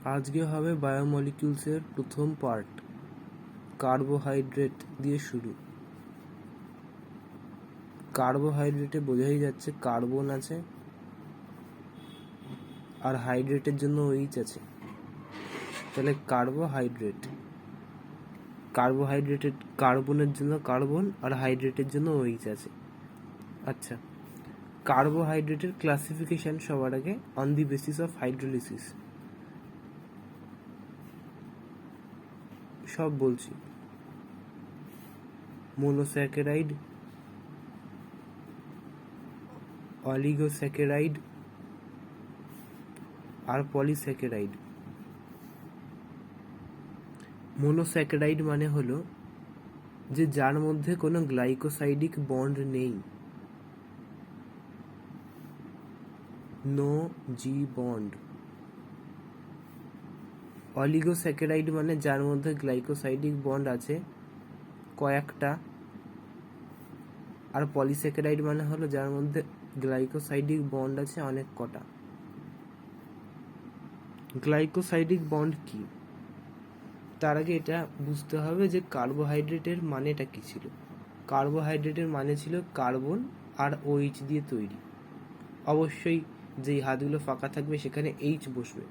আজকে হবে বায়োমলিকিউলসের প্রথম পার্ট, কার্বোহাইড্রেট দিয়ে শুরু। কার্বোহাইড্রেটে বোঝাই যাচ্ছে কার্বন আছে আর হাইড্রেটের জন্য ওইচ আছে, তাহলে কার্বোহাইড্রেট। কার্বোহাইড্রেটের কার্বনের জন্য কার্বন আর হাইড্রেটের জন্য ওইচ আছে। আচ্ছা, কার্বোহাইড্রেটের ক্লাসিফিকেশন সবার আগে on the basis of hydrolysis সব বলছি। মোনোস্যাকারাইড, অলিগোস্যাকারাইড আর পলিস্যাকারাইড। মোনোস্যাকারাইড মানে হলো যে যার মধ্যে কোনো গ্লাইকোসাইডিক বন্ড নেই, নো জি বন্ড। অলিগোস্যাকারাইড মানে যার মধ্যে গ্লাইকোসাইডিক বন্ড আছে কয়েকটা, আর পলিস্যাকারাইড মানে হলো যার মধ্যে গ্লাইকোসাইডিক বন্ড আছে অনেক কটা। গ্লাইকোসাইডিক বন্ড কি, তার আগে এটা বুঝতে হবে যে কার্বোহাইড্রেটের মানেটা কি ছিল। কার্বোহাইড্রেটের মানে ছিল কার্বন আর ওইচ দিয়ে তৈরি। অবশ্যই যেই হাতগুলো ফাঁকা থাকবে সেখানে এইচ বসবে,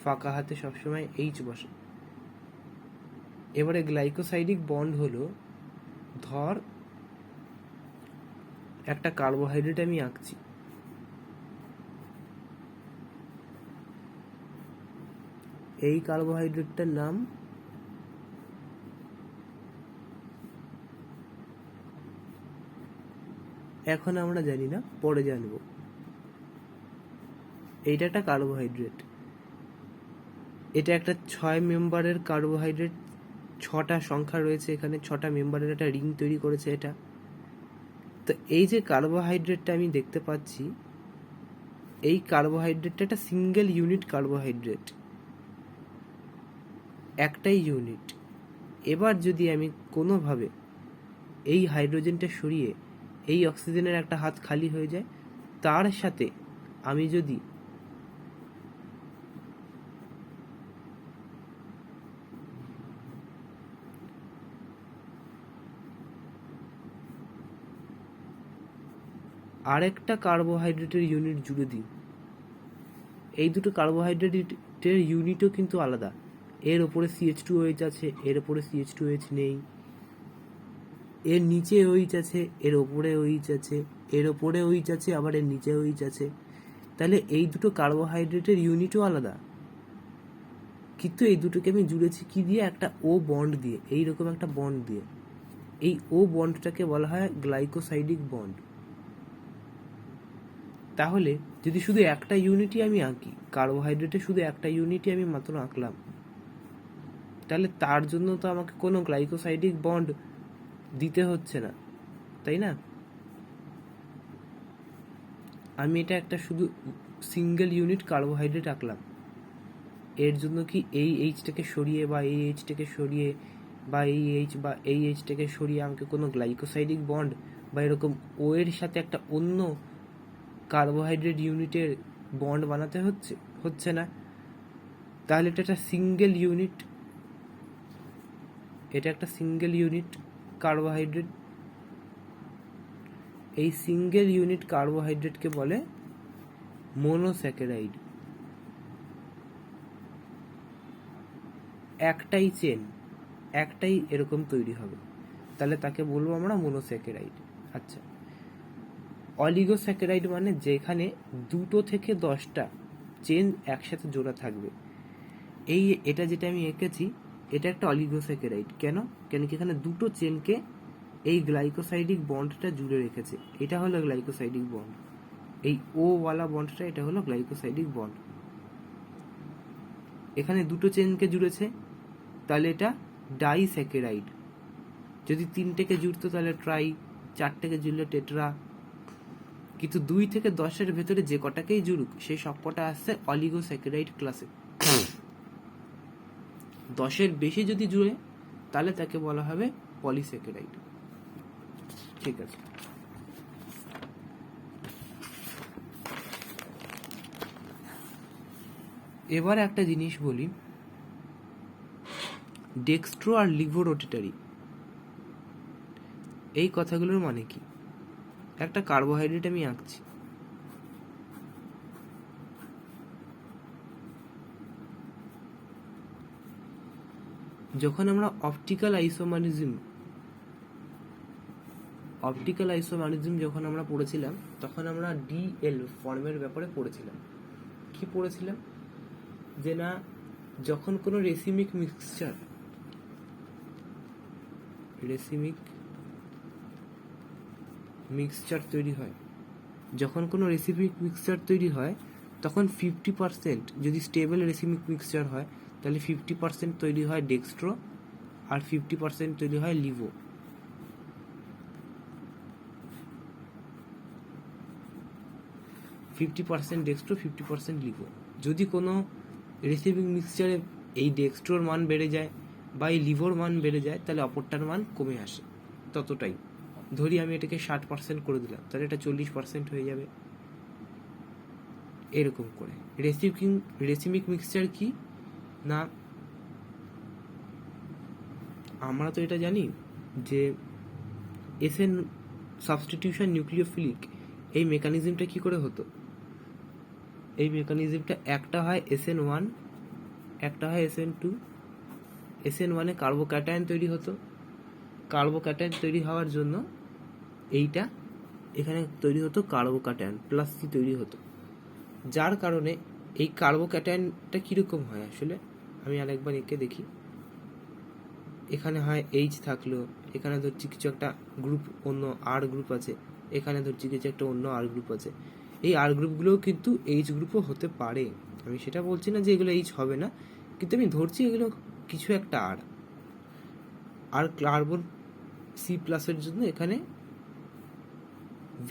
ফাঁকা হাতে সবসময় এইচ বসে। এবারে গ্লাইকোসাইডিক বন্ড হলো, ধর একটা কার্বোহাইড্রেট আমি আঁকছি, এই কার্বোহাইড্রেটটার নাম এখন আমরা জানি না, পরে জানবো। এইটা একটা কার্বোহাইড্রেট, এটা একটা 6 মেম্বারের কার্বোহাইড্রেট। 6টা সংখ্যা রয়েছে এখানে, 6টা মেম্বারের একটা রিং তৈরি করেছে এটা। তো এই যে কার্বোহাইড্রেটটা আমি দেখতে পাচ্ছি, এই কার্বোহাইড্রেটটা একটা সিঙ্গেল ইউনিট কার্বোহাইড্রেট, একটাই ইউনিট। এবার যদি আমি কোনোভাবে এই হাইড্রোজেনটা সরিয়ে এই অক্সিজেনের একটা হাত খালি হয়ে যায়, তার সাথে আমি যদি আরেকটা কার্বোহাইড্রেটের ইউনিট জুড়ে দিই, এই দুটো কার্বোহাইড্রেটের ইউনিটও কিন্তু আলাদা। এর ওপরে CH2OH আছে, এর ওপরে CH2OH নেই, এর নিচে OH আছে, এর ওপরে OH আছে, এর ওপরে OH আছে, আবার এর নিচে OH আছে। তাহলে এই দুটো কার্বোহাইড্রেটের ইউনিটও আলাদা, কিন্তু এই দুটোকে আমি জুড়েছি কি দিয়ে? একটা ও বন্ড দিয়ে, এইরকম একটা বন্ড দিয়ে। এই ও বন্ডটাকে বলা হয় গ্লাইকোসাইডিক বন্ড। তাহলে যদি শুধু একটা ইউনিটই আমি আঁকি, কার্বোহাইড্রেটে শুধু একটা ইউনিটই আমি মাত্র আঁকলাম, তাহলে তার জন্য তো আমাকে কোনো গ্লাইকোসাইডিক বন্ড দিতে হচ্ছে না, তাই না? আমি এটা একটা শুধু সিঙ্গেল ইউনিট কার্বোহাইড্রেট আঁকলাম, এর জন্য কি এই এইচটাকে সরিয়ে বা এই এইচটাকে সরিয়ে বা এই এইচ বা এই এইচটাকে সরিয়ে আমাকে কোনো গ্লাইকোসাইডিক বন্ড বা এরকম ও এর সাথে একটা অন্য কার্বোহাইড্রেট ইউনিটের বন্ড বানাতে হচ্ছে না। তাহলে এটা একটা সিঙ্গেল ইউনিট, এটা একটা সিঙ্গেল ইউনিট কার্বোহাইড্রেট। এই সিঙ্গেল ইউনিট কার্বোহাইড্রেটকে বলে মোনোস্যাকারাইড। একটাই চেন, একটাই এরকম তৈরি হবে, তাহলে তাকে বলবো আমরা মোনোস্যাকারাইড। আচ্ছা, অলিগোস্যাকারাইড মানে যেখানে 2 থেকে 10টা চেন একসাথে জোড়া থাকবে। এটা যেটা আমি এঁকেছি, এটা একটা অলিগোস্যাকারাইড। কেন কি এখানে 2টো চেনকে এই গ্লাইকোসাইডিক বন্ডটা জুড়ে রেখেছে, এটা হলো গ্লাইকোসাইডিক বন্ড। এই ও ওয়ালা বন্ডটা, এটা হলো গ্লাইকোসাইডিক বন্ড। এখানে 2টো চেনকে জুড়েছে, তাহলে এটা ডাইস্যাকারাইড। যদি 3টেকে জুড়তো তাহলে ট্রাই, 4টেকে জুড়লে টেট্রা। কিন্তু 2 থেকে 10-এর ভেতরে যে কটাকেই জুড়ুক, সেই সব কটা আসছে অলিগোস্যাকারাইড ক্লাসে। 10-এর বেশি যদি জুড়ে, তাহলে তাকে বলা হবে পলিস্যাকারাইড। ঠিক আছে। এবার একটা জিনিস বলি, ডেক্সট্রো আর লিভো রোটেটারি, এই কথাগুলোর মানে কি? একটা কার্বোহাইড্রেট আমি আঁকছি, যখন আমরা অপটিক্যাল আইসোমারিজম যখন আমরা পড়েছিলাম, তখন আমরা ডিএল ফর্মের ব্যাপারে পড়েছিলাম। কি পড়েছিলাম? যে না, যখন কোনো রেসিমিক মিক্সচার তৈরি হয়, তখন 50% যদি স্টেবল রেসিমিক মিক্সচার হয়, তাহলে 50% তৈরি হয় ডেক্সট্রো আর 50% তৈরি হয় লিভো। Dextro 50% Livo. যদি কোনো রেসিমিক মিক্সচারে এই ডেক্সট্রোর মান বেড়ে যায় বা এই লিভোর মান বেড়ে যায়, তাহলে অপরটার মান কমে আসে ততটাই। ধরি আমি এটাকে 60% করে দিলাম, তাহলে এটা 40% হয়ে যাবে। এরকম করে রেসিমিক মিক্সচার কি না, আমরা তো এটা জানি যে এসএন সাবস্টিটিউশন নিউক্লিওফিলিক, এই মেকানিজমটা কি করে হতো? এই মেকানিজমটা একটা হয় SN1, একটা হয় SN2। SN1-এ কার্বোক্যাটায়ন তৈরি হতো, কার্বোক্যাটায়ন তৈরি হওয়ার জন্য এইটা এখানে তৈরি হতো, কার্বোক্যাটায়ন প্লাস সি তৈরি হতো, যার কারণে এই কার্বোক্যাটায়নটা কীরকম হয় আসলে আমি আরেকবার এঁকে দেখি। এখানে হয় এইচ থাকলো, এখানে ধরছি কিছু একটা গ্রুপ, অন্য আর গ্রুপ আছে, এখানে ধরছি কিছু একটা অন্য আর গ্রুপ আছে। এই আর গ্রুপগুলোও কিন্তু এইচ গ্রুপও হতে পারে, আমি সেটা বলছি না যে এগুলো এইচ হবে না, কিন্তু আমি ধরছি এগুলো কিছু একটা আর কার্বন সি প্লাসের জন্য এখানে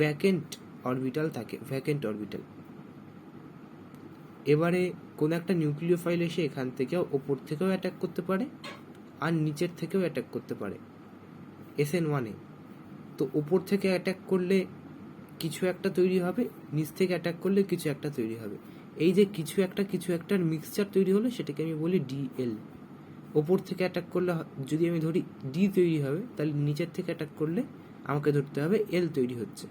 ভ্যাকেন্ট অরবিটাল থাকে, ভ্যাকেন্ট অরবিটাল। এবারে কোন একটা নিউক্লিওফাইল এসে এখান থেকেও ওপর থেকেও অ্যাটাক করতে পারে আর নিচের থেকেও অ্যাটাক করতে পারে SN1-এ। তো ওপর থেকে অ্যাটাক করলে কিছু একটা তৈরি হবে, নিচ থেকে অ্যাটাক করলে কিছু একটা তৈরি হবে। এই যে কিছু একটার মিক্সচার তৈরি হলো, সেটাকে আমি বলি ডিএল। ওপর থেকে অ্যাটাক করলে যদি আমি ধরি ডি তৈরি হবে, তাহলে নিচের থেকে অ্যাটাক করলে আমাকে ধরতে হবে এল তৈরি হচ্ছে।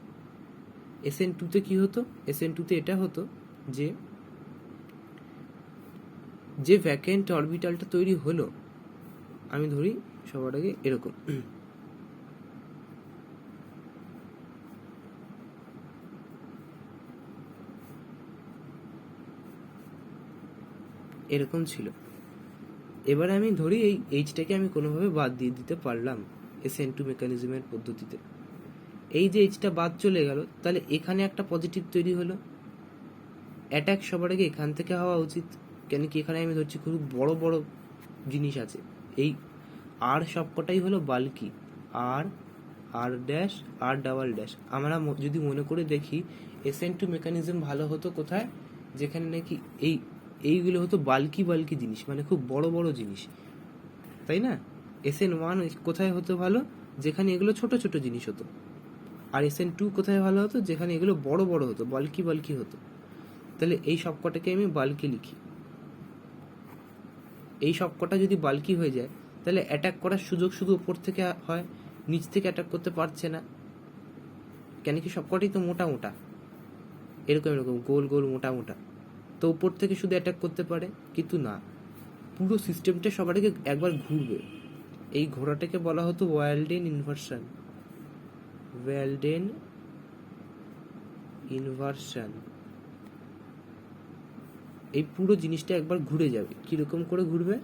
SN2-তে কি হতো? SN2-তে এটা হতো যে ভ্যাকেন্ট অরবিটালটা তৈরি হলো, আমি ধরি সবার আগে এরকম, এরকম ছিল। এবারে আমি ধরি এই এইচটাকে আমি কোনোভাবে বাদ দিয়ে দিতে পারলাম SN2 মেকানিজমের পদ্ধতিতে। এই যে এইচটা বাদ চলে গেল, তাহলে এখানে একটা পজিটিভ তৈরি হলো। অ্যাটাক সবার আগে এখান থেকে হওয়া উচিত, কেন কি এখানে আমি ধরছি খুব বড় বড় জিনিস আছে। এই আর সবকটাই হলো বাল্কি, আর ড্যাশ আর ডাবল ড্যাশ। আমরা যদি মনে করে দেখি, SN2 মেকানিজম ভালো হতো কোথায়? যেখানে নাকি এইগুলো হতো বাল্কি জিনিস, মানে খুব বড় বড় জিনিস, তাই না? SN1 কোথায় হতো ভালো? যেখানে এগুলো ছোট ছোট জিনিস হতো। আর SN2 কোথায় ভালো হতো? যেখানে এগুলো বড় বড় হতো, বাল্কি হতো। তাহলে এই সবকটাকে আমি বাল্কি লিখি। এই সবকটা যদি বাল্কি হয়ে যায়, তাহলে অ্যাটাক করার সুযোগ শুধু উপর থেকে হয়, নিচ থেকে অ্যাটাক করতে পারছে না, কেন কি সবকটাই তো মোটা মোটা, এরকম গোল গোল মোটা মোটা, তো উপর থেকে শুধু অ্যাটাক করতে পারে। কিন্তু না, পুরো সিস্টেমটা সবার আগে একবার ঘুরবে। এই ঘোড়াটাকে বলা হতো ওয়ালডেন ইনভার্সন। এই পুরো জিনিসটা একবার ঘুরে যাবে। কিরকম করে ঘুরবে?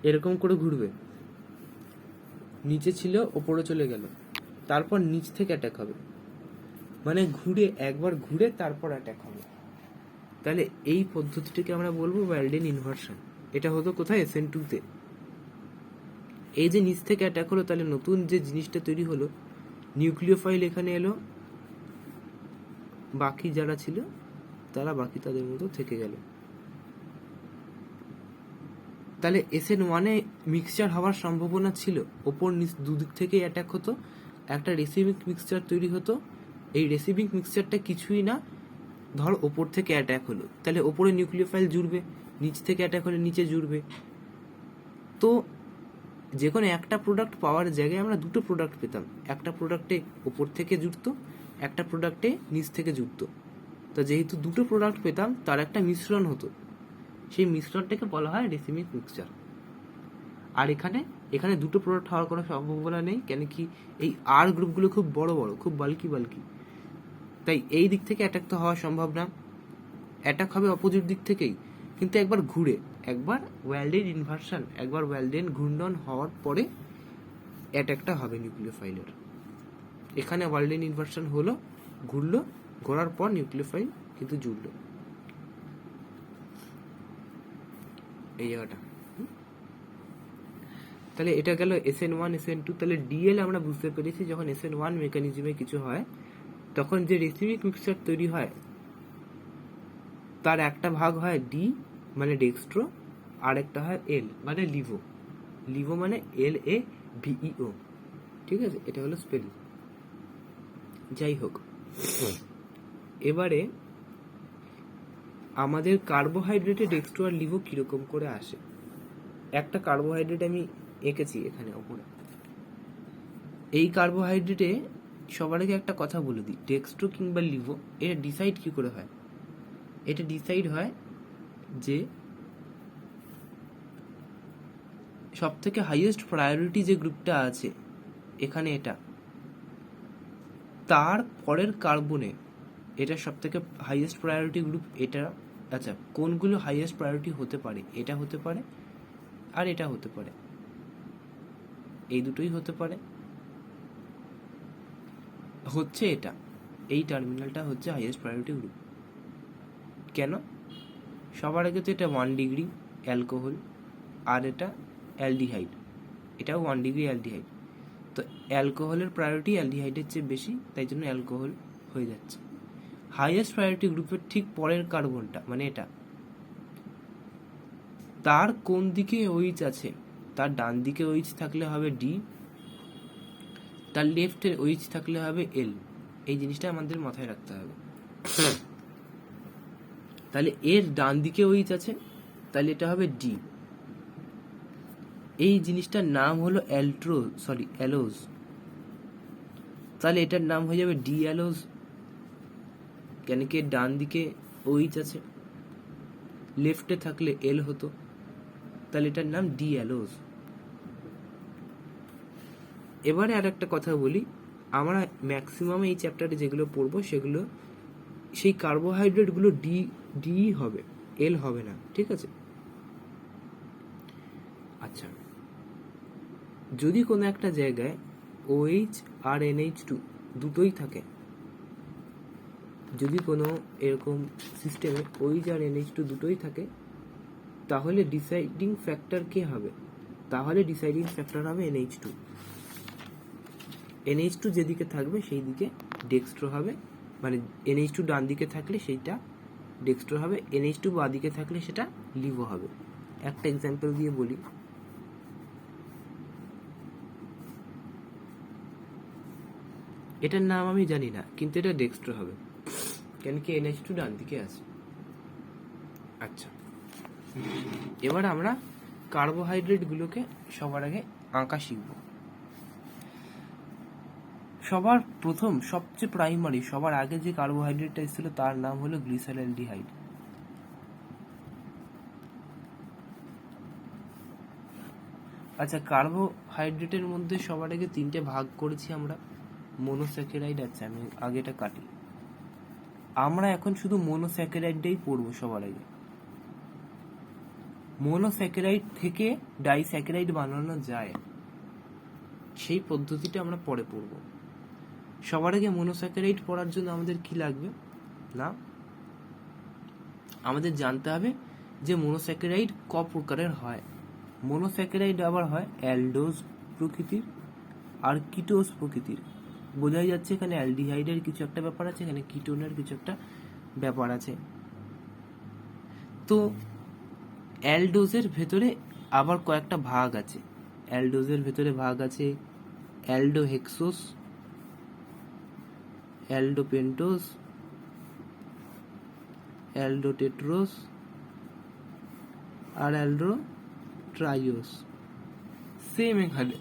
এরকম করে ঘুরবে, নিচে ছিল ওপরে চলে গেল, তারপর নিচ থেকে অ্যাটাক হবে, মানে একবার ঘুরে তারপর অ্যাটাক হবে। তাহলে এই পদ্ধতিটাকে আমরা বলবো ওয়ালডেন ইনভার্সন। এটা হতো কোথায়? SN2-তে। এই যে নিচ থেকে অ্যাটাক হলো, তাহলে নতুন যে জিনিসটা তৈরি হলো, নিউক্লিওফাইল এখানে এলো, বাকি যারা ছিল তারা তাদের মতো থেকে গেল। তাহলে SN1-এ মিক্সচার হওয়ার সম্ভাবনা ছিল, ওপর নিচ দুদিক থেকেই অ্যাটাক হতো, একটা রেসিভিং মিক্সচার তৈরি হতো। এই রেসিভিং মিক্সচারটা কিছুই না, ধর ওপর থেকে অ্যাটাক হলো, তাহলে ওপরে নিউক্লিওফাইল জুড়বে, নিচ থেকে অ্যাটাক হলে নিচে জুড়বে। তো যে কোনো একটা প্রোডাক্ট পাওয়ার জায়গায় আমরা দুটো প্রোডাক্ট পেতাম, একটা প্রোডাক্টে ওপর থেকে জুড়তো, একটা প্রোডাক্টে নিচ থেকে জুড়তো। তো যেহেতু দুটো প্রোডাক্ট পেতাম তার একটা মিশ্রণ হতো, সেই মিশ্রণটাকে বলা হয় রেসিভিং মিক্সচার। আর এখানে এখানে দুটো প্রোডাক্ট হওয়ার কোনো সম্ভাবনা নেই, কেন কি এই আর গ্রুপগুলো খুব বড় বড়, খুব বাল্কি, তাই এই দিক থেকে অ্যাটাক তো হওয়া সম্ভব না, অ্যাটাক হবে অপোজিট দিক থেকেই, কিন্তু একবার ঘুরে, একবার ওয়েল্ডেন ইনভার্সন, একবার ওয়েল্ডেন ঘূর্ণন হওয়ার পরে অ্যাটাকটা হবে নিউক্লিওফাইলের। এখানে ওয়েল্ডেন ইনভার্সন হলো, ঘুরলো, ঘোরার পর নিউক্লিওফাইল কিন্তু জুড়লো, এই জায়গাটা। তাহলে এটা গেল SN1 SN2। তাহলে ডিএল আমরা বুঝতে পেরেছি, যখন SN1 মেকানিজমে কিছু হয় তখন যে রেসিভিং মিক্সচার তৈরি হয় তার একটা ভাগ হয় ডি মানে ডেক্সট্রো, আর একটা হয় এল মানে লিভো। লিভো মানে LAVEO, ঠিক আছে, এটা হলো স্পেলিং। যাই হোক, এবারে আমাদের কার্বোহাইড্রেটে ডেক্সট্রো আর লিভো কিরকম করে আসে। একটা কার্বোহাইড্রেট আমি এঁকেছি এখানে ওপরে। এই কার্বোহাইড্রেটে সবার আগে একটা কথা বলে দিই, ডেক্সট্রো কিংবা লিভো এটা ডিসাইড কি করে হয়। এটা ডিসাইড হয় যে সব থেকে হাইয়েস্ট প্রায়োরিটি যে গ্রুপটা আছে এখানে, এটা তার পরের কার্বনে এটা সব থেকে হাইয়েস্ট প্রায়োরিটি গ্রুপ। এটা আচ্ছা, কোনগুলো হাইয়েস্ট প্রায়োরিটি হতে পারে, এটা হতে পারে আর এটা হতে পারে, এই দুটোই হতে পারে। হচ্ছে এটা, এই টার্মিনালটা হচ্ছে হাইয়েস্ট প্রায়োরিটি গ্রুপ। কেন? সবার আগে তো এটা 1 ডিগ্রি অ্যালকোহল, আর এটা অ্যালডিহাইড, এটাও 1 ডিগ্রি অ্যালডিহাইড। তো অ্যালকোহলের প্রায়োরিটি অ্যালডিহাইডের চেয়ে বেশি, তাই জন্য অ্যালকোহল হয়ে যাচ্ছে। হাইয়েস্ট প্রায়োরিটি গ্রুপের ঠিক পরের কার্বনটা মানে এটা, তার কোন দিকে ওইচ আছে, তার ডান দিকে ওইচ থাকলে হবে ডি, তার লেফটে ওইচ থাকলে হবে এল। এই জিনিসটা আমাদের মাথায় রাখতে হবে। তাহলে এর ডান দিকে ওইচ আছে, তাহলে এটা হবে ডি। এই জিনিসটার নাম হলো অ্যালোজ, তাহলে এটার নাম হয়ে যাবে ডি অ্যালোজ, কেন কি এর ডান দিকে ওইচ আছে, লেফটে থাকলে এল হতো, তাহলে এটার নাম ডি অ্যালোজ। এবারে আর একটা কথা বলি, আমরা ম্যাক্সিমাম এই চ্যাপ্টারে যেগুলো পড়বো সেগুলো সেই কার্বোহাইড্রেটগুলো ডি হবে, এল হবে না, ঠিক আছে। আচ্ছা, যদি কোনো একটা জায়গায় OH আর NH2 দুটোই থাকে, যদি কোনো এরকম সিস্টেমে OH আর NH2 দুটোই থাকে, তাহলে ডিসাইডিং ফ্যাক্টর কে হবে? তাহলে ডিসাইডিং ফ্যাক্টর হবে NH2। NH2 যেদিকে থাকবে সেই দিকে ডেক্সট্রো হবে, মানে NH2 ডান দিকে থাকলে সেইটা ডেক্সট্রো হবে, NH2 বাঁ দিকে থাকলে সেটা লিভো হবে। একটা এক্সাম্পল দিয়ে বলি, এটার নাম আমি জানি না, কিন্তু এটা ডেক্সট্রো হবে, কেন কি NH2 ডান দিকে আছে। আচ্ছা, এবার আমরা কার্বোহাইড্রেটগুলোকে সবার আগে আঁকা শিখব। সবার প্রথম সবচেয়ে প্রাইমারি সবার আগে যে কার্বোহাইড্রেটটা এসেছিল তার নাম হলো গ্লিসারলডিহাইড। আচ্ছা, কার্বোহাইড্রেটের মধ্যে সবার আগে 3টে ভাগ করেছি আমরা, মোনোস্যাকারাইড। আচ্ছা, আমি আগে এটা কাটি, আমরা এখন শুধু মোনোস্যাকারাইডটাই পড়বো সবার আগে। মোনোস্যাকারাইড থেকে ডাইস্যাকারাইড বানানো যায়, সেই পদ্ধতিটা আমরা পরে পড়ব। সবার আগে মোনোস্যাকারাইড পড়ার জন্য আমাদের কি লাগবে না, আমাদের জানতে হবে যে মোনোস্যাকারাইড ক প্রকারের হয়। মোনোস্যাকারাইড আবার হয় অ্যালডোজ প্রকৃতির আর কিটোজ প্রকৃতির। বোঝাই যাচ্ছে এখানে অ্যালডিহাইডের কিছু একটা ব্যাপার আছে, এখানে কিটোনের কিছু একটা ব্যাপার আছে। তো অ্যালডোজের ভেতরে আবার কয়েকটা ভাগ আছে, অ্যালডোজের ভেতরে ভাগ আছে অ্যালডোহেক্সোস, অ্যালডোপেন্টোজ, অ্যালডোটেট্রোস আর অ্যালডোট্রাইওস। সেম এখানে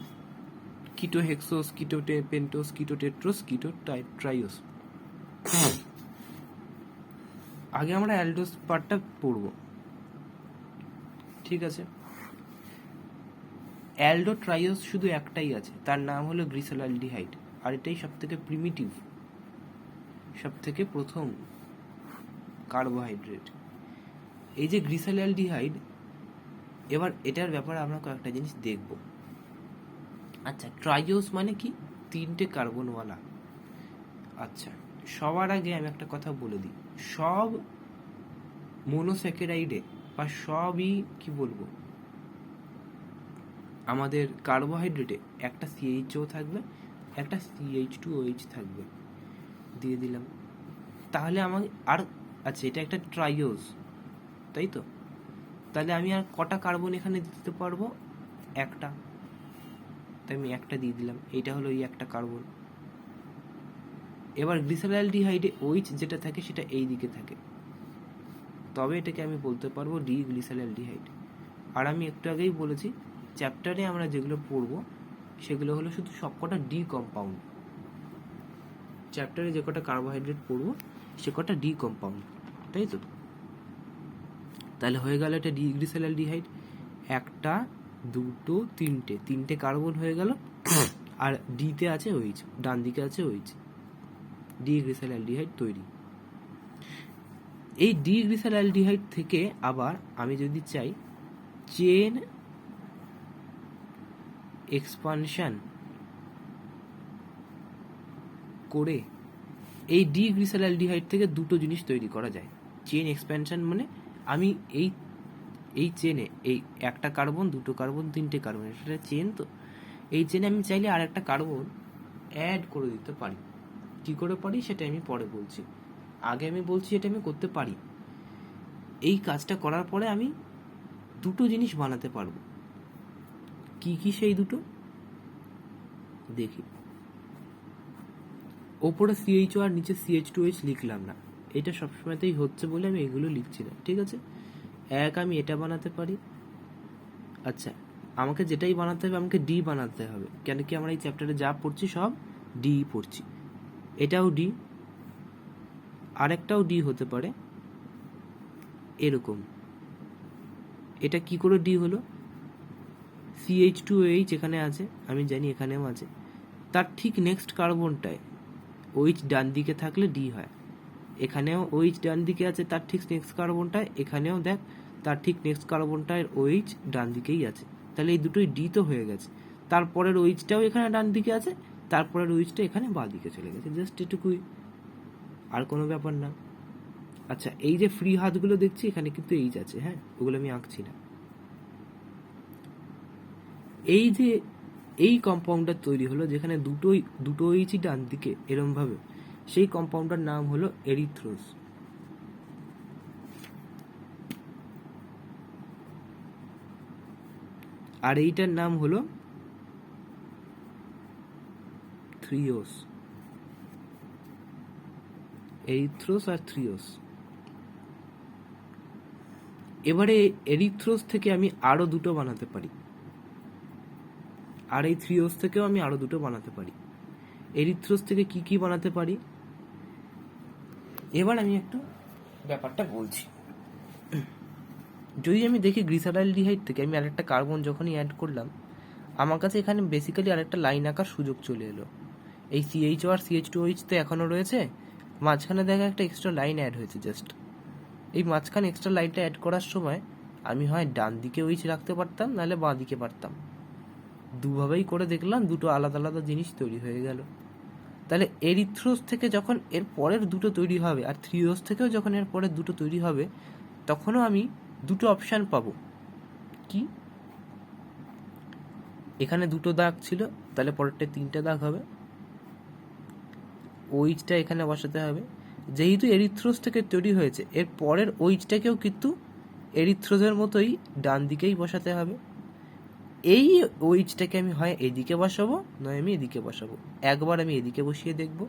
কিটোহেক্সোস, কিটোপেন্টোস, কিটোটেট্রোস, কিটোট্রাইওস। আগে আমরা অ্যালডোস পার্টটা পড়বো, ঠিক আছে। অ্যালডোট্রাইওস শুধু একটাই আছে, তার নাম হলো গ্লিসারলডিহাইড, আর এটাই সব থেকে প্রিমিটিভ, সব থেকে প্রথম কার্বোহাইড্রেট। এই যে গ্লিসারলডিহাইড, এবার এটার ব্যাপারে আমরা কয়েকটা জিনিস দেখব। আচ্ছা, ট্রাইওস মানে কি? 3টে কার্বনওয়ালা। আচ্ছা, সবার আগে আমি একটা কথা বলে দিই, সব মোনোস্যাকারাইডে বা সবই কি বলবো, আমাদের কার্বোহাইড্রেটে একটা CHO থাকবে, একটা CH2OH থাকবে, দিয়ে দিলাম। তাহলে আমাকে আর, আচ্ছা এটা একটা ট্রাইওস, তাই তো? তাহলে আমি আর কটা কার্বন এখানে দিতে পারবো? একটা, তাই আমি একটা দিয়ে দিলাম, এইটা হলো এই একটা কার্বন। এবার গ্লিসারলডিহাইডে OH যেটা থাকে সেটা এই দিকে থাকে, তবে এটাকে আমি বলতে পারবো ডি গ্লিসারলডিহাইড। আর আমি একটু আগেই বলেছি, চ্যাপ্টারে আমরা যেগুলো পড়বো সেগুলো হলো শুধু সবকটা ডি কম্পাউন্ড। চ্যাপ্টারে যে কটা কার্বোহাইড্রেট পড়বো সে কটা ডি কম্পাউন্ড, তাই তো? তাহলে হয়ে গেল এটা ডি গ্লিসারলডিহাইড। একটা, দুটো, তিনটে কার্বন হয়ে গেল, আর ডিতে আছে OH, ডান দিকে আছে OH, ডি গ্লিসারলডিহাইড তৈরি। এই ডি গ্লিসারলডিহাইড থেকে আবার আমি যদি চাই চেন এক্সপানশন করে এই ডি গ্লিসারলডিহাইড থেকে দুটো জিনিস তৈরি করা যায়। চেন এক্সপ্যানশন মানে আমি এই চেনে এই একটা কার্বন, দুটো কার্বন, তিনটে কার্বন, এটা চেন তো, এই চেনে আমি চাইলে আর একটা কার্বন অ্যাড করে দিতে পারি। কি করে পারি সেটা আমি পরে বলছি, আগে আমি বলছি এটা আমি করতে পারি। এই কাজটা করার পরে আমি দুটো জিনিস বানাতে পারবো। কি কি সেই দুটো দেখি। ওপরে CHO আর নিচে CH2OH লিখলাম না, এটা সবসময়তেই হচ্ছে বলে আমি এগুলো লিখছি না, ঠিক আছে। আমি এটা বানাতে পারি। আচ্ছা, আমাকে যেটাই বানাতে হবে আমাকে ডি বানাতে হবে, কেন কি আমরা এই চ্যাপ্টারে যা পড়ছি সব ডি পড়ছি। এটাও ডি, আরেকটাও ডি হতে পারে এরকম। এটা কি করে ডি হলো? CH2OH এখানে আছে, আমি জানি এখানেও আছে, তার ঠিক নেক্সট কার্বনটায় OH ডান দিকে থাকলে ডি হয়। এখানেও OH ডান দিকে আছে, তার ঠিক নেক্সট কার্বনটায়, এখানেও দেখ তার ঠিক নেক্সট কার্বনটায় OH ডান দিকেই আছে, তাহলে এই দুটোই ডি তো হয়ে গেছে। তারপরের OHটাও এখানে ডান দিকে আছে, তারপরের OHটা এখানে বাঁ দিকে চলে গেছে, জাস্ট এটুকুই, আর কোনো ব্যাপার না। আচ্ছা, এই যে ফ্রি হাতগুলো দেখছি এখানে কিন্তু এইচ আছে, হ্যাঁ, ওগুলো আমি আঁকছি না। এই যে এই কম্পাউন্ডটা তৈরি হলো যেখানে দুটো OH ডান দিকে এরম ভাবে, সেই কম্পাউন্ডটার নাম হলো এরিথ্রোস। আর এইটার নাম হলো থ্রিওস। এরিথ্রোস আর থ্রিওস। এবারে এরিথ্রোস থেকে আমি আরো দুটো বানাতে পারি, আর এই থ্রিওস থেকেও আমি আরো দুটো বানাতে পারি। এরিথ্রোস থেকে কি কি বানাতে পারি এবার আমি একটু ব্যাপারটা বলছি। যদি আমি দেখি গ্লিসারলডিহাইড থেকে আমি আরেকটা কার্বন যখনই অ্যাড করলাম, আমার কাছে এখানে বেসিক্যালি আরেকটা লাইন আঁকার সুযোগ চলে এলো। এই CHO আর CH2OH তো এখনো রয়েছে, মাঝখানে দেখা একটা এক্সট্রা লাইন অ্যাড হয়েছে জাস্ট। এই মাঝখানে এক্সট্রা লাইনটা অ্যাড করার সময় আমি হয় ডান দিকে OH রাখতে পারতাম, নাহলে বাঁ দিকে পারতাম। দুভাবেই করে দেখলাম, দুটো আলাদা আলাদা জিনিস তৈরি হয়ে গেল। তাহলে এরিথ্রোস থেকে যখন এর পরের দুটো তৈরি হবে, আর থ্রিওস থেকেও যখন এর পরের দুটো তৈরি হবে, তখনও আমি দুটো অপশান পাবো। কি? এখানে দুটো দাগ ছিল, তাহলে পরেরটা তিনটে দাগ হবে। OHটা এখানে বসাতে হবে, যেহেতু এরিথ্রোস থেকে তৈরি হয়েছে এর পরের OHটাকেও কিন্তু এরিথ্রোসের মতোই ডান দিকেই বসাতে হবে। এই OHটাকে আমি হয় এদিকে বসাবো, নয় আমি এদিকে বসাবো। একবার আমি এদিকে বসিয়ে দেখব,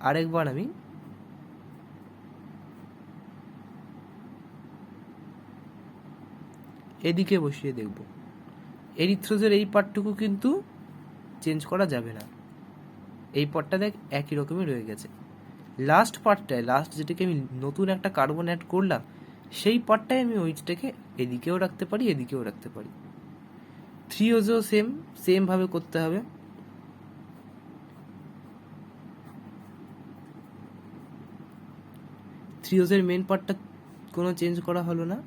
আরেকবার আমি এদিকে বসিয়ে দেখব। এরিথ্রোজের এই পার্টটুকু কিন্তু চেঞ্জ করা যাবে না, এই পার্টটা দেখ একই রকমই রয়ে গেছে। লাস্ট পার্টটায়, লাস্ট যেটাকে আমি নতুন একটা কার্বন অ্যাড করলাম, সেই পার্টটায় আমি ওইটাকে এদিকেও রাখতে পারি, এদিকেও রাখতে পারি। থ্রিওজও সেম ভাবে করতে হবে। থ্রিওজের মেন পার্টটা কোনো চেঞ্জ করা হলো না,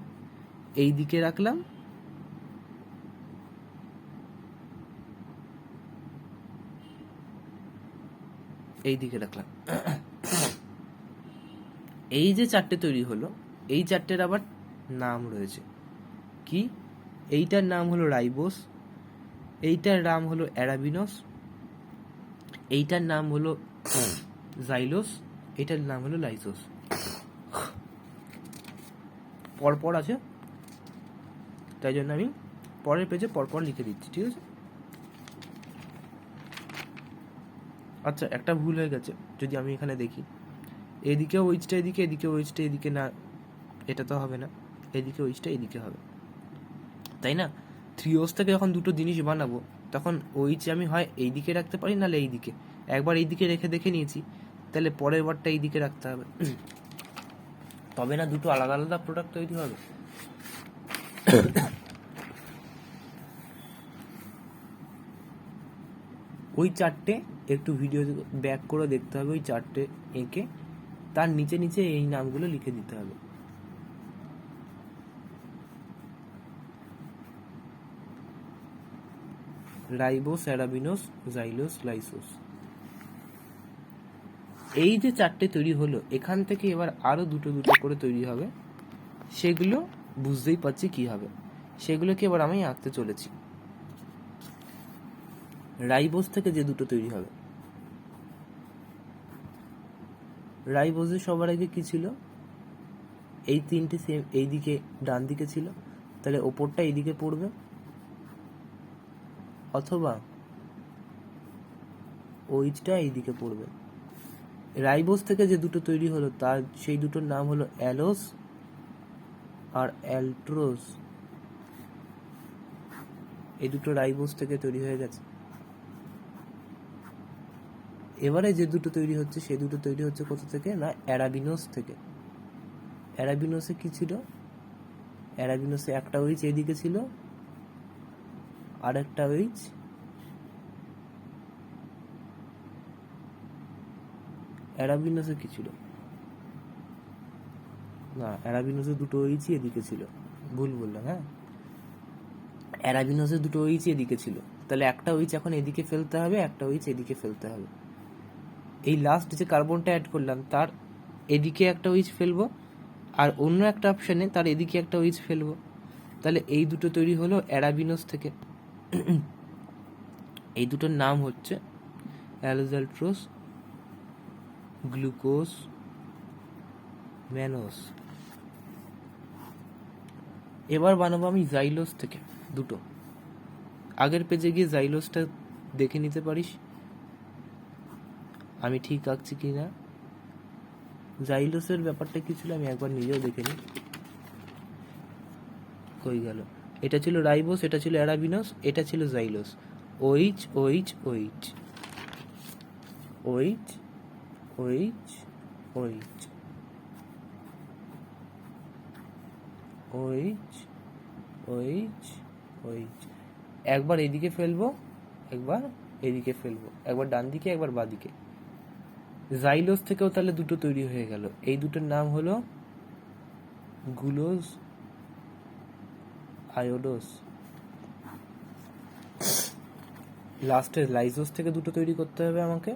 এই দিকে রাখলাম, এই দিকে রাখলাম। এই যে চারটে তৈরি হলো, এই চারটের আবার নাম রয়েছে কি? এইটার নাম হলো রাইবোস, এইটার নাম হলো অ্যারাবিনোস, এইটার নাম হলো জাইলোস, এইটার নাম হলো লাইসোস। পরপর আছে, তাই জন্য আমি পরের পেজে পরপর লিখে দিচ্ছি, ঠিক আছে? আচ্ছা, একটা ভুল হয়ে গেছে, যদি আমি এখানে দেখি এদিকে ওইচটা এদিকে, এদিকে ওইচটা এদিকে, না এটা তো হবে না, এদিকে ওইচটা এদিকে হবে, তাই না? থ্রিওস থেকে যখন দুটো জিনিস বানাবো তখন ওইচ আমি হয় এই দিকে রাখতে পারি, নাহলে এই দিকে। একবার এই দিকে রেখে দেখে নিয়েছি, তাহলে পরের বারটা এই দিকে রাখতে হবে, তবে না দুটো আলাদা আলাদা প্রোডাক্ট তৈরি হবে। ওই চারটে একটু ভিডিও ব্যাক করে দেখতে হবে, ওই চারটে এঁকে তার নিচে নিচে এই নামগুলো লিখে দিতে হবে। রাইবোস, অ্যারাবিনোস, জাইলোস, লাইসোস। এই যে চারটে তৈরি হলো, এখান থেকে এবার আরো দুটো দুটো করে তৈরি হবে, সেগুলো বুঝতেই পারছি কি হবে, সেগুলোকে এবার আমি আঁকতে চলেছি। রাইবোস থেকে যে দুটো তৈরি হবে, রাইবোসে সবার আগে কি ছিল? এই তিনটে সেম এই দিকে ডান দিকে ছিল, তাহলে ওপরটা এইদিকে পড়বে, অথবা ওইচটা এইদিকে পড়বে। রাইবোস থেকে যে দুটো তৈরি হলো, তার সেই দুটোর নাম হলো অ্যালোস আর অ্যালট্রোস। এই দুটো রাইবোস থেকে তৈরি হয়ে গেছে। এবারে যে দুটো তৈরি হচ্ছে, সেই দুটো তৈরি হচ্ছে কোথা থেকে? না, অ্যারাবিনোস থেকে। অ্যারাবিনোসে কি ছিল? অ্যারাবিনোসে একটা ওইচ এদিকে ছিল, আর একটা ওইচ অ্যারাবিনোসে কি ছিল? না, অ্যারাবিনোসে দুটো ওইচই এদিকে ছিল, ভুল বললাম। হ্যাঁ, অ্যারাবিনোসে দুটো ওইচই এদিকে ছিল, তাহলে একটা ওইচ এখন এদিকে ফেলতে হবে, একটা ওইচ এদিকে ফেলতে হবে। এই লাস্ট যে কার্বনটা অ্যাড করলাম, তার এদিকে একটা ওইচ ফেলবো, আর অন্য একটা অপশানে তার এদিকে একটা ওইচ ফেলবো, তাহলে এই দুটো তৈরি হলো অ্যারাবিনোস থেকে। এই দুটোর নাম হচ্ছে অ্যালোজালট্রোস, গ্লুকোজ, ম্যানোস। এবার বানাবো আমি জাইলোস থেকে দুটো। আগের পেজে গিয়ে জাইলোসটা দেখে নিতে পারিস আমি ঠিক আঁকছি কি না। জাইলোসের ব্যাপারটা কি ছিল আমি একবার নিজেও দেখে নিই। কই গেল? এটা ছিল রাইবোস, এটা ছিল অ্যারাবিনোস, এটা ছিল জাইলোস। ওইচ ওইচ ওইচ ওইচ ওইচ ওইচ ওইচ ওইচ ওইচ। একবার এদিকে ফেলবো, একবার এদিকে ফেলবো, একবার ডান দিকে, একবার বাঁ দিকে। জাইলোস থেকেও তাহলে দুটো তৈরি হয়ে গেল। এই দুটোর নাম হলো গুলোজ, আয়োডোস। লাস্টে লাইজোস থেকে দুটো তৈরি করতে হবে আমাকে।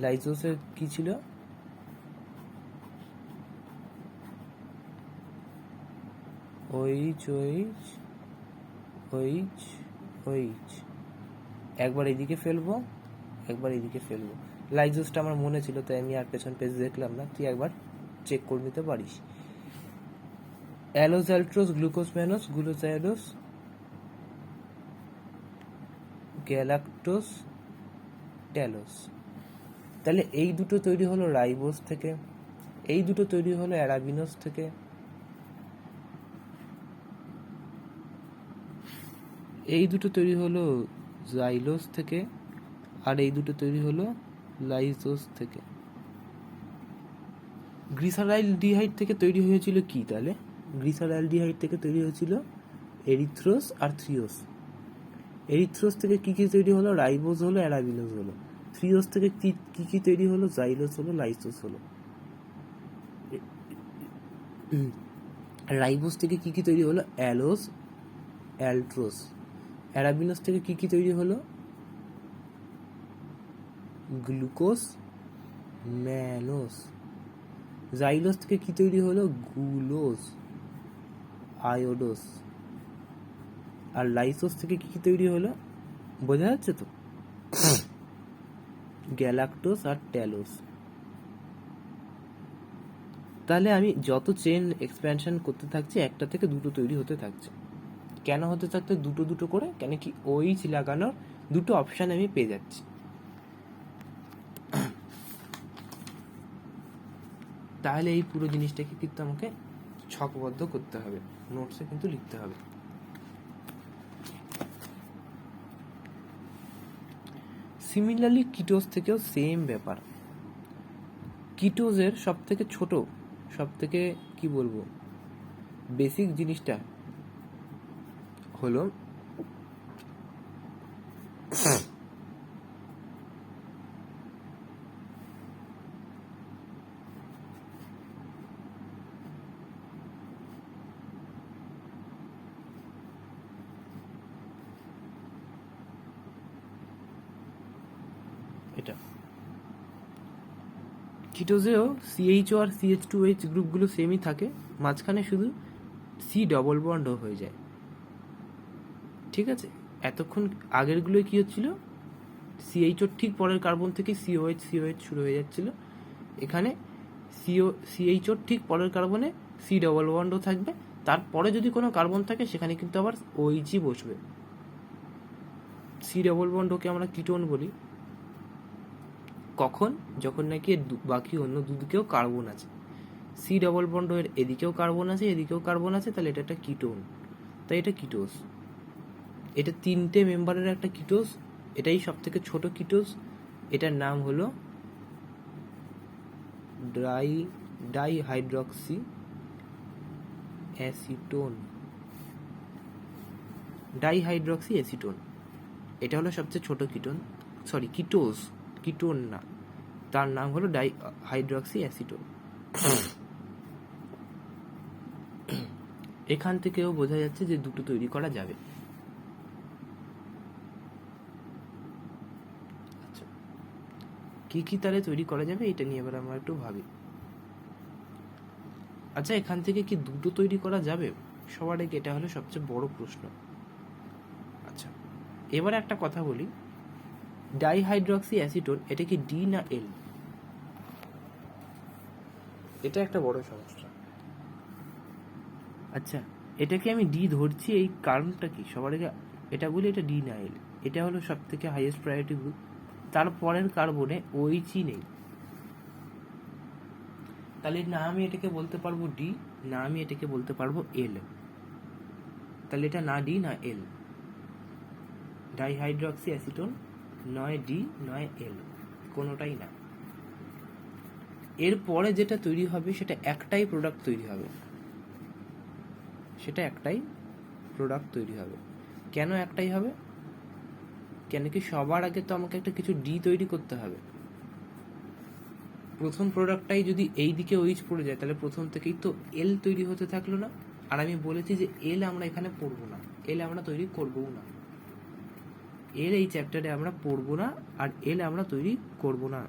লাইজোসের কি ছিল? ওইচ ওইচ ওইচ ওইচ। একবার এদিকে ফেলবো, একবার এদিকে ফেলবো। লাইজোসটা আমার মনে ছিল, তাই আমি আর পেছন পেজ দেখলাম না, তুই একবার চেক করে নিতে পারিস। Allose, altrose, glucose, mannose, gulose idose, galactose, talose. তাহলে এই দুটো তৈরি হলো রাইবোজ থেকে, এই দুটো তৈরি হলো অ্যারাবিনোজ থেকে, এই দুটো তৈরি হলো জাইলোজ থেকে, আর এই দুটো তৈরি হলো লাইজোজ থেকে। গ্লিসারালডিহাইড থেকে তৈরি হয়েছিল কি তাহলে? গ্লিসারালডিহাইড থেকে তৈরি হয়েছিল এরিথ্রোস আর থ্রিওস। এরিথ্রোস থেকে কি কি তৈরি হলো? রাইবোজ হলো, অ্যারাবিনোজ হলো। থ্রিওস থেকে কি কি তৈরি হলো? জাইলোজ হলো, লাইসোস হলো। রাইবোজ থেকে কি কি তৈরি হলো? অ্যালোজ, অ্যালট্রোস। অ্যারাবিনোজ থেকে কি কি তৈরি হলো? Glucose, mannose. জাইলোজ থেকে কি তৈরি হলো? গুলোজ, আয়োডোস। আর লাইসোস থেকে কি কি তৈরি হলো? বোঝা যাচ্ছে তো? গ্যালাক্টোস আর ট্যালোস। তাহলে আমি যত চেন এক্সপ্যানশন করতে থাকছি, একটা থেকে দুটো তৈরি হতে থাকছে। কেন হতে থাকছে দুটো দুটো করে? কেন কি OH লাগানোর দুটো অপশান আমি পেয়ে যাচ্ছি। তাহলে এই পুরো জিনিসটাকে কিন্তু আমাকে ছকবদ্ধ করতে হবে, নোটসে কিন্তু লিখতে হবে। সিমিলারলি কিটোজ থেকেও সেম ব্যাপার। কিটোজের সব থেকে ছোট, সব থেকে কি বলবো, বেসিক জিনিসটা হলো এটা। কিটোজেও CHO আর CH2OH গ্রুপগুলো সেমই থাকে, মাঝখানে শুধু C ডবল বন্ড হয়ে যায়। ঠিক আছে, এতক্ষণ আগেরগুলোই কি হচ্ছিল? CHO ঠিক পরের কার্বন থেকে COH শুরু হয়ে যাচ্ছিল। এখানে CHO ঠিক পরের কার্বনে C ডবল বন্ডও থাকবে, তারপরে যদি কোনো কার্বন থাকে সেখানে কিন্তু আবার OH বসবে। C ডবল বন্ড ওকে আমরা কিটোন বলি। কখন? যখন নাকি বাকি অন্য দুদিকেও কার্বন আছে। C ডবল বন্ড এর এদিকেও কার্বন আছে, এদিকেও কার্বন আছে, তাহলে এটা একটা কিটোন, তাই এটা কিটোজ। এটা 3টে মেম্বারের একটা কিটোজ, এটাই সব থেকে ছোট কিটোজ। এটার নাম হলো ডাইহাইড্রক্সি অ্যাসিটোন। ডাইহাইড্রক্সি অ্যাসিটোন, এটা হলো সবচেয়ে ছোট কিটোন, সরি কিটোজ, কিটোন না, তার নাম হলো ডাইহাইড্রক্সি অ্যাসিটোন। এখান থেকেও বোঝা যাচ্ছে যে দুটো তৈরি করা যাবে। আচ্ছা, কি কি তাহলে তৈরি করা যাবে এটা নিয়ে এবার আমরা একটু ভাবি। আচ্ছা, এখান থেকে কি দুটো তৈরি করা যাবে? সবার আগে এটা হলো সবচেয়ে বড় প্রশ্ন। আচ্ছা, এবার একটা কথা বলি, ডাইহাইড্রক্সি অ্যাসিটোন এটা কি ডি না এল? এটা একটা বড় সমস্যা। আচ্ছা, এটাকে আমি ডি ধরছি, এই কারণটা কি? সবার আগে এটা বলি, এটা ডি না এল। এটা হলো সব থেকে হাইয়েস্ট প্রায়োরিটি গ্রুপ, তারপরের কার্বনে ওইচই নেই, তাহলে না আমি এটাকে বলতে পারবো ডি, না আমি এটাকে বলতে পারবো এল। তাহলে এটা না ডি না এল, ডাইহাইড্রক্সি অ্যাসিটোন নয় ডি নয় এল, কোনোটাই না। এরপরে যেটা তৈরি হবে সেটা একটাই প্রোডাক্ট তৈরি হবে, সেটা একটাই প্রোডাক্ট তৈরি হবে। কেন একটাই হবে? কেন কি সবার আগে তো আমাকে একটা কিছু ডি তৈরি করতে হবে। প্রথম প্রোডাক্টটাই যদি এই দিকে ওইচ পড়ে যায়, তাহলে প্রথম থেকেই তো এল তৈরি হতে থাকলো না। আর আমি বলেছি যে এল আমরা এখানে পড়বো না, এল আমরা তৈরি করবও না, এল এই চ্যাপ্টারে আমরা পড়বো না, আর এল আমরা তৈরি করব না।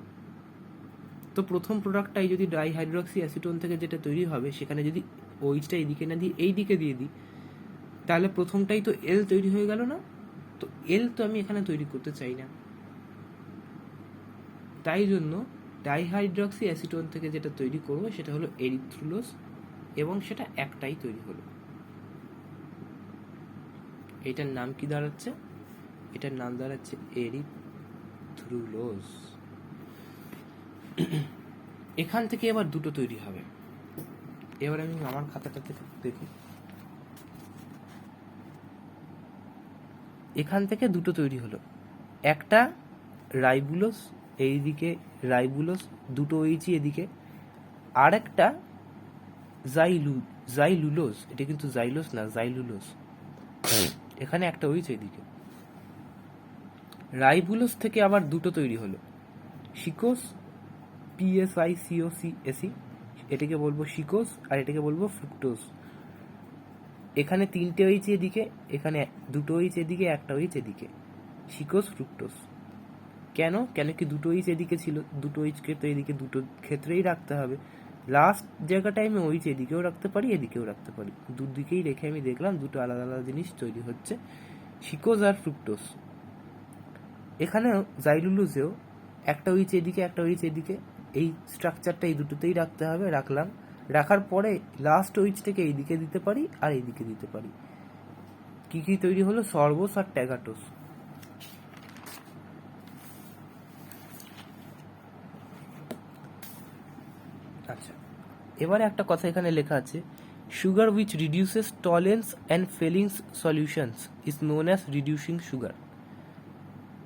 তো প্রথম প্রোডাক্টটাই যদি ডাইহাইড্রক্সি অ্যাসিটোন থেকে যেটা তৈরি হবে, সেখানে যদি ওইচটা এইদিকে না দিয়ে এই দিকে দিয়ে দিই, তাহলে প্রথমটাই তো এল তৈরি হয়ে গেল না। তো এল তো আমি এখানে তৈরি করতে চাই না, তাই জন্য ডাইহাইড্রক্সি অ্যাসিটোন থেকে যেটা তৈরি করব সেটা হলো এরিথ্রুলোজ, এবং সেটা একটাই তৈরি হলো। এটার নাম কি দাঁড়াচ্ছে? এটার নাম দাঁড়াচ্ছে এরিথ্রুলোজ। এখান থেকে এবার দুটো তৈরি হবে। এবার আমি আমার খাতাটাতে দেখি, এখান থেকে দুটো তৈরি হলো, একটা রাইবুলোস, এইদিকে রাইবুলোস দুটো ওইচি এদিকে, আর একটা জাইলুলোজ, এটা কিন্তু জাইলোস না, জাইলুলোস, এখানে একটা ওইচ এদিকে। রাইবুলোস থেকে আবার দুটো তৈরি হলো, সিকোস, PSICOSE, এটাকে বলবো সিকোস আর এটাকে বলবো ফ্রুক্টোজ। এখানে তিনটে ওইচ এদিকে, এখানে দুটো ওইচ এদিকে, একটা ওইচ এদিকে, সিকোস ফ্রুক্টোজ। কেন কেন কি দুটো ওইচ এদিকে ছিল, দুটো ওইচকে তো এদিকে দুটো ক্ষেত্রেই রাখতে হবে। লাস্ট জায়গাটায় আমি ওইচ এদিকেও রাখতে পারি, এদিকেও রাখতে পারি, দুদিকেই রেখে আমি দেখলাম দুটো আলাদা আলাদা জিনিস তৈরি হচ্ছে, সিকোজ আর ফ্রুক্টোজ। এখানেও জাইলুলোজেও একটা ওইচ এদিকে, একটা ওইচ এদিকে, এই স্ট্রাকচারটা এই দুটোতেই রাখতে হবে। রাখলাম, রাখার পরে লাস্ট ওইচটাকে এইদিকে দিতে পারি আর এইদিকে দিতে পারি। কি কি তৈরি হলো, সর্বোস আর ট্যাগাটোস। আচ্ছা, এবারে একটা কথা এখানে লেখা আছে, sugar which reduces Tollens and Fehling's solutions is known as reducing sugar.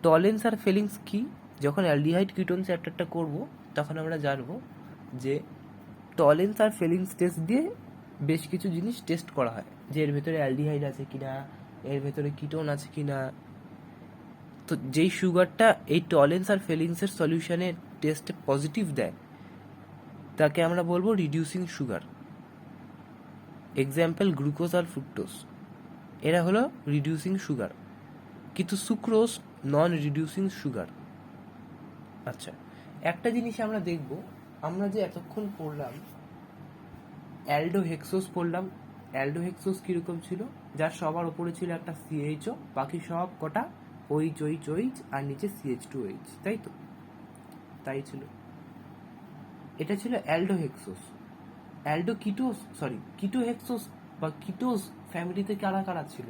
Tollens আর ফেলিংস কি? যখন অ্যালডিহাইড কিটোন চ্যাপ্টারটা করব তখন আমরা জানবো যে টলেন্স আর ফেলিংস টেস্ট দিয়ে বেশ কিছু জিনিস টেস্ট করা হয়, যে এর ভেতরে অ্যালডিহাইড আছে কিনা, এর ভেতরে কিটোন আছে কিনা। তো যেই সুগারটা এই টলেন্স আর ফেলিংসের সলিউশনে টেস্টে পজিটিভ দেয় তাকে আমরা বলবো রিডিউসিং সুগার। এক্সাম্পল গ্লুকোজ আর ফ্রুক্টোজ, এরা হলো রিডিউসিং সুগার, কিন্তু সুক্রোজ নন রিডিউসিং সুগার। আচ্ছা, একটা জিনিস আমরা দেখব, আমরা যে এতক্ষণ পড়লাম অ্যালডোহেক্সোস পড়লাম, অ্যালডোহেক্সোস কিরকম ছিল, যার সবার ওপরে ছিল একটা CHO, বাকি সব কটা OH OH OH আর নিচে CH2OH, তাই তো? তাই ছিল, এটা ছিল অ্যালডোহেক্সোস। কিটোহেক্সোস বা কিটোজ ফ্যামিলিতে কারা কারা ছিল,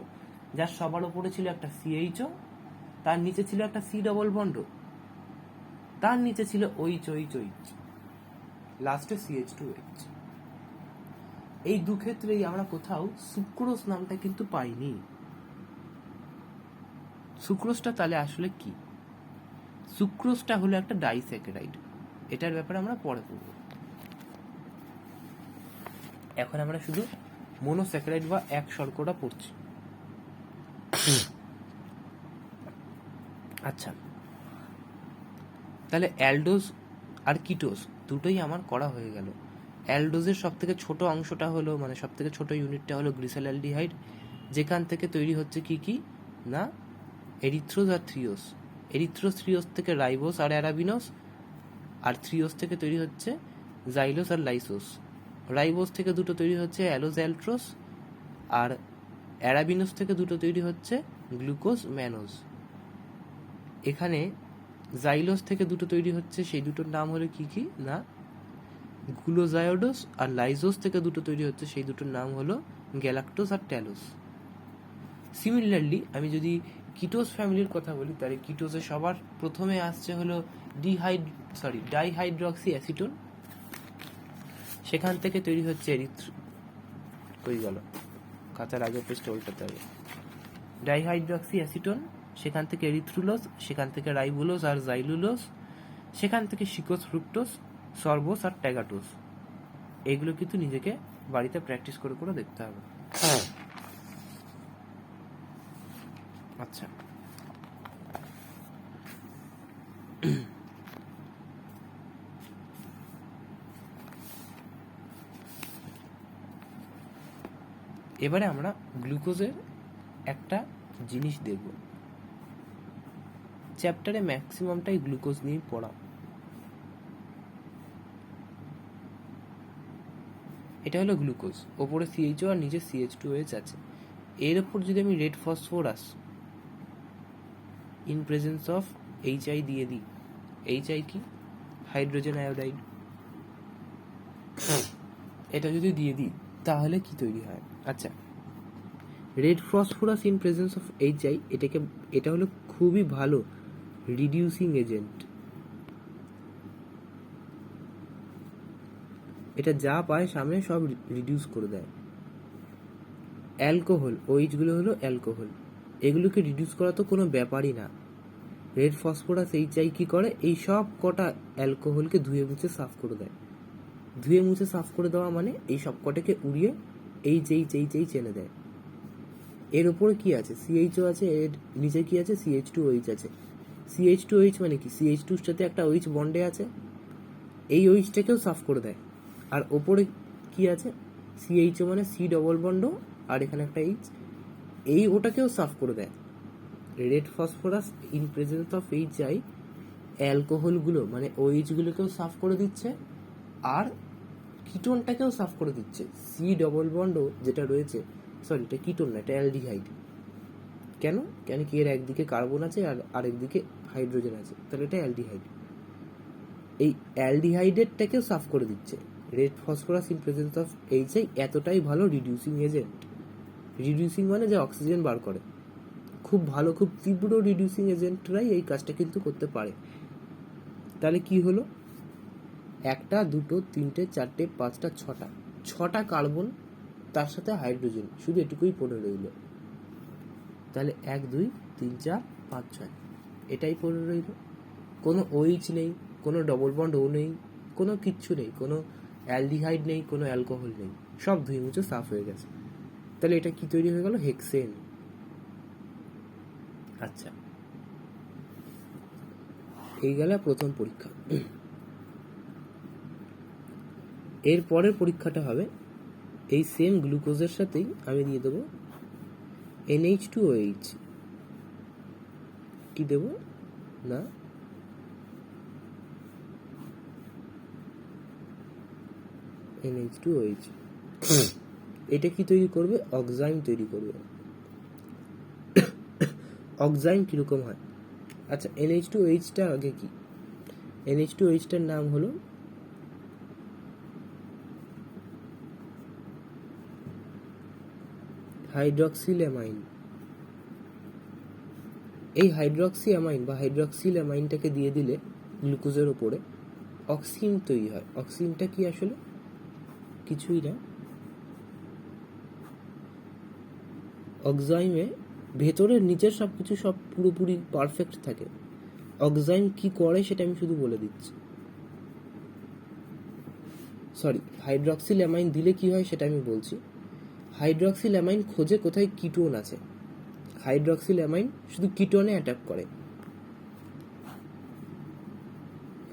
যার সবার ওপরে ছিল একটা CHO, তার নিচে ছিল একটা C ডবল বন্ড, তার নিচে ছিল OH OH OH, লাস্টে CH2OH। এই দু ক্ষেত্রেই আমরা কোথাও সুক্রোজ নামটা কিন্তু পাইনি। সুক্রোজটা তাহলে আসলে কি? সুক্রোজটা হলো একটা ডাইস্যাকারাইড, এটার ব্যাপারে আমরা পরে পড়ব। এখন আমরা শুধু মনোস্যাকারাইড বা এক শর্করা পড়ছি। আচ্ছা, তাহলে অ্যালডোজ আর কিটোজ দুটোই আমার করা হয়ে গেল। অ্যালডোজের সব থেকে ছোট অংশটা হলো, মানে সব থেকে ছোট ইউনিটটা হলো গ্লিসালঅ্যালডিহাইড, যেখান থেকে তৈরি হচ্ছে কি কি না এরিথ্রোজ আর থ্রিওস। এরিথ্রোজ থ্রিওস থেকে রাইবোস আর অ্যারাবিনোস, আর থ্রিওস থেকে তৈরি হচ্ছে জাইলোস আর লাইসোস। রাইবোস থেকে দুটো তৈরি হচ্ছে অ্যালোজ্যালট্রোস, আর অ্যারাবিনোস থেকে দুটো তৈরি হচ্ছে গ্লুকোজ ম্যানোজ। এখানে জাইলোস থেকে দুটো তৈরি হচ্ছে, সেই দুটোর নাম হলো কি কি না গ্লুজায়োডোস, আর লাইজোস থেকে দুটো তৈরি হচ্ছে, সেই দুটোর নাম হলো গ্যালাক্টোজ আর ট্যালোস। সিমিলারলি আমি যদি কিটোজ ফ্যামিলির কথা বলি, তাহলে কিটোজে সবার প্রথমে আসছে হলো ডাইহাইড্রক্সি অ্যাসিটোন, সেখান থেকে তৈরি হচ্ছে খাতার আগে পেজটা উল্টাতে হবে, ডাইহাইড্রক্সি অ্যাসিটোন, সেখান থেকে এরিথ্রুলোজ, সেখান থেকে রাইবুলোজ আর জাইলুলোজ, সেখান থেকে সিকোজ ফ্রুক্টোজ, সর্বোস আর ট্যাগাটোস। এগুলো কিন্তু নিজেকে বাড়িতে প্র্যাকটিস করে করে দেখতে হবে। আচ্ছা, এবারে আমরা গ্লুকোজের একটা জিনিস দেখব। চ্যাপ্টারে ম্যাক্সিমামটাই গ্লুকোজ নিয়ে পড়া। এটা হলো গ্লুকোজ, ওপরে CHO আর নিচে CH2OH আছে। এর ওপর যদি আমি red phosphorus in presence of HI দিয়ে দিই, HI কি? Hydrogen iodide. এটা যদি দিয়ে দিই তাহলে কি তৈরি হয়? আচ্ছা, red phosphorus in presence of HI, এটা হলো খুবই ভালো রিডিউসিং এজেন্ট। এটা যা পায় সামনে সব রিডিউস করে দেয়। অ্যালকোহল, ওইচগুলো হলো অ্যালকোহল, এগুলোকে রিডিউস করা তো কোনো ব্যাপারই না। রেড ফসফরাস এইচআই কি করে, এই সব কটা অ্যালকোহলকে ধুয়ে মুছে সাফ করে দেয়। ধুয়ে মুছে সাফ করে দেওয়া মানে এই সব কটাকে উড়িয়ে এইচ এনে দেয়। এর উপরে কি আছে, সিএইচও আছে, এর নিচে কি আছে, CH2OH আছে। CH2OH মানে কি, CH2 এর সাথে একটা OH বন্ডে আছে, এই OH-টাকেও সাফ করে দেয়। আর ওপরে কি আছে, CHO মানে C ডবল বন্ড, আর এখানে একটা H, এই ওটাকেও সাফ করে দেয়। Red phosphorus in presence of HI অ্যালকোহলগুলো মানে OH-গুলোকেও সাফ করে দিচ্ছে, আর কিটোনটাকেও সাফ করে দিচ্ছে। C ডবল বন্ড যেটা রয়েছে, সরি এটা কিটোন না, এটা অ্যালডিহাইড। কেন কেন কি, এর একদিকে কার্বন আছে আর আরেকদিকে হাইড্রোজেন আছে, তাহলে এটা অ্যালডিহাইড। এই অ্যালডিহাইডেরটাকেও সাফ করে দিচ্ছে। Red phosphorus in presence of HI এতটাই ভালো রিডিউসিং এজেন্ট। রিডিউসিং মানে যে অক্সিজেন বার করে, খুব ভালো, খুব তীব্র রিডিউসিং এজেন্টরাই এই কাজটা কিন্তু করতে পারে। তাহলে কি হলো, একটা, দুটো, তিনটে, চারটে, পাঁচটা, ছটা কার্বন, তার সাথে হাইড্রোজেন, শুধু এটুকুই পড়ে রইল। তাহলে 1 2 3 4 5 6 এটাই পড়ে রইল। কোনো OH নেই, কোনো ডবল বন্ড ও নেই, কোনো কিচ্ছু নেই, কোনো অ্যালডিহাইড নেই, কোনো অ্যালকোহল নেই, সব ধুয়ে মুছে সাফ হয়ে গেছে। তাহলে এটা কি তৈরি হয়ে গেল, হেক্সেন। আচ্ছা, এই গেল প্রথম পরীক্ষা। এর পরের পরীক্ষাটা হবে এই সেম গ্লুকোজের সাথেই আমি দিয়ে দেবো NH2OH। কি দেব না, NH2OH। এটা কি তৈরি করবে, অক্সাইম তৈরি করবে। অক্সাইম কিরকম হয়, আচ্ছা NH2OH-টা আগে কি, NH2OH-টার নাম হলো হাইড্রক্সিল-অ্যামাইন। এই হাইড্রক্সি-অ্যামাইন বা হাইড্রক্সিল-অ্যামাইনটাকে দিয়ে দিলে গ্লুকোজের ওপরে অক্সিম তৈরি হয়। অক্সিমটা কি আসলে কিছুই না, অক্সাইমে ভেতরের নিচের সব কিছু সব পুরোপুরি পারফেক্ট থাকে। অক্সাইম কি করে সেটা আমি শুধু বলে দিচ্ছি, সরি, হাইড্রক্সিল-অ্যামাইন দিলে কি হয় সেটা আমি বলছি। হাইড্রক্সিল-অ্যামাইন খোঁজে কোথায় কিটোন আছে। হাইড্রক্সিল-অ্যামাইন শুধু কিটোনে অ্যাটাক করে,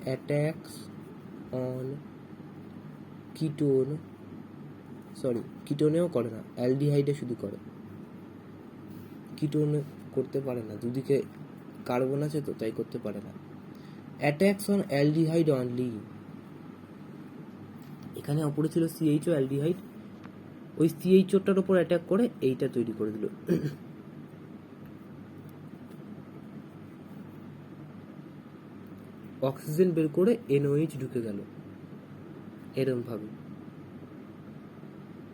অ্যাটাকস অন কিটোন, সরি কিটোনেও করে না, অ্যালডিহাইডে শুধু করে, কিটোন করতে পারে না, দুদিকে কার্বন আছে তো তাই করতে পারে না। অ্যাটাকস অন অ্যালডিহাইড অনলি, এখানে অপরে ছিল CHO অ্যালডিহাইড, ওই CHO-টার উপর অ্যাটাক করে এইটা তৈরি করে দিল। অক্সিজেন বের করে NOH ঢুকে গেল এরম ভাবে।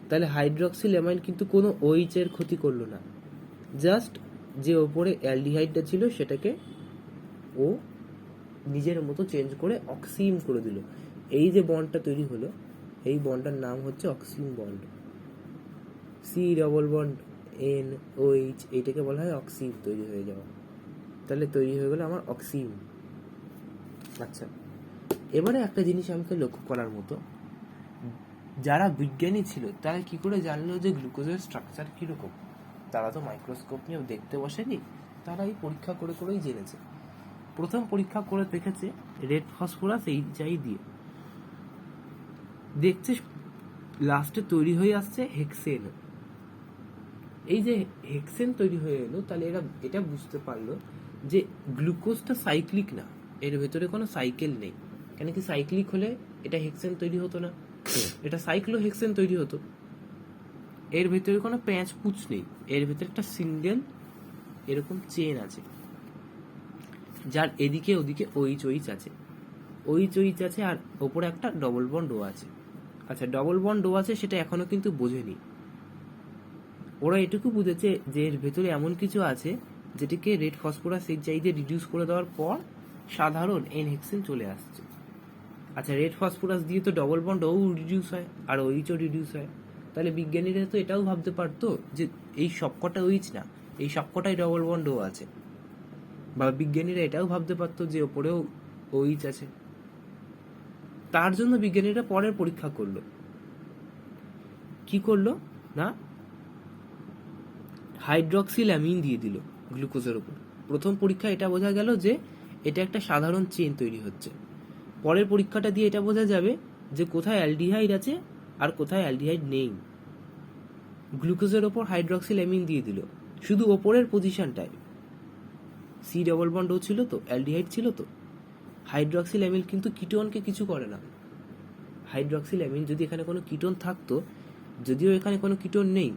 তাহলে হাইড্রক্সিল-অ্যামাইন কিন্তু কোনো OH এর ক্ষতি করলো না, জাস্ট যে ওপরে অ্যালডিহাইডটা ছিল সেটাকে ও নিজের মতো চেঞ্জ করে অক্সিম করে দিল। এই যে বন্ডটা তৈরি হলো, এই বন্ডটার নাম হচ্ছে অক্সিম bond. C double bond NOH, এইটাকে বলা হয় অক্সিম তৈরি হয়ে যাওয়া। তাহলে তৈরি হয়ে গেল আমার অক্সিম। আচ্ছা, এবারে একটা জিনিস আমাকে লক্ষ্য করার মতো, যারা বিজ্ঞানী ছিল তারা কি করে জানলো যে গ্লুকোজের স্ট্রাকচার কিরকম? তারা তো মাইক্রোস্কোপ নিয়ে দেখতে বসেনি, তারা এই পরীক্ষা করে করেই জেনেছে। প্রথম পরীক্ষা করে দেখেছে রেড ফসফরাস HI দিয়ে, দেখছে লাস্টে তৈরি হয়ে আসছে হেক্সেন। এই যে হেক্সেন তৈরি হয়ে এলো, তাহলে এরা এটা বুঝতে পারলো যে গ্লুকোজটা সাইক্লিক না, এর ভেতরে কোনো সাইকেল নেই। কেন কি, সাইক্লিক হলে এটা হেক্সেন তৈরি হতো না, এটা সাইক্লো হেক্সেন তৈরি হতো। এর ভেতরে কোনো প্যাঁচ পুচ নেই, এর ভেতরে একটা সিঙ্গেল এরকম চেন আছে, যার এদিকে ওদিকে OH আছে, OH আছে, আর ওপরে একটা ডবল বন্ড ও আছে। আচ্ছা, ডবল বন্ড ও আছে সেটা এখনো কিন্তু বোঝেনি, ওরা এটুকু বুঝেছে যে এর ভেতরে এমন কিছু আছে যেটাকে রেড ফসফরাস HI দিয়ে রিডিউস করে দেওয়ার পর সাধারণ N-হেক্সেন চলে আসছে। আচ্ছা, রেড ফসফরাস দিয়ে তো ডবল বন্ড ও রিডিউস হয় আর ওইচও রিডিউস হয়, তাহলে বিজ্ঞানীরা তো এটাও ভাবতে পারতো যে এই সবকটা ওইচ না, এই সবকটাই ডবল বন্ড ও আছে, বা বিজ্ঞানীরা এটাও ভাবতে পারতো যে ওপরেও ওইচ আছে। তার জন্য বিজ্ঞানীরা পরের পরীক্ষা করলো। কি করলো না, হাইড্রক্সিল অ্যামিন দিয়ে দিল গ্লুকোজের উপর। প্রথম পরীক্ষা এটা বোঝা গেল যে এটা একটা সাধারণ চেন তৈরি হচ্ছে। পরের পরীক্ষাটা দিয়ে এটা বোঝা যাবে যে কোথায় অ্যালডিহাইড আছে আর কোথায় অ্যালডিহাইড নেই। গ্লুকোজের ওপর হাইড্রক্সিল অ্যামিন দিয়ে দিল, শুধু ওপরের পজিশনটায় সি ডবল বন্ড ও ছিল তো, অ্যালডিহাইড ছিল তো। হাইড্রক্সিল অ্যামিন কিন্তু কিটোনকে কিছু করে না। হাইড্রক্সিল অ্যামিন যদি এখানে কোনো কিটোন থাকতো, যদিও এখানে কোনো কিটোন নেই,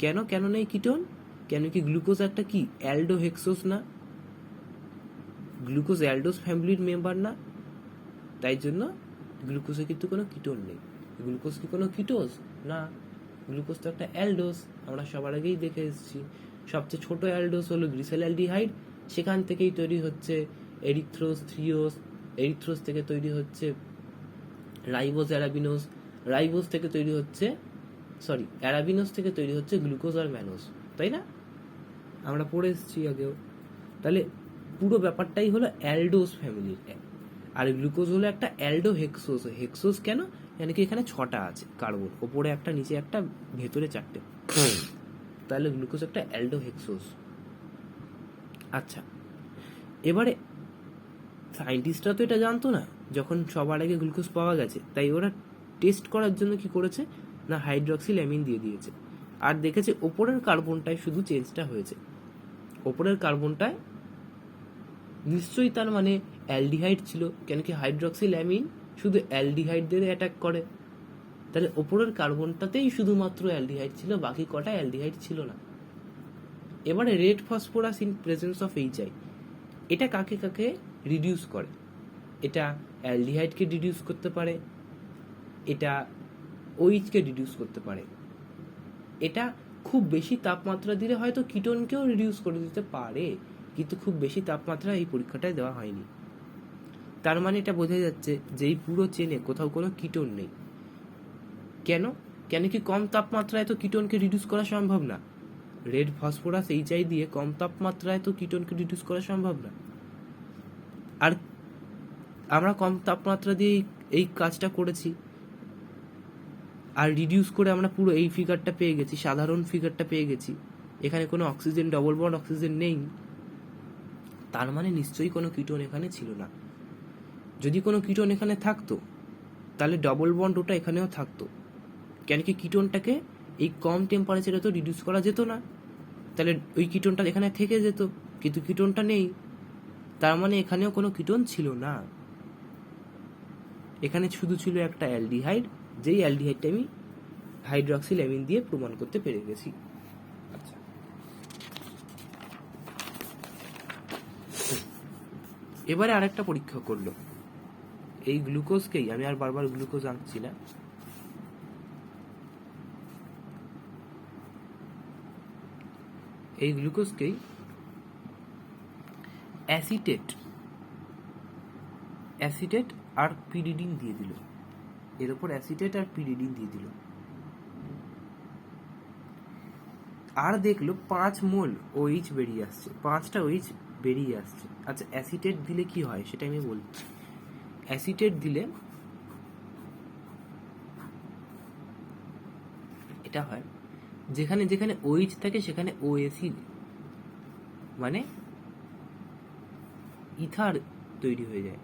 কেন নেই কিটোন? কেন কি গ্লুকোজ একটা কি অ্যালডোহেক্সোস না? গ্লুকোজ অ্যালডোস ফ্যামিলির মেম্বার না, তাই জন্য গ্লুকোজে কিন্তু কোনো কিটোন নেই। গ্লুকোজ কি কোনো কিটোজ না, গ্লুকোজ তো একটা অ্যালডোস, আমরা সবার আগেই দেখে এসেছি। সবচেয়ে ছোট অ্যালডোস হলো গ্লিসাল অ্যালডিহাইড, সেখান থেকেই তৈরি হচ্ছে এরিথ্রোস, থ্রিওস, এরিথ্রোস থেকে তৈরি হচ্ছে রাইবোজ, অ্যারাবিনোস, রাইবোজ থেকে তৈরি হচ্ছে অ্যারাবিনোস থেকে তৈরি হচ্ছে গ্লুকোজ আর ম্যানোস, তাই না? আমরা পড়ে এসেছি আগেও। তাহলে পুরো ব্যাপারটাই হলো অ্যালডোস ফ্যামিলির। আর গ্লুকোজ হলো একটা অ্যালডোহেক্সোস। হেক্সোস কেন? মানে কি এখানে 6টা আছে কার্বন, ওপরে একটা, নিচে একটা, ভেতরে 4টে, তাহলে গ্লুকোজ একটা অ্যালডোহেক্সোস। আচ্ছা, এবারে সায়েন্টিস্টরা তো এটা জানতো না যখন সবার আগে গ্লুকোজ পাওয়া গেছে, তাই ওরা টেস্ট করার জন্য কি করেছে না, হাইড্রক্সিল অ্যামিন দিয়ে দিয়েছে। আর দেখেছে ওপরের কার্বনটায় শুধু চেঞ্জটা হয়েছে, ওপরের কার্বনটায় নিশ্চয়ই তার মানে অ্যালডিহাইড ছিল, কেন কি হাইড্রক্সিল অ্যামিন শুধু অ্যালডিহাইডদের অ্যাটাক করে, তাহলে ওপরের কার্বনটাতেই শুধুমাত্র অ্যালডিহাইড ছিল, বাকি কটা অ্যালডিহাইড ছিল না। এবারে red phosphorus in presence of HI, এটা কাকে কাকে রিডিউস করে? এটা অ্যালডিহাইডকে রিডিউস করতে পারে, এটা ওইচকে রিডিউস করতে পারে, এটা খুব বেশি তাপমাত্রা দিলে হয়তো কিটোনকেও রিডিউস করে দিতে পারে, কিন্তু খুব বেশি তাপমাত্রা এই পরীক্ষাটায় দেওয়া হয়নি। তার মানে এটা বোঝা যাচ্ছে যে এই পুরো চেনে কোথাও কোনো কিটোন নেই। কেন কি কম তাপমাত্রায় তো কিটোনকে রিডিউস করা সম্ভব না। রেড ফসফরাস এইচআই দিয়ে কম তাপমাত্রায় তো কিটোনকে রিডিউস করা সম্ভব না। আর আমরা কম তাপমাত্রা দিয়ে এই কাজটা করেছি, আর রিডিউস করে আমরা পুরো এই ফিগারটা পেয়ে গেছি, সাধারণ ফিগারটা পেয়ে গেছি। এখানে কোনো অক্সিজেন, ডবল বন্ড অক্সিজেন নেই, তার মানে নিশ্চয়ই কোনো কিটোন এখানে ছিল না। যদি কোনো কিটোন এখানে থাকতো তাহলে ডবল বন্ড ওটা এখানেও থাকতো, কেন কি কিটোনটাকে এই কম টেম্পারেচারে তো রিডিউস করা যেত না, তাহলে ওই কিটোনটা এখানে থেকে যেত, কিন্তু কিটোনটা নেই, তার মানে এখানেও কোনো কিটোন ছিল না। এখানে শুধু ছিল একটা অ্যালডিহাইড, যেই অ্যালডিহাইডটা আমি হাইড্রক্সিল অ্যামিন দিয়ে প্রমাণ করতে পেরে গেছি। আচ্ছা, এবারে আরেকটা পরীক্ষা করলো। এই গ্লুকোজকেই, আমি আর বারবার গ্লুকোজ আনছি না, এই গ্লুকোজকেই অ্যাসিটেট আর পিরিডিন দিয়ে দিল, এর উপর অ্যাসিটেট আর পিরিডিন দিয়ে দিল, আর দেখলো 5 মোল ওইচ বেরিয়ে আসছে, 5টা ওইচ বেরিয়ে আসছে। আচ্ছা, অ্যাসিটেট দিলে কি হয় সেটা আমি বলছি। অ্যাসিটেট দিলে এটা হয়, যেখানে যেখানে ওইচ থাকে সেখানে ওএসি মানে ইথার তৈরি হয়ে যায়।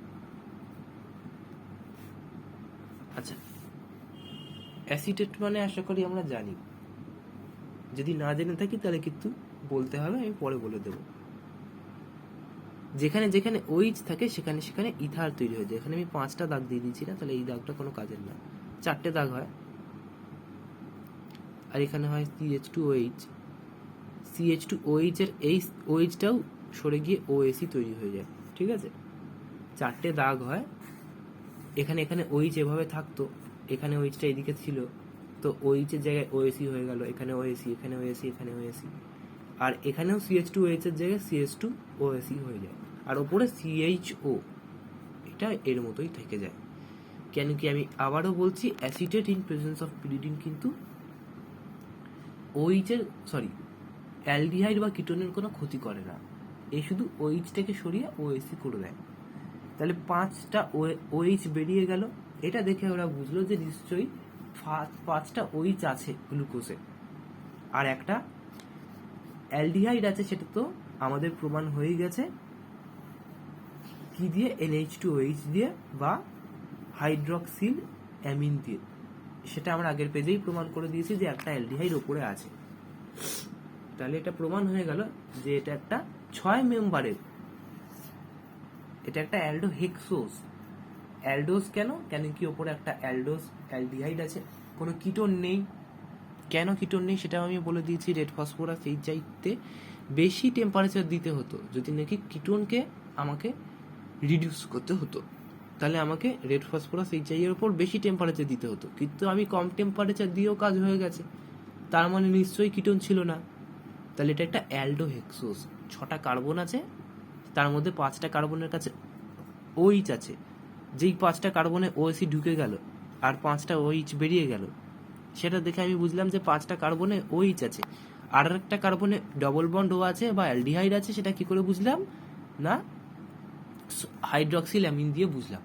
আচ্ছা, অ্যাসিটেট মানে আশা করি আমরা জানি, যদি না জেনে থাকি তাহলে কিন্তু বলতে হবে, আমি পরে বলে দেব। যেখানে যেখানে ওইচ থাকে সেখানে সেখানে ইথার তৈরি হয়ে যায়। এখানে আমি 5টা দাগ দিয়ে দিচ্ছি না, তাহলে এই দাগটা কোনো কাজের না, 4টে দাগ হয়। আর এখানে হয় CH2OH, CH2OH এর এই OH-টাও সরে গিয়ে OSI তৈরি হয়ে যায়, ঠিক আছে? 4টে দাগ হয়। এখানে এখানে OH এভাবে থাকতো, এখানে OH-টা এদিকে ছিল, তো OH-এর জায়গায় OSI হয়ে গেল, এখানে OSI, এখানে OSI, এখানে OSI, আর এখানেও CH2OH এর জায়গায় CH2OSI হয়ে যায়, আর ওপরে CHO, এটা এর মতোই থেকে যায়। কেন কি আমি আবারও বলছি, acetate in presence of pyridine কিন্তু অ্যালডিহাইড বা কিটোনের কোনো ক্ষতি করে না, এই শুধু ওইচটাকে সরিয়ে ওএসি করে দেয়। তাহলে 5টা ওএইচ বেরিয়ে গেল, এটা দেখে ওরা বুঝলো যে নিশ্চয়ই 5টা ওইচ আছে গ্লুকোজে, আর একটা অ্যালডিহাইড আছে, সেটা তো আমাদের প্রমাণ হয়ে গেছে কি দিয়ে, NH2OH দিয়ে বা হাইড্রক্সিল অ্যামিন দিয়ে। সেটা আমরা আগের পেজেই প্রমাণ করে দিয়েছি যে একটা অ্যালডিহাইড ওপরে আছে। তাহলে এটা প্রমাণ হয়ে গেল যে এটা একটা 6 মেম্বারের, এটা একটা অ্যালডোহেক্সোজ। অ্যালডোজ কেন কি ওপরে একটা অ্যালডিহাইড আছে, কোনো কিটোন নেই। কেন কিটোন নেই সেটাও আমি বলে দিয়েছি। রেড ফসফরাস এই চাইতে বেশি টেম্পারেচার দিতে হতো যদি নাকি কিটোনকে আমাকে রিডিউস করতে হতো, তাহলে আমাকে রেড ফসফরাস HI এর উপর বেশি টেম্পারেচার দিতে হতো, কিন্তু আমি কম টেম্পারেচার দিয়েও কাজ হয়ে গেছে, তার মানে নিশ্চয়ই কিটোন ছিল না। তাহলে এটা একটা অ্যালডোহেক্সোজ, 6টা কার্বন আছে, তার মধ্যে 5টা কার্বনের কাছে OH আছে। যেই 5টা কার্বনে OSI ঢুকে গেল আর 5টা OH বেরিয়ে গেল, সেটা দেখে আমি বুঝলাম যে 5টা কার্বনে OH আছে, আর একটা কার্বনে ডবল বন্ড ও আছে বা অ্যালডিহাইড আছে। সেটা কি করে বুঝলাম না, হাইড্রক্সিল অ্যামিন দিয়ে বুঝলাম।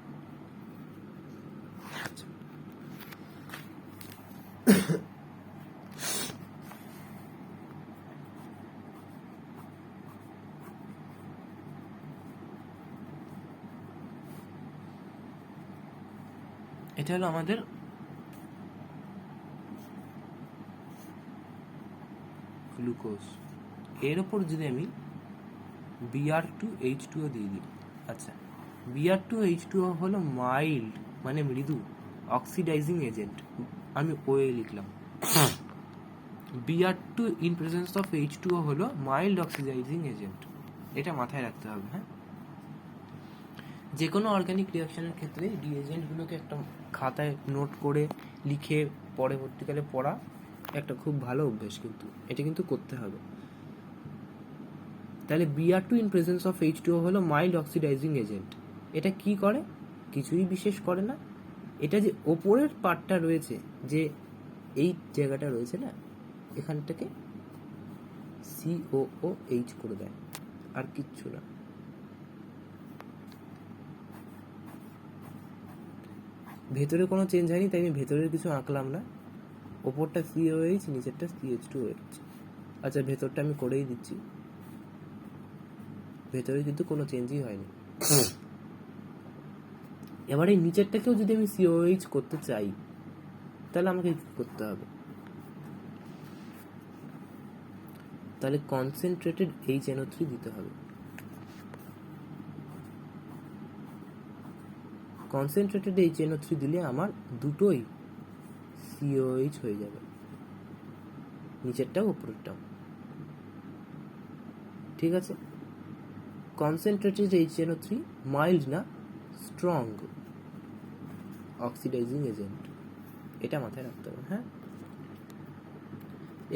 এটা হলো আমাদের গ্লুকোজ। এর ওপর যদি আমি Br2H2O দিয়ে দিই, আচ্ছা Br2H2O হলো মাইল্ড মানে মৃদু অক্সিডাইজিং এজেন্ট, আমি ওয়ে লিখলাম। Br2 in presence of H2O হলো মাইল্ড অক্সিডাইজিং এজেন্ট, এটা মাথায় রাখতে হবে। হ্যাঁ, যে কোনো অর্গানিক রিঅ্যাকশনের ক্ষেত্রে রিএজেন্টগুলোকে একটা খাতায় নোট করে লিখে পরবর্তীকালে পড়া একটা খুব ভালো অভ্যেস, কিন্তু এটা কিন্তু করতে হবে। তাহলে Br2 in presence of H2O হলো মাইল্ড অক্সিডাইজিং এজেন্ট। এটা কি করে? কিছুই বিশেষ করে না। এটা যে ওপরের পার্টটা রয়েছে, যে এই জায়গাটা রয়েছে না, এখানটাকে COOH করে দেয়, আর কিচ্ছু না। ভেতরে কোনো চেঞ্জ হয়নি, তাই আমি ভেতরের কিছু আঁকলাম না। ওপরটা COH, নিচেরটা CH2OH। আচ্ছা, ভেতরটা আমি করেই দিচ্ছি, ভেতরে কিন্তু কোনো চেঞ্জই হয়নি। এবার এই নিচেরটাকেও যদি আমি COH করতে চাই, তাহলে আমাকে কি করতে হবে? তাহলে কনসেন্ট্রেটেড HNO3 দিতে হবে। কনসেন্ট্রেটেড HNO3 দিলে আমার দুটোই COH হয়ে যাবে, নিচেরটাও উপরেরটাও। ঠিক আছে, কনসেন্ট্রেটেড HNO3 মাইল্ড না, স্ট্রং অক্সিডাইজিং এজেন্ট, এটা মাথায় রাখতে হবে। হ্যাঁ,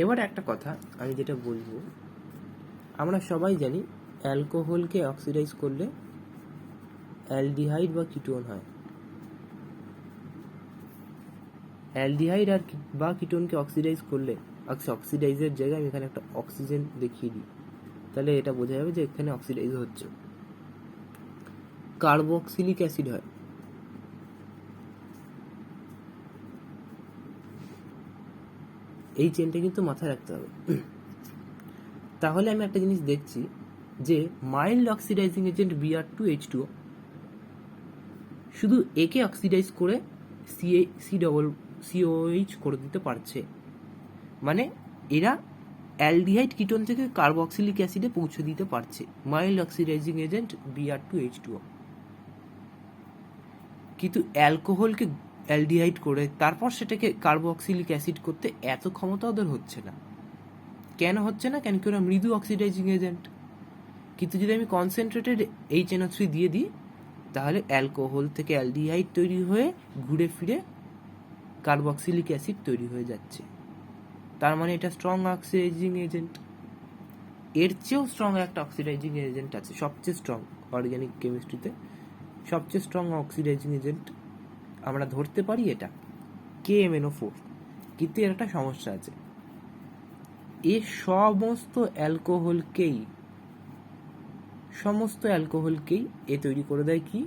এবার একটা কথা আমি যেটা বলবো, আমরা সবাই জানি অ্যালকোহলকে অক্সিডাইজ করলে অ্যালডিহাইড বা কিটোন হয়। অ্যালডিহাইড আর বা কিটোনকে অক্সিডাইজ করলে, অক্সিডাইজের জায়গায় আমি এখানে একটা অক্সিজেন দেখিয়ে দিই, তাহলে এটা বোঝা যাবে যে এখানে অক্সিডাইজ হচ্ছে। কার্বক্সিলিক অ্যাসিড হয়। এই চেনটা কিন্তু মাথায় রাখতে হবে। তাহলে আমি একটা জিনিস দেখছি যে মাইল্ড অক্সিডাইজিং এজেন্ট Br2H2O শুধু একে অক্সিডাইজ করে COH করে দিতে পারছে, মানে এরা অ্যালডিহাইড কিটোন থেকে কার্বক্সিলিক অ্যাসিডে পৌঁছে দিতে পারছে, মাইল্ড অক্সিডাইজিং এজেন্ট Br2H2O। কিন্তু অ্যালকোহলকে অ্যালডিহাইড করে তারপর সেটাকে কার্বক্সিলিক অ্যাসিড করতে এত ক্ষমতা ওদের হচ্ছে না। কেন হচ্ছে না? কেন কি ওরা মৃদু অক্সিডাইজিং এজেন্ট। কিন্তু যদি আমি কনসেন্ট্রেটেড HNO3 দিয়ে দিই, তাহলে অ্যালকোহল থেকে অ্যালডিহাইড তৈরি হয়ে ঘুরে ফিরে কার্বক্সিলিক অ্যাসিড তৈরি হয়ে যাচ্ছে, তার মানে এটা স্ট্রং অক্সিডাইজিং এজেন্ট। এর চেয়েও স্ট্রং একটা অক্সিডাইজিং এজেন্ট আছে, সবচেয়ে স্ট্রং অর্গানিক কেমিস্ট্রিতে সবচেয়ে স্ট্রং অক্সিডাইজিং এজেন্ট আমরা ধরতে পারি এটা KMNO4, কিন্তু এর একটা সমস্যা আছে, এ সমস্ত অ্যালকোহলকেই এ তৈরি করে দেয় কি,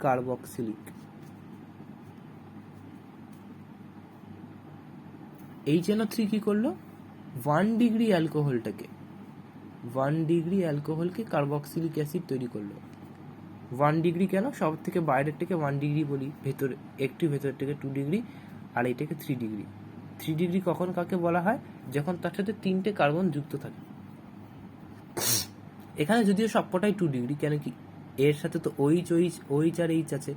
কার্বক্সিলিক। HNO3 কি করলো, 1 ডিগ্রি অ্যালকোহলকে কার্বক্সিলিক অ্যাসিড তৈরি করলো। 1 ডিগ্রি কেন, সব থেকে বাইরের থেকে 1 ডিগ্রি বলি, ভেতরের থেকে 2 ডিগ্রি, আর এইটাকে 3 ডিগ্রি। 3 ডিগ্রি কখন কাকে বলা হয়, যখন তার সাথে 3টে কার্বন যুক্ত থাকে। এখানে যদিও সবকটাই 2 ডিগ্রি, কেন কি এর সাথে তো OH আর H আছে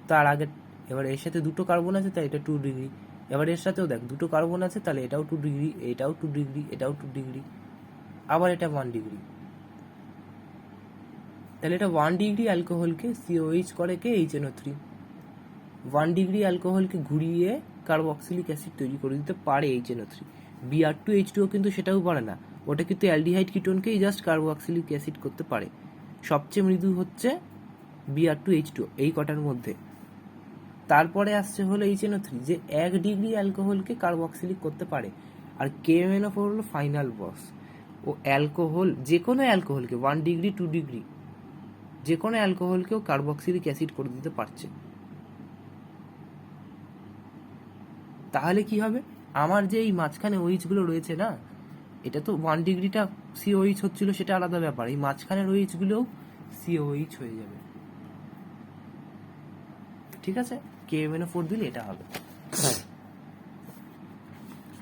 তার আগে, এবার এর সাথে 2টো কার্বন আছে তাই এটা 2 ডিগ্রি, এবার এর সাথেও দেখ 2টো কার্বন আছে তাহলে এটাও 2 ডিগ্রি, এটাও 2 ডিগ্রি, এটাও 2 ডিগ্রি, আবার এটা 1 ডিগ্রি। তাহলে এটা 1 ডিগ্রি অ্যালকোহলকে COH করে কে, HNO3। 1 ডিগ্রি অ্যালকোহলকে ঘুরিয়ে কার্বক্সিলিক অ্যাসিড তৈরি করে দিতে পারে HNO3। Br2H2O কিন্তু সেটাও পারে না, ওটা কিন্তু অ্যালডিহাইড কিটোনকেই জাস্ট কার্বক্সিলিক অ্যাসিড করতে পারে। সবচেয়ে মৃদু হচ্ছে Br2H2O এই কটার মধ্যে। তারপরে আসছে হলো HNO3, যে 1 ডিগ্রি অ্যালকোহলকে কার্বক্সিলিক করতে পারে। আর KMNO4 হলো ফাইনাল বস, ও যে কোনো অ্যালকোহলকে 1 ডিগ্রি 2 ডিগ্রি যে কোনো অ্যালকোহলকেও কার্বক্সিলিক অ্যাসিড করে দিতে পারছে। তাহলে কি হবে, আমার যে এই মাঝখানে OH গুলো রয়েছে না, এটা তো 1 ডিগ্রিটা COH হচ্ছিল, সেটা আলাদা ব্যাপার, এই মাঝখানের OH গুলোও COH হয়ে যাবে। ঠিক আছে, KMNO4 দিলে এটা হবে,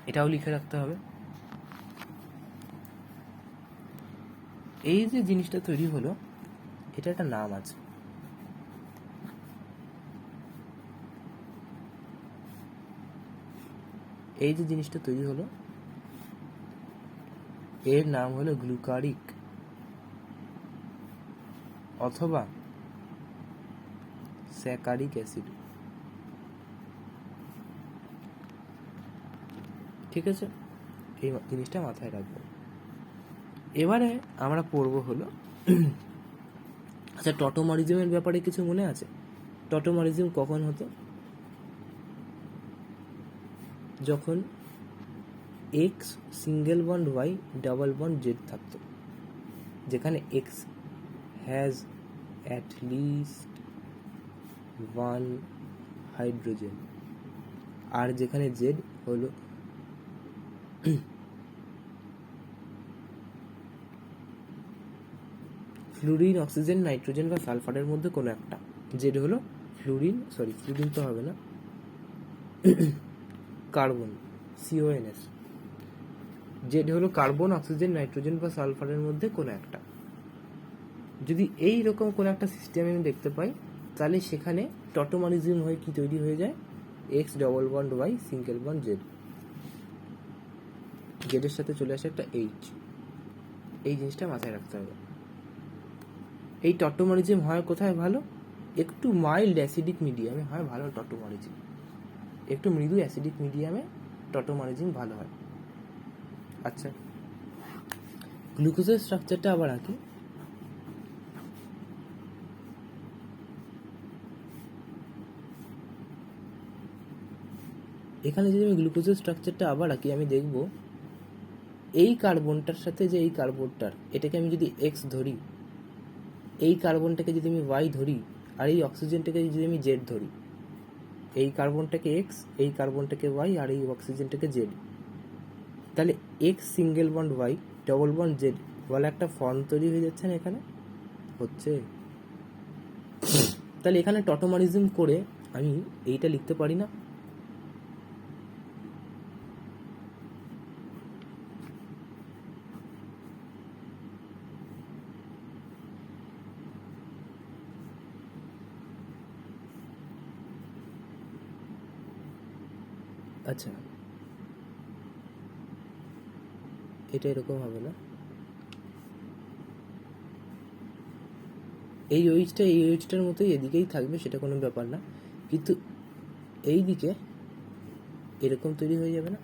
এটাও লিখে রাখতে হবে। এই যে জিনিসটা তৈরি হলো, এটা একটা নাম আছে, এই যে জিনিসটা তৈরি হলো এর নাম হলো গ্লুকারিক অথবা স্যাকারিক অ্যাসিড। ঠিক আছে, এই জিনিসটা মাথায় রাখবো। এবারে আমরা পড়বো হলো আচ্ছা, টটোমারিজমের ব্যাপারে কিছু মনে আছে? টটোমারিজম কখন হতো? যখন X single bond Y double bond Z থাকতো, যেখানে X has at least 1 hydrogen, আর যেখানে Z হলো ফ্লুরিন, অক্সিজেন, নাইট্রোজেন বা সালফারের মধ্যে কোনো একটা। জেড হলো ফ্লুরিন তো হবে না, কার্বন CONS। জেড হলো কার্বন, অক্সিজেন, নাইট্রোজেন বা সালফারের মধ্যে কোনো একটা। যদি এই রকম কোনো একটা সিস্টেম আমি দেখতে পাই, তাহলে সেখানে টটোমারিজম হয়ে কি তৈরি হয়ে যায়, X double bond Y single bond Z, জেডের সাথে চলে আসে একটা H। এই জিনিসটা মাথায় রাখতে হবে। এই টটোমারিজম হয় কোথায় ভালো, একটু মাইল্ড অ্যাসিডিক মিডিয়ামে হয় ভালো টটোমারিজম, একটু মৃদু অ্যাসিডিক মিডিয়ামে টটোমারিজম ভালো হয়। আচ্ছা, গ্লুকোজের স্ট্রাকচারটা আবার আঁকি। এখানে যদি আমি গ্লুকোজের স্ট্রাকচারটা আবার আঁকি, আমি দেখব এই কার্বনটার সাথে যে এই কার্বনটার, এটাকে আমি যদি X ধরি, এই কার্বনটাকে যদি আমি Y ধরি, আর এই অক্সিজেনটাকে যদি আমি Z ধরি, এই কার্বনটাকে X, এই কার্বনটাকে Y, আর এই অক্সিজেনটাকে Z, তাহলে X single bond Y double bond Z বলে একটা ফর্ম তৈরি হয়ে যাচ্ছে না এখানে, হচ্ছে। তাহলে এখানে টটোমারিজম করে আমি এইটা লিখতে পারি না, আচ্ছা এটা এরকম হবে না, এই OH-টার মতোই এদিকেই থাকবে, সেটা কোনো ব্যাপার না, কিন্তু এই দিকে এরকম তৈরি হয়ে যাবে না,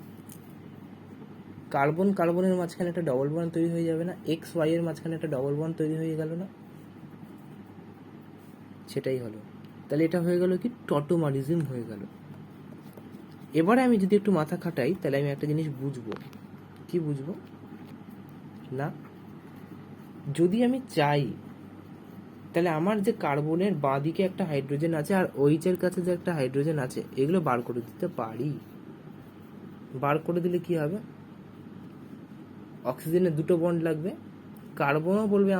কার্বনের মাঝখানে একটা ডবল বন্ড তৈরি হয়ে যাবে না, XY এর মাঝখানে একটা ডবল বন্ড তৈরি হয়ে গেল না, সেটাই হলো তাহলে এটা হয়ে গেল কি, টটোমারিজম হয়ে গেল। এবারে আমি যদি একটু মাথা খাটাই তাহলে আমি একটা জিনিস বুঝবো। কি বুঝবো? না, যদি আমি চাই তাহলে আমার যে কার্বনের বাঁ দিকে একটা হাইড্রোজেন আছে আর OH এর কাছে যে একটা হাইড্রোজেন আছে, এগুলো বার করে দিতে পারি। বার করে দিলে কি হবে? অক্সিজেনের দুটো বন্ড লাগবে, কার্বনও বলবে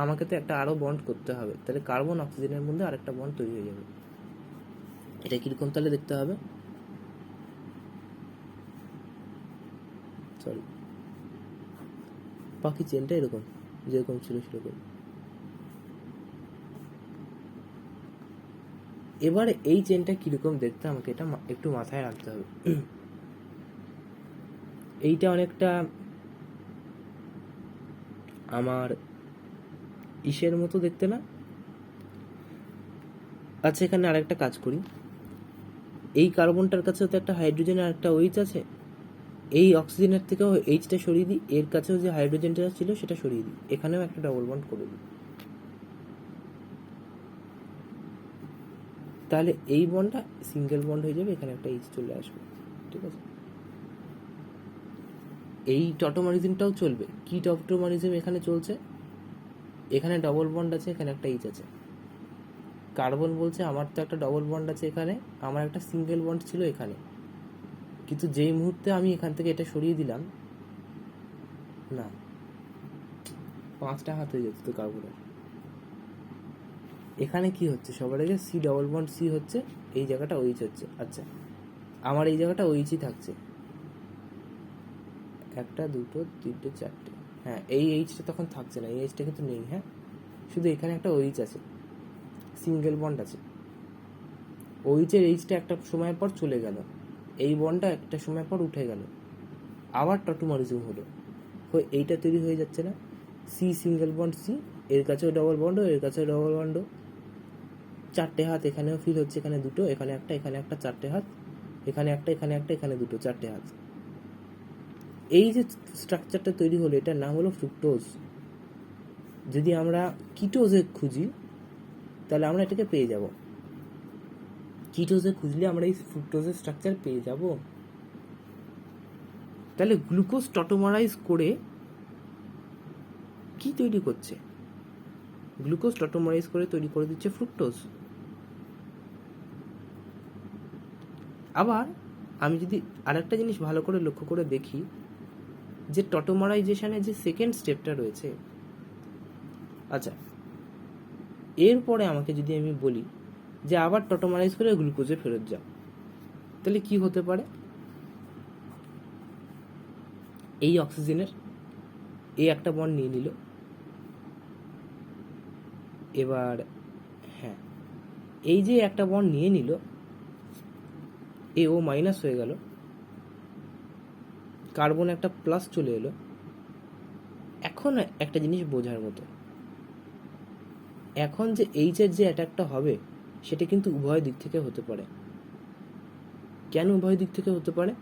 আমাকে তো একটা আরো বন্ড করতে হবে, তাহলে কার্বন অক্সিজেনের মধ্যে আরেকটা বন্ড তৈরি হয়ে যাবে। এটা কিরকম তাহলে দেখতে হবে? সরি, বাকি চেনটা এরকম, যেরকম ছিল সেরকম। এবারে এই চেনটা কিরকম দেখতে আমাকে এটা একটু মাথায় রাখতে হবে। এইটা অনেকটা আমার ইসের মতো দেখতে না? আচ্ছা, এখানে আরেকটা কাজ করি। এই কার্বনটার কাছেও তো একটা হাইড্রোজেন আর একটা OH আছে, এই অক্সিজেনের থেকেও এইচটা সরিয়ে দিই, এর কাছেও যে হাইড্রোজেনটা ছিল সেটা সরিয়ে দিই, এখানেও একটা ডবল বন্ড করে দিই। তাহলে এই বন্ডটা সিঙ্গেল বন্ড হয়ে যাবে, এখানে একটা এইচ চলে আসবে। ঠিক আছে, এই টটোমারিজমটাও চলবে। কি টটোমারিজম এখানে চলছে? এখানে ডবল বন্ড আছে, এখানে একটা এইচ আছে। কার্বন বলছে আমার তো একটা ডবল বন্ড আছে এখানে, আমার একটা সিঙ্গেল বন্ড ছিল এখানে, কিন্তু যেই মুহূর্তে আমি এখান থেকে এটা সরিয়ে দিলাম, না, 5টা হাত হয়ে যেত তো কার্বনের। এখানে কি হচ্ছে? সবার আগে সি ডবল বন্ড সি হচ্ছে, এই জায়গাটা OH হচ্ছে। আচ্ছা, আমার এই জায়গাটা OH থাকছে, 1 2 3 4। হ্যাঁ, এই এইচটা তখন থাকছে না, এই এইচটা কিন্তু নেই। হ্যাঁ, শুধু এখানে একটা OH আছে, সিঙ্গেল বন্ড আছে। OH এর এইচটা একটা সময় পর চলে গেল, এই বন্ডটা একটা সময় পর উঠে গেল, আবার টটোমারিজম হলো, এইটা তৈরি হয়ে যাচ্ছে না? সি সিঙ্গেল বন্ড সি, এর কাছেও ডবল বন্ড, এর কাছেও ডবল বন্ড, 4টে হাত এখানেও ফিল হচ্ছে, এখানে দুটো, এখানে একটা, এখানে একটা, 4টে হাত, এখানে একটা, এখানে একটা, এখানে দুটো, 4টে হাত। এই যে স্ট্রাকচারটা তৈরি হলো, এটার নাম হলো ফ্রুক্টোজ। যদি আমরা কিটোজে খুঁজি তাহলে আমরা এটাকে পেয়ে যাব। কিটোজে খুঁজলে আমরা এই ফ্রুক্টোজের স্ট্রাকচার পেয়ে যাব। তাহলে গ্লুকোজ টটোমারাইজ করে কি তৈরি করছে? গ্লুকোজ টটোমারাইজ করে তৈরি করে দিচ্ছে ফ্রুক্টোজ। আবার আমি যদি আরেকটা জিনিস ভালো করে লক্ষ্য করে দেখি, যে টটোমারাইজেশনের যে সেকেন্ড স্টেপটা রয়েছে, আচ্ছা, এরপরে আমাকে যদি আমি বলি যে আবার টটোমারাইজ করে গ্লুকোজে ফেরত যাও, তাহলে কি হতে পারে? এই অক্সিজেনের এই একটা বন্ড নিয়ে নিল, এবার হ্যাঁ, এই যে একটা বন্ড নিয়ে নিল, এ ও মাইনাস হয়ে গেল, কার্বন একটা প্লাস চলে এলো। এখন একটা জিনিস বোঝার মতো, এখন যে এইচের যে অ্যাটাকটা হবে সেটা কিন্তু উভয় দিক থেকে হতে পারে। কেন উভয় দিক থেকে হতে পারে?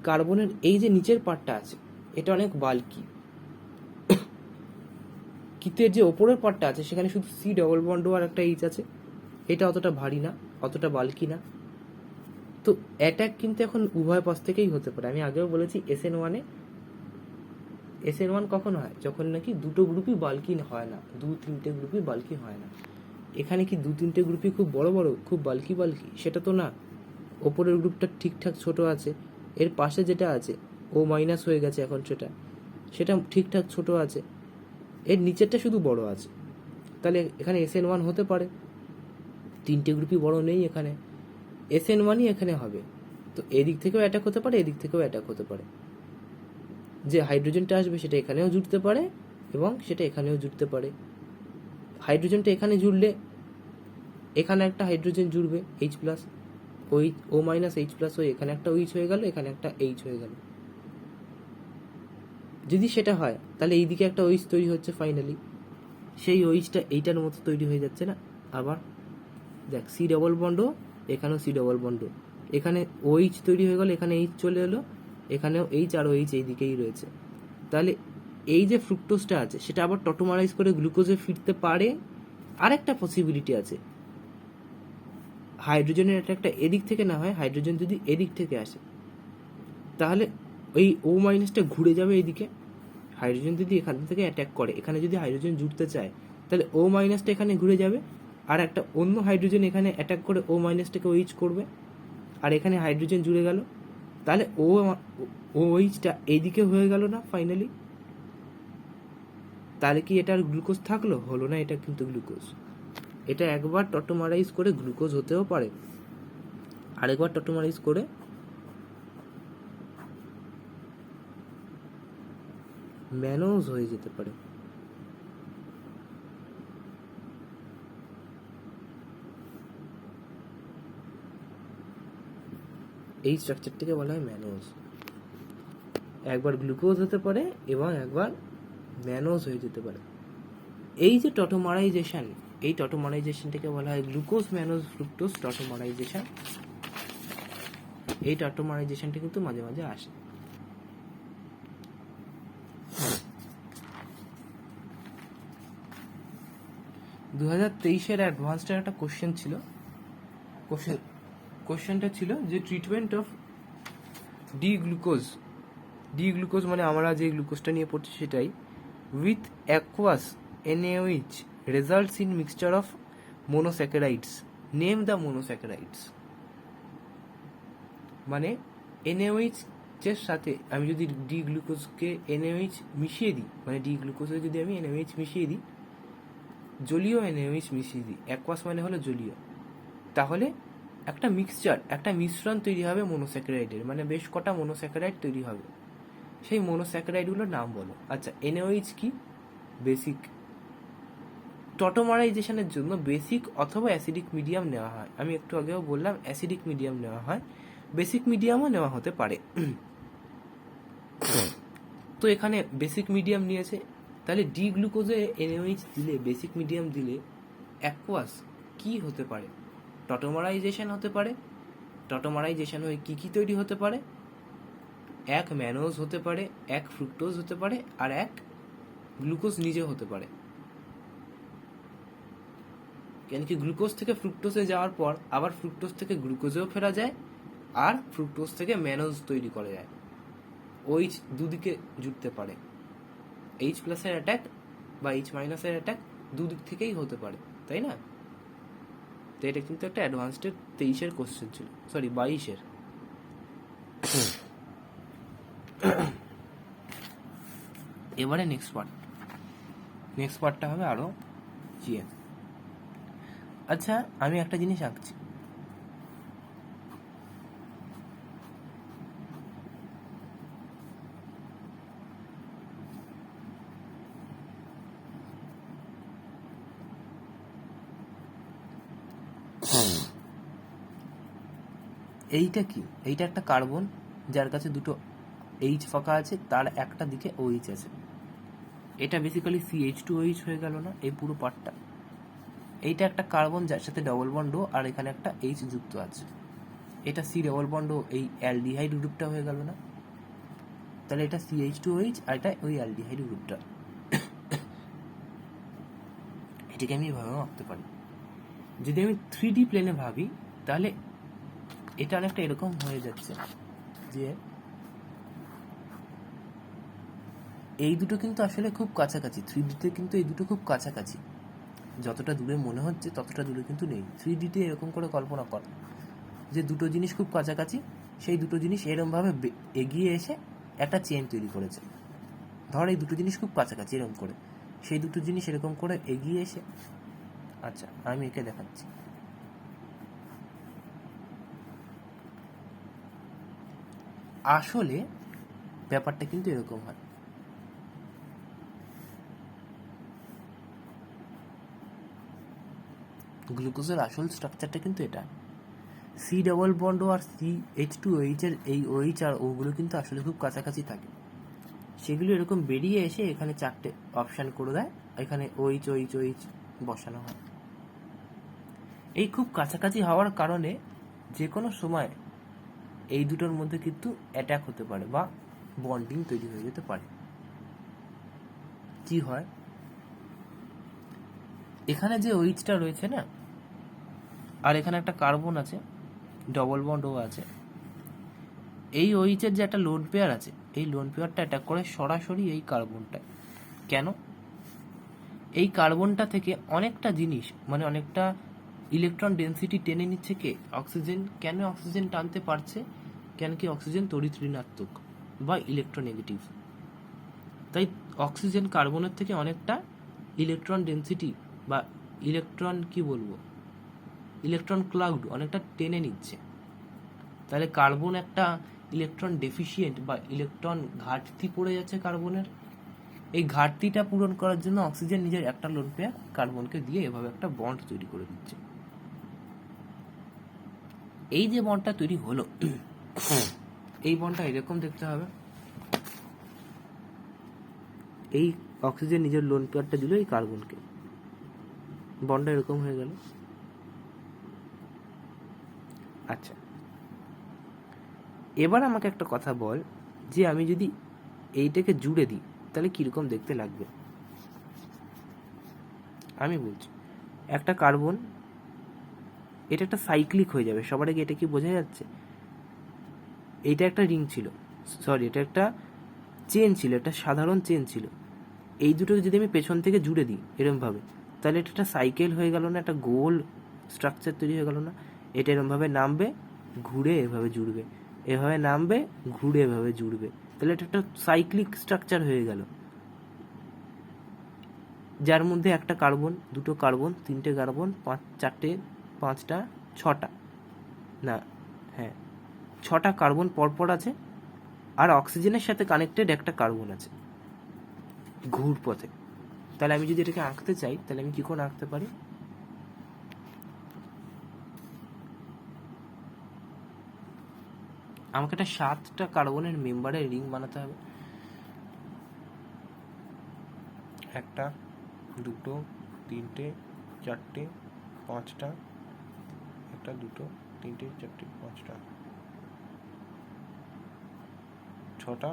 কার্বনের এই যে নিচের পার্টটা আছে এটা অনেক বাল্কি, কিন্তু এর যে ওপরের পার্টটা আছে সেখানে শুধু সি ডবল বন্ড আর একটা এইচ আছে, এটা অতটা ভারী না, অতটা বাল্কি না। তো অ্যাটাক কিন্তু এখন উভয় পাশ থেকেই হতে পারে। আমি আগেও বলেছি SN1 কখন হয়? যখন নাকি দুটো গ্রুপই বাল্কি হয় না, 2-3টে গ্রুপই বাল্কি হয় না। এখানে কি 2-3টে গ্রুপই খুব বড় বড়, খুব বাল্কি? সেটা তো না। ওপরের গ্রুপটা ঠিকঠাক ছোট আছে, এর পাশে যেটা আছে ও মাইনাস হয়ে গেছে এখন, সেটা ঠিকঠাক ছোট আছে, এর নিচেরটা শুধু বড় আছে। তাহলে এখানে SN1 হতে পারে, 3টে গ্রুপই বড় নেই এখানে, SN1ই এখানে হবে। তো এদিক থেকেও অ্যাটাক হতে পারে, এদিক থেকেও অ্যাটাক হতে পারে। যে হাইড্রোজেনটা আসবে সেটা এখানেও জুড়তে পারে এবং সেটা এখানেও জুড়তে পারে। হাইড্রোজেনটা এখানে জুড়লে এখানে একটা হাইড্রোজেন জুড়বে H+, ও মাইনাস H+ হয়ে এখানে একটা OH হয়ে গেল, এখানে একটা H হয়ে গেল। যদি সেটা হয় তাহলে এইদিকে একটা OH তৈরি হচ্ছে ফাইনালি, সেই OHটা এইটার মতো তৈরি হয়ে যাচ্ছে না? আবার দেখ, সি ডবল বন্ডও, এখানেও সি ডবল বন্ডও, এখানে OH তৈরি হয়ে গেল, এখানে H চলে এলো, এখানেও H আর OH এই দিকেই রয়েছে। তাহলে এই যে ফ্রুক্টোজটা আছে সেটা আবার টটোমারাইজ করে গ্লুকোজে ফিরতে পারে। আরেকটা পসিবিলিটি আছে, হাইড্রোজেনের অ্যাটাকটা এদিক থেকে না হয়, হাইড্রোজেন যদি এদিক থেকে আসে তাহলে ওই ও মাইনাসটা ঘুরে যাবে এইদিকে। হাইড্রোজেন যদি এখান থেকে অ্যাটাক করে, এখানে যদি হাইড্রোজেন জুড়তে চায়, তাহলে ও মাইনাসটা এখানে ঘুরে যাবে, আর একটা অন্য হাইড্রোজেন এখানে অ্যাটাক করে ও মাইনাসটাকে ওইচ করবে, আর এখানে হাইড্রোজেন জুড়ে গেল, তাহলে ও ওইচটা এইদিকে হয়ে গেল না ফাইনালি। তাহলে কি এটা আর গ্লুকোজ থাকলো? হলো না, এটা কিন্তু গ্লুকোজ। এটা একবার টটোমারাইজ করে গ্লুকোজ হতেও পারে, আরেকবার টটোমারাইজ করে ম্যানোজ হয়ে যেতে পারে। এই স্ট্রাকচারটিকে বলা হয় ম্যানোজ। একবার গ্লুকোজ হতে পারে এবং একবার ম্যানোজ হয়ে যেতে পারে। এই যে টটোমারাইজেশন, এই টটোমারাইজেশনটাকে বলা হয় গ্লুকোজ ম্যানোজ ফ্রুক্টোজ টটোমারাইজেশন। এই টটোমারাইজেশনটা কিন্তু মাঝে মাঝে আসে। দু 2023-এর অ্যাডভান্সডের একটা কোশ্চেন ছিল। কোশ্চেনটা ছিল যে ট্রিটমেন্ট অফ ডি গ্লুকোজ মানে আমরা যে গ্লুকোজটা নিয়ে পড়ছি সেটাই, with aqueous NaOH results in mixture of monosaccharides, name the monosaccharides. মানে NaOH এর সাথে আমি যদি ডি গ্লুকোজকে NaOH মিশিয়ে দিই, মানে ডি গ্লুকোজে যদি আমি NaOH মিশিয়ে দিই, জলীয় NaOH মিশিয়ে দিই, অ্যাকোয়াস মানে হলো জলীয়, তাহলে একটা মিক্সচার, একটা মিশ্রণ তৈরি হবে মোনোস্যাকারাইডের, মানে বেশ কটা মোনোস্যাকারাইড তৈরি হবে। সেই মোনোস্যাকারাইডগুলোর নাম বলো। আচ্ছা, NaOH কি? বেসিক। টটোমারাইজেশনের জন্য বেসিক অথবা অ্যাসিডিক মিডিয়াম নেওয়া হয়। আমি একটু আগেও বললাম অ্যাসিডিক মিডিয়াম নেওয়া হয়, বেসিক মিডিয়ামও নেওয়া হতে পারে। তো এখানে বেসিক মিডিয়াম নিয়েছে, তাহলে ডি গ্লুকোজে NaOH দিলে, বেসিক মিডিয়াম দিলে অ্যাকোয়াস কি হতে পারে? টটোমারাইজেশন হতে পারে। টটোমারাইজেশন হয়ে কি কি তৈরি হতে পারে? এক ম্যানোজ হতে পারে, এক ফ্রুক্টোজ হতে পারে, আর এক গ্লুকোজ নিজে হতে পারে। কেন কি গ্লুকোজ থেকে ফ্রুক্টোজে যাওয়ার পর আবার ফ্রুক্টোজ থেকে গ্লুকোজেও ফেরা যায়, আর ফ্রুক্টোজ থেকে ম্যানোজ তৈরি করা যায়। OH দুদিকে জুড়তে পারে, H প্লাসের অ্যাটাক বা H মাইনাসের অ্যাটাক দুদিক থেকেই হতে পারে, তাই না? তো এটা কিন্তু একটা অ্যাডভান্সডের 23-এর কোশ্চেন ছিল, সরি 22-এর। এবারে নেক্সট পার্টটা হবে আরো জিএম। আচ্ছা, আমি একটা জিনিস আঁকছি। এইটা কি? এইটা একটা কার্বন যার কাছে দুটো H ফাঁকা আছে, তার একটা দিকে OH আছে। এটা বেসিক্যালি CH2OH হয়ে গেল না এই পুরো পার্টটা? এইটা একটা কার্বন যার সাথে ডবল বন্ড আর এখানে একটা H যুক্ত আছে। এটা C ডবল বন্ড, এই অ্যালডিহাইড গ্রুপটা হয়ে গেল না? তাহলে এটা CH2OH আর এটা ওই অ্যালডিহাইড গ্রুপটা। এটাকে আমি এভাবেও আঁকতে পারি। যদি আমি 3D প্লেনে ভাবি, তাহলে এটা অনেকটা এরকম হয়ে যাচ্ছে যে এই দুটো কিন্তু আসলে খুব কাছাকাছি। 3Dতে কিন্তু এই দুটো খুব কাছাকাছি, যতটা দূরে মনে হচ্ছে ততটা দূরে কিন্তু নেই। 3Dতে এরকম করে কল্পনা কর যে দুটো জিনিস খুব কাছাকাছি, সেই দুটো জিনিস এরকমভাবে এগিয়ে এসে একটা চেন তৈরি করেছে। ধর এই দুটো জিনিস খুব কাছাকাছি এরকম করে, সেই দুটো জিনিস এরকম করে এগিয়ে এসে, আচ্ছা আমি একে দেখাচ্ছি। আসলে ব্যাপারটা কিন্তু এরকম হয়। গ্লুকোজের আসল স্ট্রাকচারটা কিন্তু এটা। C ডবল বন্ড আর CH2OH এর এই OH আর ওগুলো কিন্তু আসলে খুব কাছাকাছি থাকে। সেগুলো এরকম বেরিয়ে এসে এখানে চারটে অপশান করে দেয়, এখানে OH বসানো হয়। এই খুব কাছাকাছি হওয়ার কারণে যে কোনো সময় এই দুটোর মধ্যে কিন্তু অ্যাটাক হতে পারে বা বন্ডিং তৈরি হয়ে যেতে পারে। কি হয়, এখানে যে OH-টা রয়েছে না, আর এখানে একটা কার্বন আছে, ডবল বন্ড ও আছে। এই ওইচের যে একটা লোন পেয়ার আছে, এই লোন পেয়ারটা অ্যাটাক করে সরাসরি এই কার্বনটায়। কেন? এই কার্বনটা থেকে অনেকটা জিনিস, মানে অনেকটা ইলেকট্রন ডেনসিটি টেনে নিচ্ছে কে? অক্সিজেন। কেন অক্সিজেন টানতে পারছে? কেন কি অক্সিজেন তড়িৎ ঋণাত্মক বা ইলেকট্রোনেগেটিভ। তাই অক্সিজেন কার্বনের থেকে অনেকটা ইলেকট্রন ডেনসিটি বা ইলেকট্রন কি বলবো, ইলেকট্রন ক্লাউড অনেকটা টেনে নিচ্ছে। তাহলে কার্বন একটা ইলেকট্রন ডেফিসিয়েন্ট বা ইলেকট্রন ঘাটতি পড়ে যাচ্ছে কার্বনের। এই ঘাটতিটা পূরণ করার জন্য অক্সিজেন নিজের একটা লোন পেয়ার কার্বনকে দিয়ে এভাবে একটা বন্ড তৈরি করে দিচ্ছে। এই যে বন্ডটা তৈরি হলো, এই বন্ডটা এরকম দেখতে হবে। এই অক্সিজেন নিজের লোন পেয়ারটা দিল এই কার্বনকে, বন্ডটা এরকম হয়ে গেল। আচ্ছা, এবার আমাকে একটা কথা বল, যে আমি যদি এইটাকে জুড়ে দিই তাহলে কিরকম দেখতে লাগবে। আমি বলছি, একটা কার্বন, এটা একটা সাইক্লিক হয়ে যাবে। সবার আগে এটা কি বোঝা যাচ্ছে? এইটা একটা রিং ছিল, সরি এটা একটা চেন ছিল, একটা সাধারণ চেন ছিল। এই দুটোকে যদি আমি পেছন থেকে জুড়ে দিই এরমভাবে, তাহলে এটা একটা সাইকেল হয়ে গেল না? একটা গোল স্ট্রাকচার তৈরি হয়ে গেল না? এটা এরমভাবে নামবে, ঘুরে এভাবে জুড়বে, এভাবে নামবে, ঘুরে এভাবে জুড়বে। তাহলে এটা একটা সাইক্লিক স্ট্রাকচার হয়ে গেল, যার মধ্যে একটা কার্বন, দুটো কার্বন, তিনটে কার্বন, চারটে, পাঁচটা, ছটা, না হ্যাঁ ছটা কার্বন পরপর আছে, আর অক্সিজেনের সাথে কানেক্টেড একটা কার্বন আছে ঘুর পথে। তাহলে আমি যদি এটাকে আঁকতে চাই, তাহলে আমি কি করে আঁকতে পারি? আমাকে একটা 7টা কার্বনের মেম্বারের রিং বানাতে হবে। একটা, দুটো, তিনটে, চারটে, পাঁচটা, একটা, দুটো, তিনটে, চারটে, পাঁচটা, ছটা,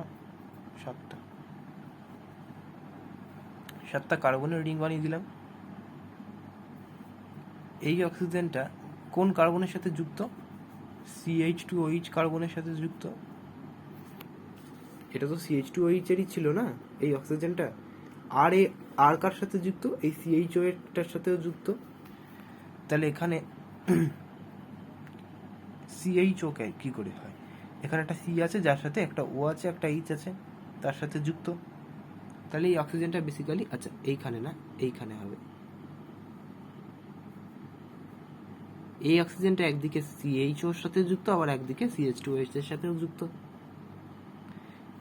সাতটা কার্বনের রিং বানিয়ে দিলাম। এই অক্সিজেনটা কোন কার্বনের সাথে যুক্ত? CH2OH কার্বনের সাথে যুক্ত। এটা তো CH2OH-এরই ছিল না এই অক্সিজেনটা। আর কার সাথে যুক্ত? এই CHO-এরটার সাথেও যুক্ত। তাহলে এখানে CHO কি করে হয়? এখানে একটা C আছে, যার সাথে একটা O আছে, একটা H আছে, তার সাথে যুক্ত। তাহলে এই অক্সিজেনটা বেসিক্যালি, আচ্ছা এইখানে না, এইখানে হবে। এই অক্সিজেনটা একদিকে CHO-র সাথে যুক্ত, আবার একদিকে CH2OH এর সাথেও যুক্ত।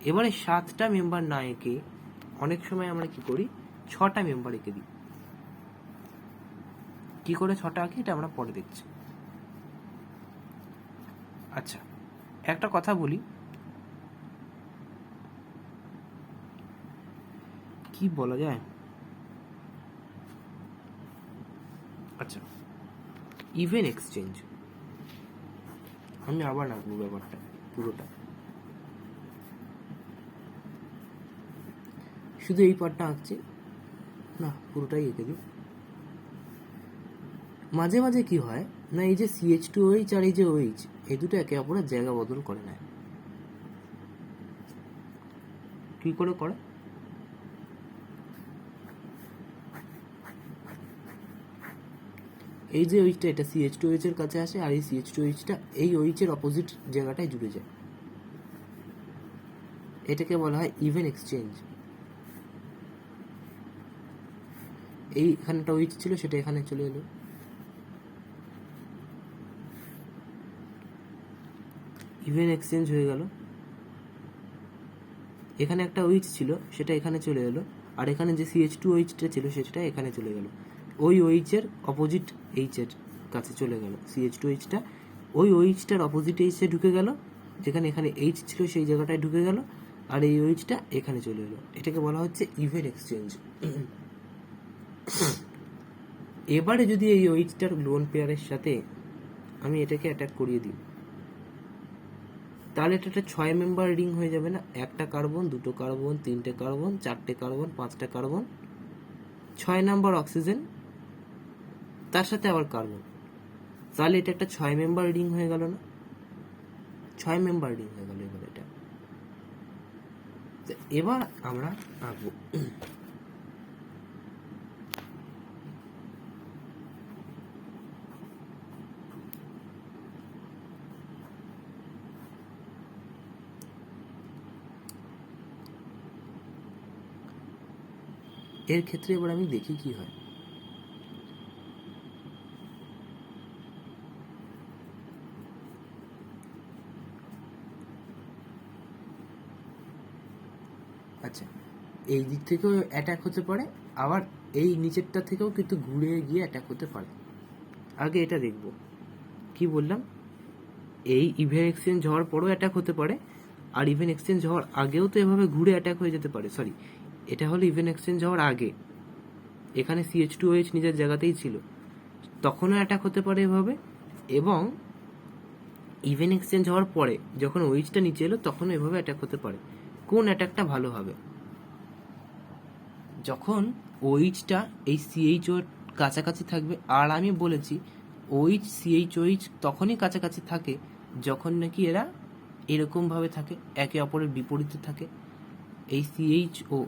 এবারে 7টা মেম্বার না এঁকে অনেক সময় আমরা কি করি, 6টা মেম্বার এঁকে দিই। কি করে 6টা আঁকি এটা আমরা পরে দেখছি। আচ্ছা, একটা কথা বলি, কি বলা যায়, আচ্ছা ইভেন এক্সচেঞ্জ। আমি আবার আঁকবো ব্যাপারটা পুরোটা, শুধু এই পার্টটা আঁকছি না, পুরোটাই এঁকে দিই। মাঝে মাঝে কি হয় না, এই যে CH2OH আর এই যে OH, এই দুটো একে অপরের জায়গা বদল করে নেয়। কি করে করে? এই যে OH-টা, এটা CH2OH এর কাছে আসে, আর এই CH2OH-টা এই OH এর অপোজিট জায়গাটায় জুড়ে যায়। এটাকে বলা হয় ইভেন এক্সচেঞ্জ। এইখানটা OH ছিল, সেটা এখানে চলে এলো। ইভেন এক্সচেঞ্জ হয়ে গেল। এখানে একটা OH ছিল, সেটা এখানে চলে এলো, আর এখানে যে CH2OH-টা ছিল সেটা এখানে চলে গেল। ওই OH এর অপোজিট H এর কাছে চলে গেল CH2OH-টা, ওই OH-টার অপোজিট H-এ ঢুকে গেল, যেখানে এখানে H ছিল সেই জায়গাটায় ঢুকে গেল, আর এই OH-টা এখানে চলে এলো। এটাকে বলা হচ্ছে ইভেন এক্সচেঞ্জ। এবারে যদি এই OH-টার লোন পেয়ারের সাথে আমি এটাকে অ্যাটাক করিয়ে দিই, তাহলে এটা একটা 6 মেম্বার রিং হয়ে যাবে না? একটা কার্বন, দুটো কার্বন, তিনটে কার্বন, চারটে কার্বন, পাঁচটা কার্বন, 6 নাম্বার অক্সিজেন, তার সাথে আবার কার্বন। তাহলে এটা একটা 6 মেম্বার রিং হয়ে গেল না? 6 মেম্বার রিং হয়ে গেল এবার এটা। এবার আমরা আঁকবো। এর ক্ষেত্রে এবার আমি দেখি কি হয়। আচ্ছা, এই দিক থেকেও অ্যাটাক হতে পারে, আবার এই নিচেরটা থেকেও কিন্তু ঘুরে গিয়ে অ্যাটাক হতে পারে। আগে এটা দেখব। কি বললাম? এই ইভেন এক্সচেঞ্জ হওয়ার পরও অ্যাটাক হতে পারে, আর ইভেন এক্সচেঞ্জ হওয়ার আগেও তো এভাবে ঘুরে অ্যাটাক হয়ে যেতে পারে। সরি, এটা হলো ইভেন এক্সচেঞ্জ হওয়ার আগে, এখানে CH2OH নিজের জায়গাতেই ছিল, তখনও অ্যাটাক হতে পারে এভাবে। এবং ইভেন এক্সচেঞ্জ হওয়ার পরে যখন ওইচটা নিচে এলো তখনও এভাবে অ্যাটাক হতে পারে। কোন অ্যাটাকটা ভালো হবে? যখন ওইচটা এই CHO কাছাকাছি থাকবে। আর আমি বলেছি OH CHOH তখনই কাছাকাছি থাকে যখন নাকি এরা এরকমভাবে থাকে, একে অপরের বিপরীতে থাকে। এই CHO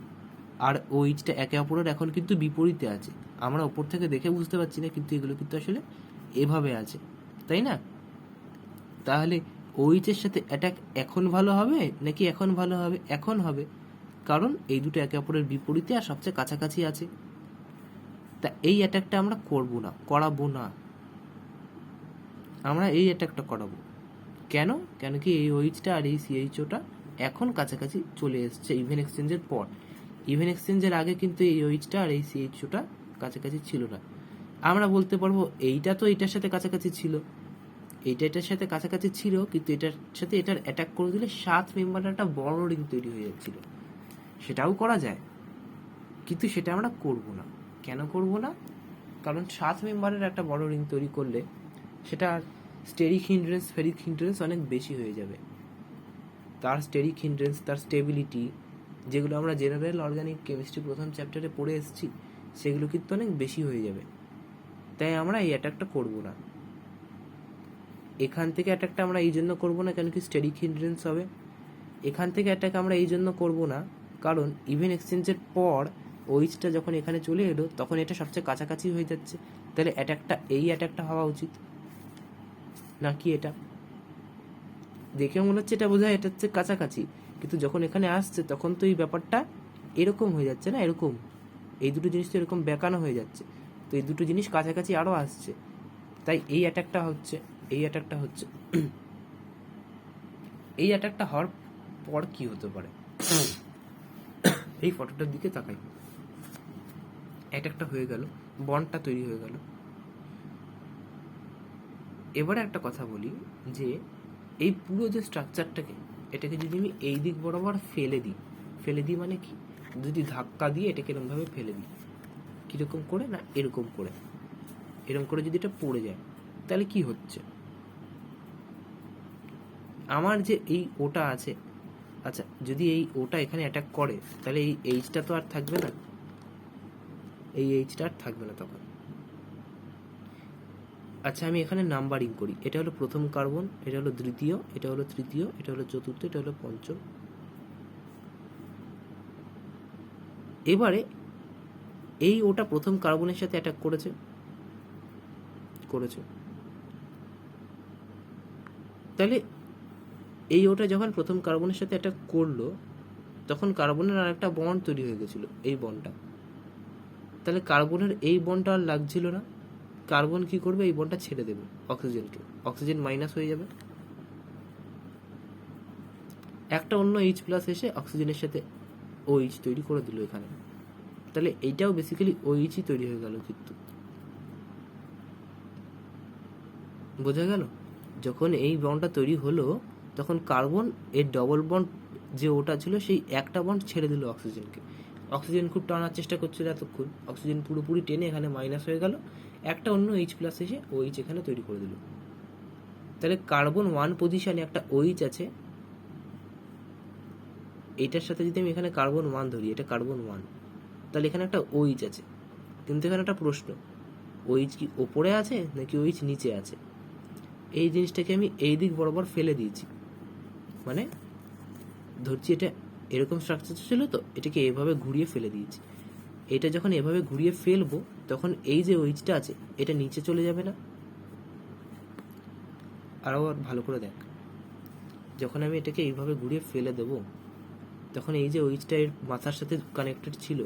আর OHটা একে অপরের এখন কিন্তু বিপরীতে আছে, আমরা ওপর থেকে দেখে বুঝতে পারছি না, কিন্তু এগুলো কিন্তু আসলে এভাবে আছে, তাই না? তাহলে OH-এর সাথে অ্যাটাক এখন ভালো হবে নাকি এখন ভালো হবে? এখন হবে, কারণ এই দুটো একে অপরের বিপরীতে আর সবচেয়ে কাছাকাছি আছে। তা এই অ্যাটাকটা আমরা করাবো না, আমরা এই অ্যাটাকটা করাবো। কেন? কেন কি এই OH-টা আর এই CHO-টা এখন কাছাকাছি চলে এসছে ইভেন এক্সচেঞ্জের পর। ইভেন এক্সচেঞ্জের আগে কিন্তু এই OH-টা আর এই CHO-টা কাছাকাছি ছিল না। আমরা বলতে পারবো এইটা তো এটার সাথে কাছাকাছি ছিল, এইটা এটার সাথে কাছাকাছি ছিল, কিন্তু এটার সাথে এটার অ্যাটাক করে দিলে 7 মেম্বারের একটা বড় রিং তৈরি হয়ে যাচ্ছিল। সেটাও করা যায়, কিন্তু সেটা আমরা করব না। কেন করব না? কারণ 7 মেম্বারের একটা বড় রিং তৈরি করলে সেটা স্টেরিক হিন্ড্রেন্স ফেরিক হিন্ড্রেন্স অনেক বেশি হয়ে যাবে। তার স্টেরিক হিন্ড্রেন্স, তার স্টেবিলিটি, যেগুলো আমরা জেনারেল অর্গানিক কেমিস্ট্রি প্রথম চ্যাপ্টারে পড়ে এসেছি, সেগুলো কিন্তু অনেক বেশি হয়ে যাবে। তাই আমরা এই অ্যাটাকটা করব না। এখান থেকে অ্যাটাকটা আমরা এই জন্য করব না কেন কি স্টেরিক হিন্ড্রেন্স হবে। এখান থেকে অ্যাটাক আমরা এই জন্য করব না কারণ ইভেন এক্সচেঞ্জের পর ওইচটা যখন এখানে চলে এলো তখন এটা সবচেয়ে কাছাকাছি হয়ে যাচ্ছে। তাহলে এই অ্যাটাকটা হওয়া উচিত নাকি এটা? দেখে মনে হচ্ছে এটা বোধহয় এটা হচ্ছে কাছাকাছি, কিন্তু যখন এখানে আসছে তখন তো এই ব্যাপারটা এরকম হয়ে যাচ্ছে না, এরকম। এই দুটো জিনিস তো এরকম বেঁকানো হয়ে যাচ্ছে, তো এই দুটো জিনিস কাছাকাছি আরও আসছে। তাই এই অ্যাটাকটা হচ্ছে এই অ্যাটাকটা হওয়ার পর কি হতে পারে? এই ফটোটার দিকে তাকাই। অ্যাটাকটা হয়ে গেল, বন্ডটা তৈরি হয়ে গেল। এবারে একটা কথা বলি যে এই পুরো যে স্ট্রাকচারটাকে, এটাকে যদি আমি এই দিক বরাবর ফেলে দিই মানে কি? যদি ধাক্কা দিয়ে এটাকে এরকমভাবে ফেলে দিই, কীরকম করে না, এরকম করে যদি এটা পড়ে যায়, তাহলে কি হচ্ছে? আমার যে এই ওটা আছে, আচ্ছা যদি এই ওটা এখানে অ্যাটাক করে তাহলে এই এইচটা তো আর থাকবে না, এই এইচটা আর থাকবে না তখন। আচ্ছা আমি এখানে নাম্বারিং করি, এটা হলো প্রথম কার্বন, এটা হলো দ্বিতীয়, এটা হলো তৃতীয়, এটা হলো চতুর্থ, এটা হলো পঞ্চম। এবারে এই ওটা প্রথম কার্বনের সাথে অ্যাটাক করেছে, তাহলে এই ওটা যখন প্রথম কার্বনের সাথে অ্যাটাক করলো তখন কার্বনের আর একটা বন্ড তৈরি হয়ে গেছিল, এই বন্ডটা। তাহলে কার্বনের এই বন্ডটা আর লাগছিল না, কার্বন কি করবে? এই বন্ডটা ছেড়ে দেবে অক্সিজেনকে, অক্সিজেন মাইনাস হয়ে যাবে, একটা অন্য H+ এসে অক্সিজেনের সাথে OH তৈরি করে দিল এখানে। তাহলে এইটাও বেসিক্যালি OH-ই তৈরি হয়ে গেল। কিন্তু বোঝা গেল? যখন এই বন্ডটা তৈরি হলো তখন কার্বন এর ডবল বন্ড যে ওটা ছিল সেই একটা বন্ড ছেড়ে দিল অক্সিজেনকে। অক্সিজেন খুব টানার চেষ্টা করছিল এতক্ষণ, অক্সিজেন পুরোপুরি টেনে এখানে মাইনাস হয়ে গেল, একটা অন্য H+ এসে OH এখানে তৈরি করে দিল। তাহলে কার্বন 1 পজিশনে একটা OH আছে, এইটার সাথে যদি আমি এখানে কার্বন 1 ধরি, এটা কার্বন 1, তাহলে এখানে একটা OH আছে। কিন্তু এখানে একটা প্রশ্ন, ওইচ কি ওপরে আছে নাকি ওইচ নিচে আছে, এই জিনিসটাকে আমি এই দিক বরাবর ফেলে দিয়েছি। মানে ধরছি এটা এরকম স্ট্রাকচার ছিল, তো এটাকে এভাবে ঘুরিয়ে ফেলে দিয়েছি। এটা যখন এভাবে ঘুরিয়ে ফেলবো তখন এই যে ওইচটা আছে এটা নিচে চলে যাবে না? আরও ভালো করে দেখ, যখন আমি এটাকে এইভাবে ঘুরিয়ে ফেলে দেব তখন এই যে ওইচটা এর মাথার সাথে কানেক্টেড ছিল,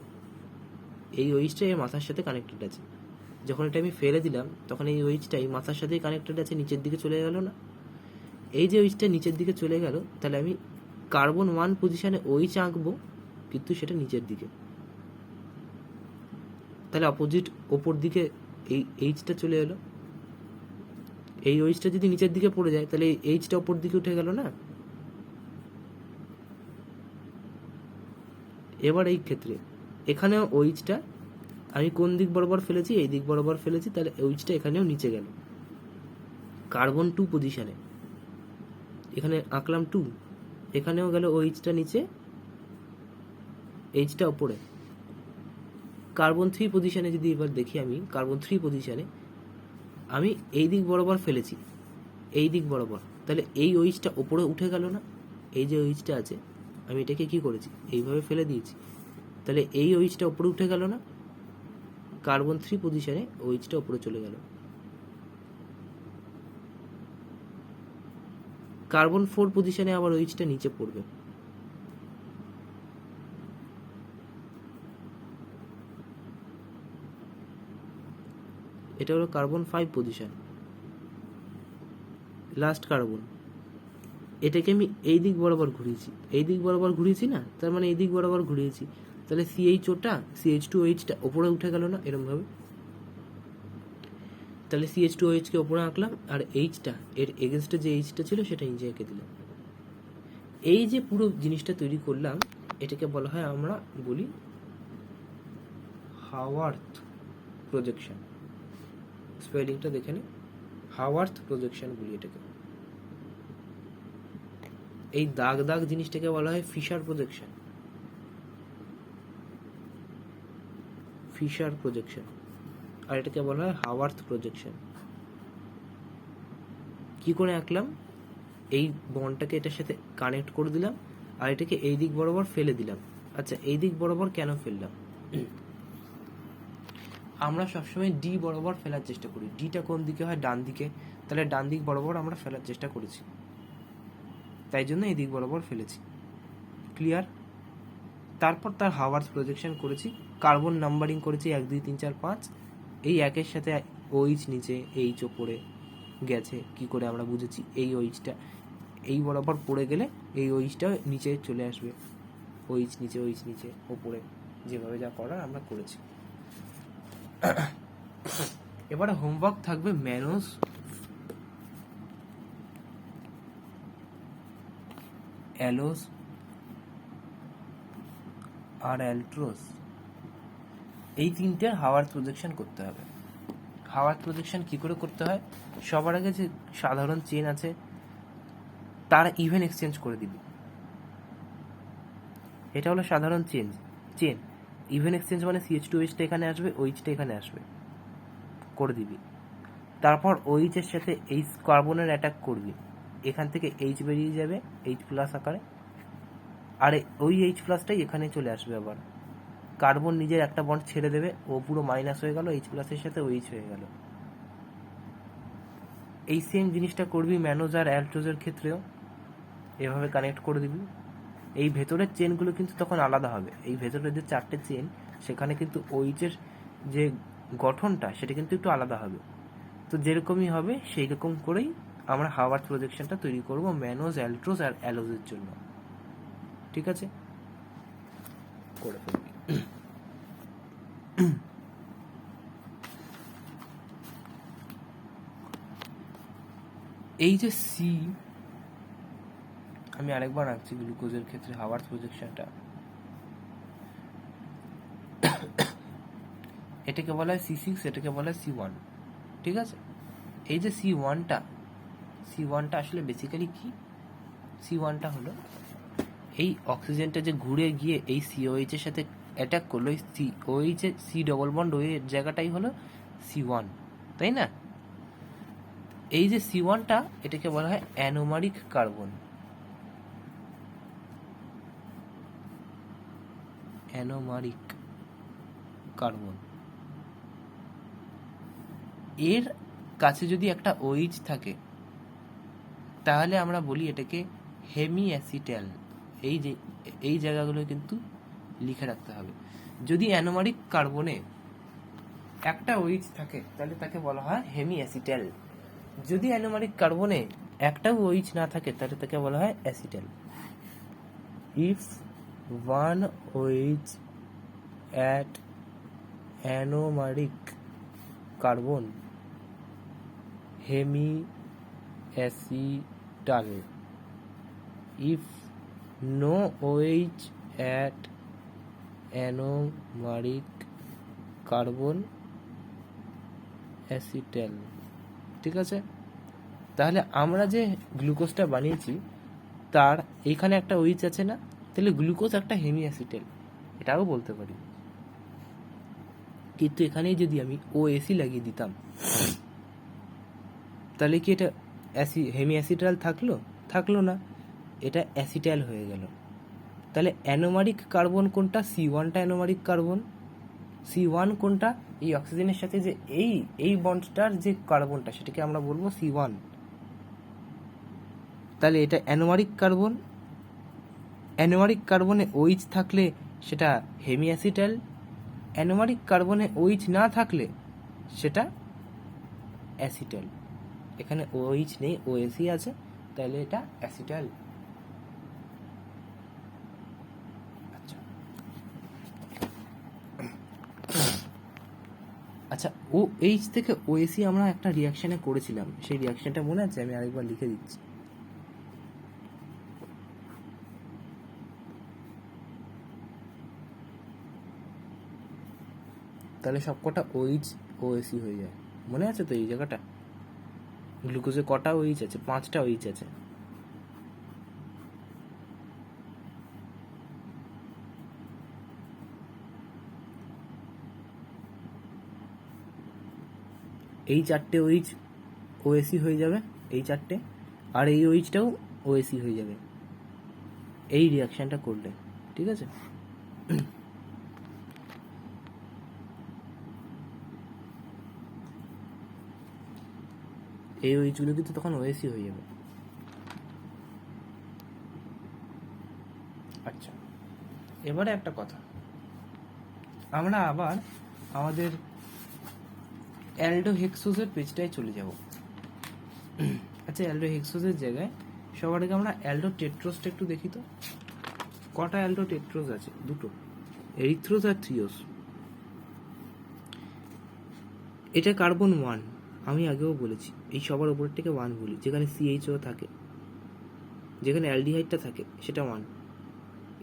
এই ওইচটা এর মাথার সাথে কানেক্টেড আছে। যখন এটা আমি ফেলে দিলাম তখন এই ওইচটা এই মাথার সাথেই কানেক্টেড আছে, নিচের দিকে চলে গেল না? এই যে ওইচটা নিচের দিকে চলে গেল, তাহলে আমি কার্বন 1 পজিশনে ওইচ আঁকবো, কিন্তু সেটা নিচের দিকে। তাহলে অপোজিট ওপর দিকে এই এইচটা চলে এলো। এই ওইচটা যদি নিচের দিকে পড়ে যায় তাহলে এই এইচটা ওপর দিকে উঠে গেল না? এবার এই ক্ষেত্রে এখানেও ওইচটা আমি কোন দিক বরাবর ফেলেছি? এই দিক বরাবর ফেলেছি, তাহলে ওইচটা এখানেও নিচে গেল কার্বন 2 পজিশনে। এখানে আঁকলাম 2, এখানেও গেল ওইচটা নিচে, এইচটা ওপরে। কার্বন 3 পজিশনে যদি এবার দেখি, আমি কার্বন 3 পজিশনে আমি এই দিক বরাবর ফেলেছি, এই দিক বরাবর, তাহলে এই ওইচটা ওপরে উঠে গেল না? এই যে ওইচটা আছে আমি এটাকে কি করেছি? এইভাবে ফেলে দিয়েছি, তাহলে এই ওইচটা ওপরে উঠে গেল না? কার্বন 3 পজিশনে ওইচটা ওপরে চলে গেল। কার্বন 4 পজিশনে আবার ওইচটা নিচে পড়বে। এটা হলো কার্বন 5 পজিশন, লাস্ট কার্বন। এটাকে আমি এই দিক বরাবর ঘুরিয়েছি, এই দিক বরাবর ঘুরিয়েছি না, তার মানে এই দিক বরাবর ঘুরিয়েছি, তাহলে CH2টা CH2OHটা ওপরে উঠে গেল না এরমভাবে? তাহলে CH2OHকে ওপরে আঁকলাম, আর এইচটা এর এগেনস্টে যে এইচটা ছিল সেটা নিচে এঁকে দিলাম। এই যে পুরো জিনিসটা তৈরি করলাম, এটাকে বলা হয়, আমরা বলি হাওয়ার্থ প্রজেকশন। স্পেলিংটা দেখে নে, হাওয়ার্থ প্রজেকশন বলি এটাকে। এই দাগ দাগ জিনিসটাকে বলা হয় ফিশার প্রজেকশন, ফিশার প্রজেকশন, আর এটাকে বলা হয় হাওয়ার্থ প্রজেকশন। কি করে আঁকলাম? এই বন্ডটাকে এটার সাথে কানেক্ট করে দিলাম, আর এটাকে এই দিক বরাবর ফেলে দিলাম। আচ্ছা, এই দিক বরাবর কেন ফেললাম? আমরা সবসময় ডি বরাবর ফেলার চেষ্টা করি। ডিটা কোন দিকে হয়? ডান দিকে, তাহলে ডান দিক বরাবর আমরা ফেলার চেষ্টা করেছি, তাই জন্য এই দিক বরাবর ফেলেছি। ক্লিয়ার? তারপর তার হাওয়ার্থ প্রজেকশন করেছি, কার্বন নাম্বারিং করেছি 1 2 3 4 5। এই একের সাথে ওইচ নিচে, এইচ ওপরে গেছে, কি করে আমরা বুঝেছি? এই ওইচটা এই বরাবর পড়ে গেলে এই ওইচটা নিচে চলে আসবে, ওইচ নিচে, ওইচ নিচে, ওপরে, যেভাবে যা করার আমরা করেছি। এবারে হোমওয়ার্ক থাকবে ম্যানোজ অ্যালোজ আর অ্যালট্রোজ, এই তিনটের হাওয়ার্থ প্রজেকশন করতে হবে। হাওয়ার্থ প্রজেকশন কি করে করতে হয়? সবার আগে যে সাধারণ চেন আছে তার ইভেন এক্সচেঞ্জ করে দিবি। এটা হলো সাধারণ চেন। ইভেন এক্সচেঞ্জ মানে CH2OHটা এখানে আসবে, OHটা এখানে আসবে, করে দিবি। তারপর OH এর সাথে H কার্বনের অ্যাটাক করবি, এখান থেকে H বেরিয়ে যাবে H+ আকারে, আর ওই H+টাই এখানে চলে আসবে। আবার কার্বন নিজের একটা বন্ড ছেড়ে দেবে, ও পুরো মাইনাস হয়ে গেল, H+ এর সাথে OH হয়ে গেল। এই সেম জিনিসটা করবি ম্যানোজ আর অ্যালট্রোজের ক্ষেত্রেও, এভাবে কানেক্ট করে দিবি। এই ভেতরের চেনগুলো কিন্তু তখন আলাদা হবে। এই ভেতরের যে 4টে চেন, সেখানে কিন্তু ওইচের যে গঠনটা সেটা কিন্তু একটু আলাদা হবে। তো যেরকমই হবে সেই রকম করেই আমরা হাওয়ার্থ প্রজেকশনটা তৈরি করব ম্যানোজ, অ্যালট্রোজ আর অ্যালোজের জন্য। ঠিক আছে, করে ফেলবি। এই যে সি, আমি আরেকবার আঁকছি গ্লুকোজের ক্ষেত্রে হাওয়ার্থ প্রজেকশনটা। এটাকে বলা হয় C6, এটাকে বলা হয় C1। ঠিক আছে, এই যে C1টা আসলে বেসিক্যালি কি? C1টা হলো এই অক্সিজেনটা যে ঘুরে গিয়ে এই COH এর সাথে অ্যাটাক করলো, এই COH এর C ডবল বন্ড ওই জায়গাটাই হলো C1, তাই না? এই যে C1টা, এটাকে বলা হয় অ্যানোমারিক কার্বন। Anomeric carbon. এর কাছে যদি একটা OH থাকে, তাহলে আমরা বলি এটাকে হেমি অ্যাসিটাল। এই জায়গাগুলো কিন্তু লিখে রাখতে হবে। যদি অ্যানোমারিক কার্বনে একটা OH থাকে, তাহলে তাকে বলা হয় হেমি অ্যাসিটাল। যদি অ্যানোমারিক কার্বনে একটাও OH না থাকে, তাহলে তাকে বলা হয় acetal. If one OH at anomeric carbon, hemiacetal. If no OH at anomeric carbon, acetal. ঠিক আছে? তাহলে আমরা যে গ্লুকোজটা বানিয়েছি, তার এইখানে একটা OH আছে না, তাহলে গ্লুকোজ একটা হেমিঅ্যাসিটাল, এটাও বলতে পারি। কিন্তু এখানে যদি আমি OAC লাগিয়ে দিতাম, তাহলে কি এটা হেমিঅ্যাসিটাল থাকলো না, এটা অ্যাসিটাল হয়ে গেল। তাহলে অ্যানোমারিক কার্বন কোনটা? C1টা অ্যানোমারিক কার্বন। C1 কোনটা? এই অক্সিজেনের সাথে যে এই বন্ডটার যে কার্বনটা, সেটাকে আমরা বলবো C1। তাহলে এটা অ্যানোমারিক কার্বন। অ্যানোমারিক কার্বনে OH থাকলে সেটা হেমিঅ্যাসিটাল। অ্যানোমারিক কার্বনে OH না থাকলে সেটা অ্যাসিটাল। এখানে OH নেই, OAC আছে, তাহলে এটা অ্যাসিটাল। আচ্ছা, OH থেকে OAC আমরা একটা রিয়াকশানে করেছিলাম, সেই রিয়াকশানটা মনে আছে? আমি আরেকবার লিখে দিচ্ছি। তাহলে সবকটা OH OAC হয়ে যায়। মনে আছে তো এই জায়গাটা? গ্লুকোজে কটা OH আছে? 5টা OH আছে। এই 4টে OH OAC হয়ে যাবে, এই 4টে, আর এই OHটাও OAC হয়ে যাবে এই রিয়াকশানটা করলে। ঠিক আছে? এই OHগুলো কিন্তু তখন OAC হয়ে যাবে। আচ্ছা, এবারে একটা কথা, আমরা আবার আমাদের অ্যালডোহেক্সোজের পেজটায় চলে যাব। আচ্ছা, অ্যালডোহেক্সোজের জায়গায় সবার আগে আমরা অ্যালডোটেট্রোজটা একটু দেখি তো। কটা অ্যালডোটেট্রোজ আছে? 2টো, এরিথ্রোজ আর থ্রিওজ। এটা কার্বন 1, আমি আগেও বলেছি। এই সবার উপরটাকে 1 বলি, যেখানে CHO থাকে, যেখানে অ্যালডিহাইডটা থাকে সেটা 1,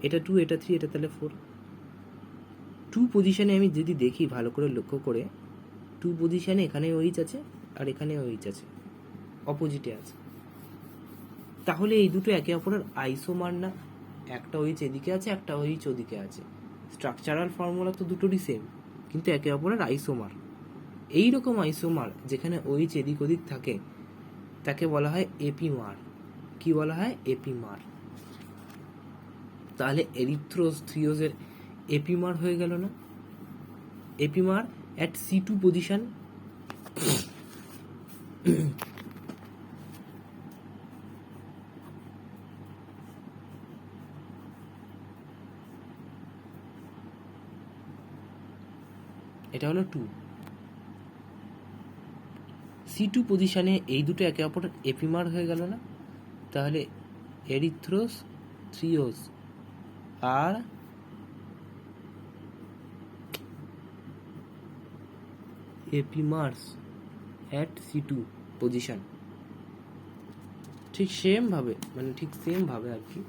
এটা 2, এটা 3, এটা তাহলে 4। 2 পজিশনে আমি যদি দেখি ভালো করে লক্ষ্য করে, 2 পজিশনে এখানে OH আছে আর এখানে OH আছে, অপোজিটে আছে। তাহলে এই দুটো একে অপরের আইসোমার না? একটা OH এদিকে আছে, একটা OH ওদিকে আছে। স্ট্রাকচারাল ফর্মুলা তো দুটোরই সেম, কিন্তু একে অপরের আইসোমার। এইরকম আইসোমার যেখানে OH এদিক ওদিক থাকে, তাকে বলা হয় এপিমার। কি বলা হয়? এপিমার। তাহলে এরিথ্রোজ থ্রিওজের এপিমার হয়ে গেল না? Epimer at C2 position. এটা হলো 2। C2 পজিশনে এই দুটো একে অপরের এপিমার হয়ে গেল না? তাহলে এরিথ্রোজ থ্রিওজ আর এপিমার্স অ্যাট C2 পজিশন। ঠিক সেম ভাবে আর কি,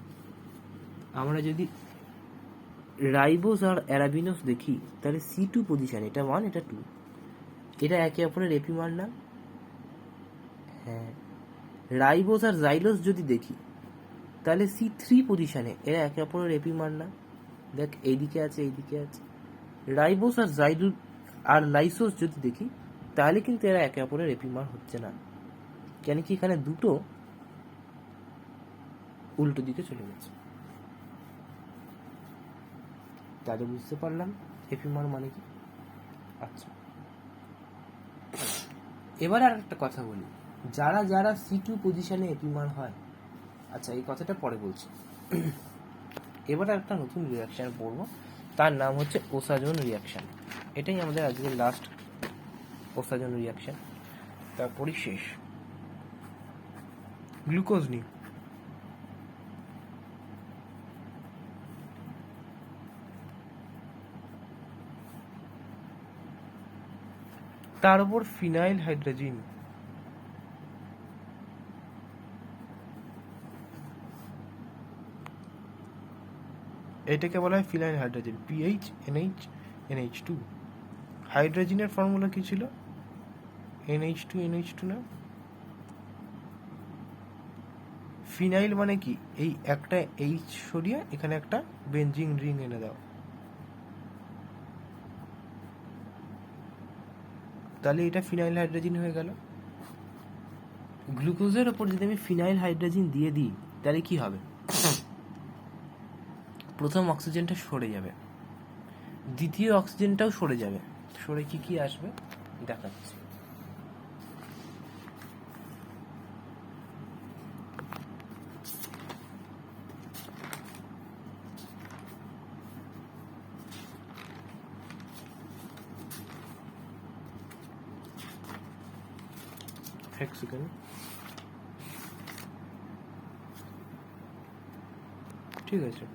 আমরা যদি রাইবোজ আর অ্যারাবিনোস দেখি, তাহলে C2 পজিশন, এটা 1, এটা 2, এটা একে অপরের এপিমার না? হ্যাঁ। রাইবোজ আর জাইলোস যদি দেখি, তাহলে C3 পজিশনে এরা একে অপরের এপিমার না? দেখ, এইদিকে আছে, এইদিকে আছে। রাইবোজ আর লাইসোস যদি দেখি, তাহলে কিন্তু এরা একে অপরের এপিমার হচ্ছে না, কেন কি এখানে দুটো উল্টো দিকে চলে গেছে। তাহলে বুঝতে পারলাম এপিমার মানে কি। আচ্ছা, এবার আর একটা কথা বলি, যারা যারা C2 পজিশনে এপিমার হয়, আচ্ছা এই কথাটা পরে বলছি। এবার একটা নতুন রিয়াকশন পড়বো, তার নাম হচ্ছে ওসাজোন রিয়াকশন। এটাই আমাদের আজকের লাস্ট ওসাজোন রিয়াকশন, তারপরই শেষ। গ্লুকোজ নিই, তার উপর ফিনাইল হাইড্রোজেন, এটাকে বলা হয় phenyl hydrogen, PH NH NH2। হাইড্রোজেনের ফর্মুলা কি ছিল? NH2 NH2 না? ফিনাইল মানে কি, এই একটা H সরিয়ে এখানে একটা বেঞ্জিন রিং এনে দাও, তাহলে এটা ফিনাইল হাইড্রোজেন হয়ে গেল। গ্লুকোজের ওপর যদি আমি ফিনাইল হাইড্রোজেন দিয়ে দিই তাহলে কি হবে? প্রথম অক্সিজেনটা সরে যাবে, দ্বিতীয় অক্সিজেনটাও সরে যাবে, সরে কি কি আসবে দেখাচ্ছি। এক সেকেন্ড, ঠিক আছে।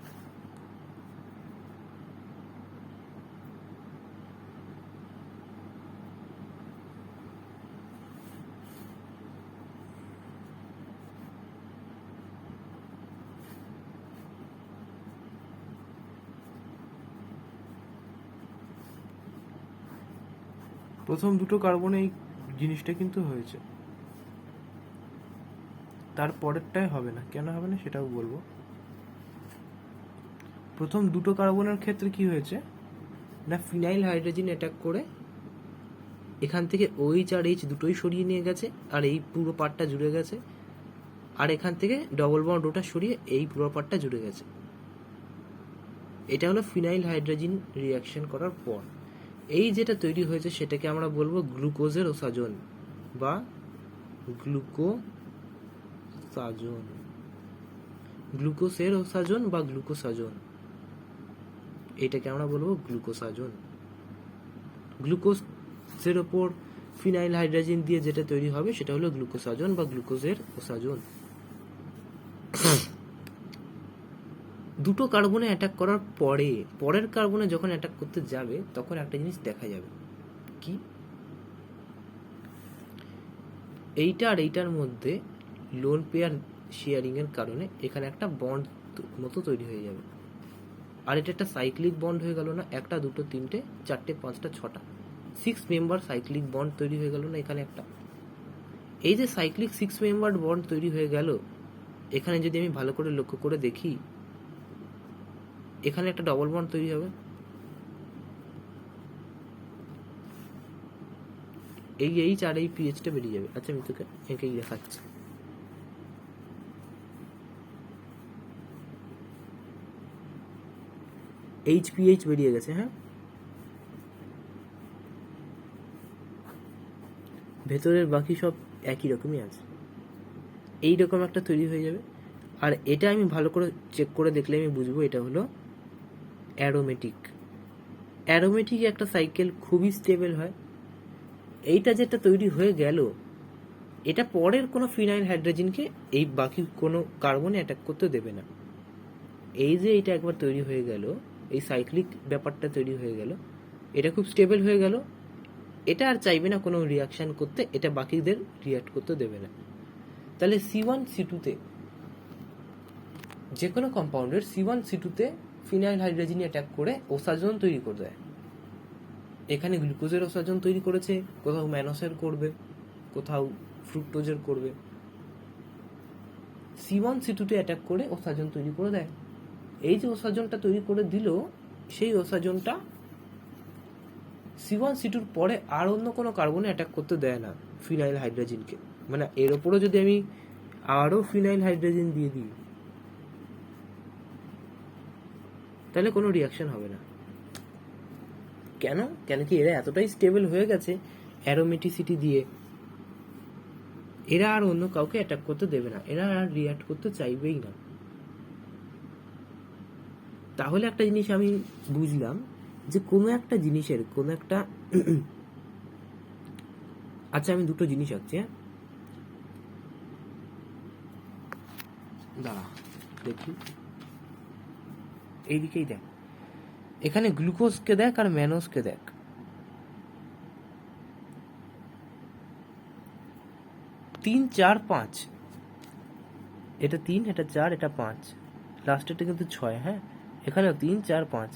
প্রথম দুটো কার্বনে এই জিনিসটা কিন্তু হয়েছে, তার পরেরটাই হবে না। কেন হবে না সেটাও বলবো। প্রথম দুটো কার্বনের ক্ষেত্রে কি হয়েছে না, ফিনাইল হাইড্রোজেন অ্যাটাক করে এখান থেকে OH আর H দুটোই সরিয়ে নিয়ে গেছে, আর এই পুরো পার্টটা জুড়ে গেছে, আর এখান থেকে ডবল বন্ড ওটা সরিয়ে এই পুরো পার্টটা জুড়ে গেছে। এটা হলো ফিনাইল হাইড্রোজেন রিয়াকশন করার পর এই যেটা তৈরি হয়েছে সেটাকে আমরা বলবো গ্লুকোজের ওসাজন বা গ্লুকোসাজন, গ্লুকোজের ওসাজন বা গ্লুকোসাজন, এটাকে আমরা বলবো গ্লুকোসাজন। গ্লুকোজের ওপর ফিনাইল হাইড্রোজেন দিয়ে যেটা তৈরি হবে সেটা হলো গ্লুকোসাজন বা গ্লুকোজের ওসাজন। দুটো কার্বনে অ্যাটাক করার পরে পরের কার্বনে যখন অ্যাটাক করতে যাবে তখন একটা জিনিস দেখা যাবে, কি এইটা আর এইটার মধ্যে লোন পেয়ার শেয়ারিং এর কারণে এখানে একটা বন্ড মতো তৈরি হয়ে যাবে, আর এটা একটা সাইক্লিক বন্ড হয়ে গেল না, একটা দুটো তিনটে চারটে পাঁচটা ছটা 6 মেম্বার সাইক্লিক বন্ড তৈরি হয়ে গেল না এখানে একটা। এই যে সাইক্লিক 6 মেম্বার বন্ড তৈরি হয়ে গেল, এখানে যদি আমি ভালো করে লক্ষ্য করে দেখি এখানে একটা ডবল বন্ড তৈরি হবে, এই H আর এই PHটা বেরিয়ে যাবে। আচ্ছা আমি তোকে এঁকেই দেখাচ্ছি। HPH বেরিয়ে গেছে, হ্যাঁ, ভেতরের বাকি সব একই রকমই আছে, এই রকম একটা তৈরি হয়ে যাবে। আর এটা আমি ভালো করে চেক করে দেখলে আমি বুঝবো এটা হলো অ্যারোমেটিক। অ্যারোমেটিক একটা সাইকেল খুবই স্টেবল হয়। এইটা যেটা তৈরি হয়ে গেল এটা পরের কোনো ফিনাইল হাইড্রোজেনকে এই বাকি কোনো কার্বনে অ্যাটাক করতে দেবে না। এই যে এটা একবার তৈরি হয়ে গেল, এই সাইক্লিক ব্যাপারটা তৈরি হয়ে গেল, এটা খুব স্টেবল হয়ে গেল, এটা আর চাইবে না কোনো রিয়াকশন করতে, এটা বাকিদের রিয়াক্ট করতে দেবে না। তাহলে C1 C2 তে যে কোনো কম্পাউন্ডের C1 C2 তে ফিনাইল হাইড্রোজেন অ্যাটাক করে ওসাজন তৈরি করে দেয়। এখানে গ্লুকোজের ওসাজন তৈরি করেছে, কোথাও ম্যানোসের করবে, কোথাও ফ্রুক্টোজের করবে। C1 C2 তে অ্যাটাক করে ওসাজন তৈরি করে দেয়। এই যে ওসাজনটা তৈরি করে দিল, সেই ওসাজনটা C1 C2 পরে আর অন্য কোনো কার্বনে অ্যাটাক করতে দেয় না ফিনাইল হাইড্রোজেনকে, মানে এর ওপরও যদি আমি আরও ফিনাইল হাইড্রোজেন দিয়ে দিই তাহলে কোনো রিয়াকশন হবে না। কেন? কেন কি এরা এতটাই স্টেবল হয়ে গেছে অ্যারোমেটিসিটি দিয়ে, এরা আর অন্য কাউকে অ্যাটাক করতে দেবে না, এরা আর রিয়াক্ট করতে চাইবেই না। তাহলে একটা জিনিস আমি বুঝলাম যে কোনো একটা জিনিসের কোনো একটা আচ্ছা আমি দুটো জিনিস আঁকছি, হ্যাঁ দাঁড়া দেখি, এইদিকেই দেখ, এখানে গ্লুকোজকে দেখ আর ম্যানোজকে দেখ। 3 4 5, এটা 3, এটা 4, এটা 5, লাস্টেরটা কিন্তু 6, হ্যাঁ এখানেও 3 4 5।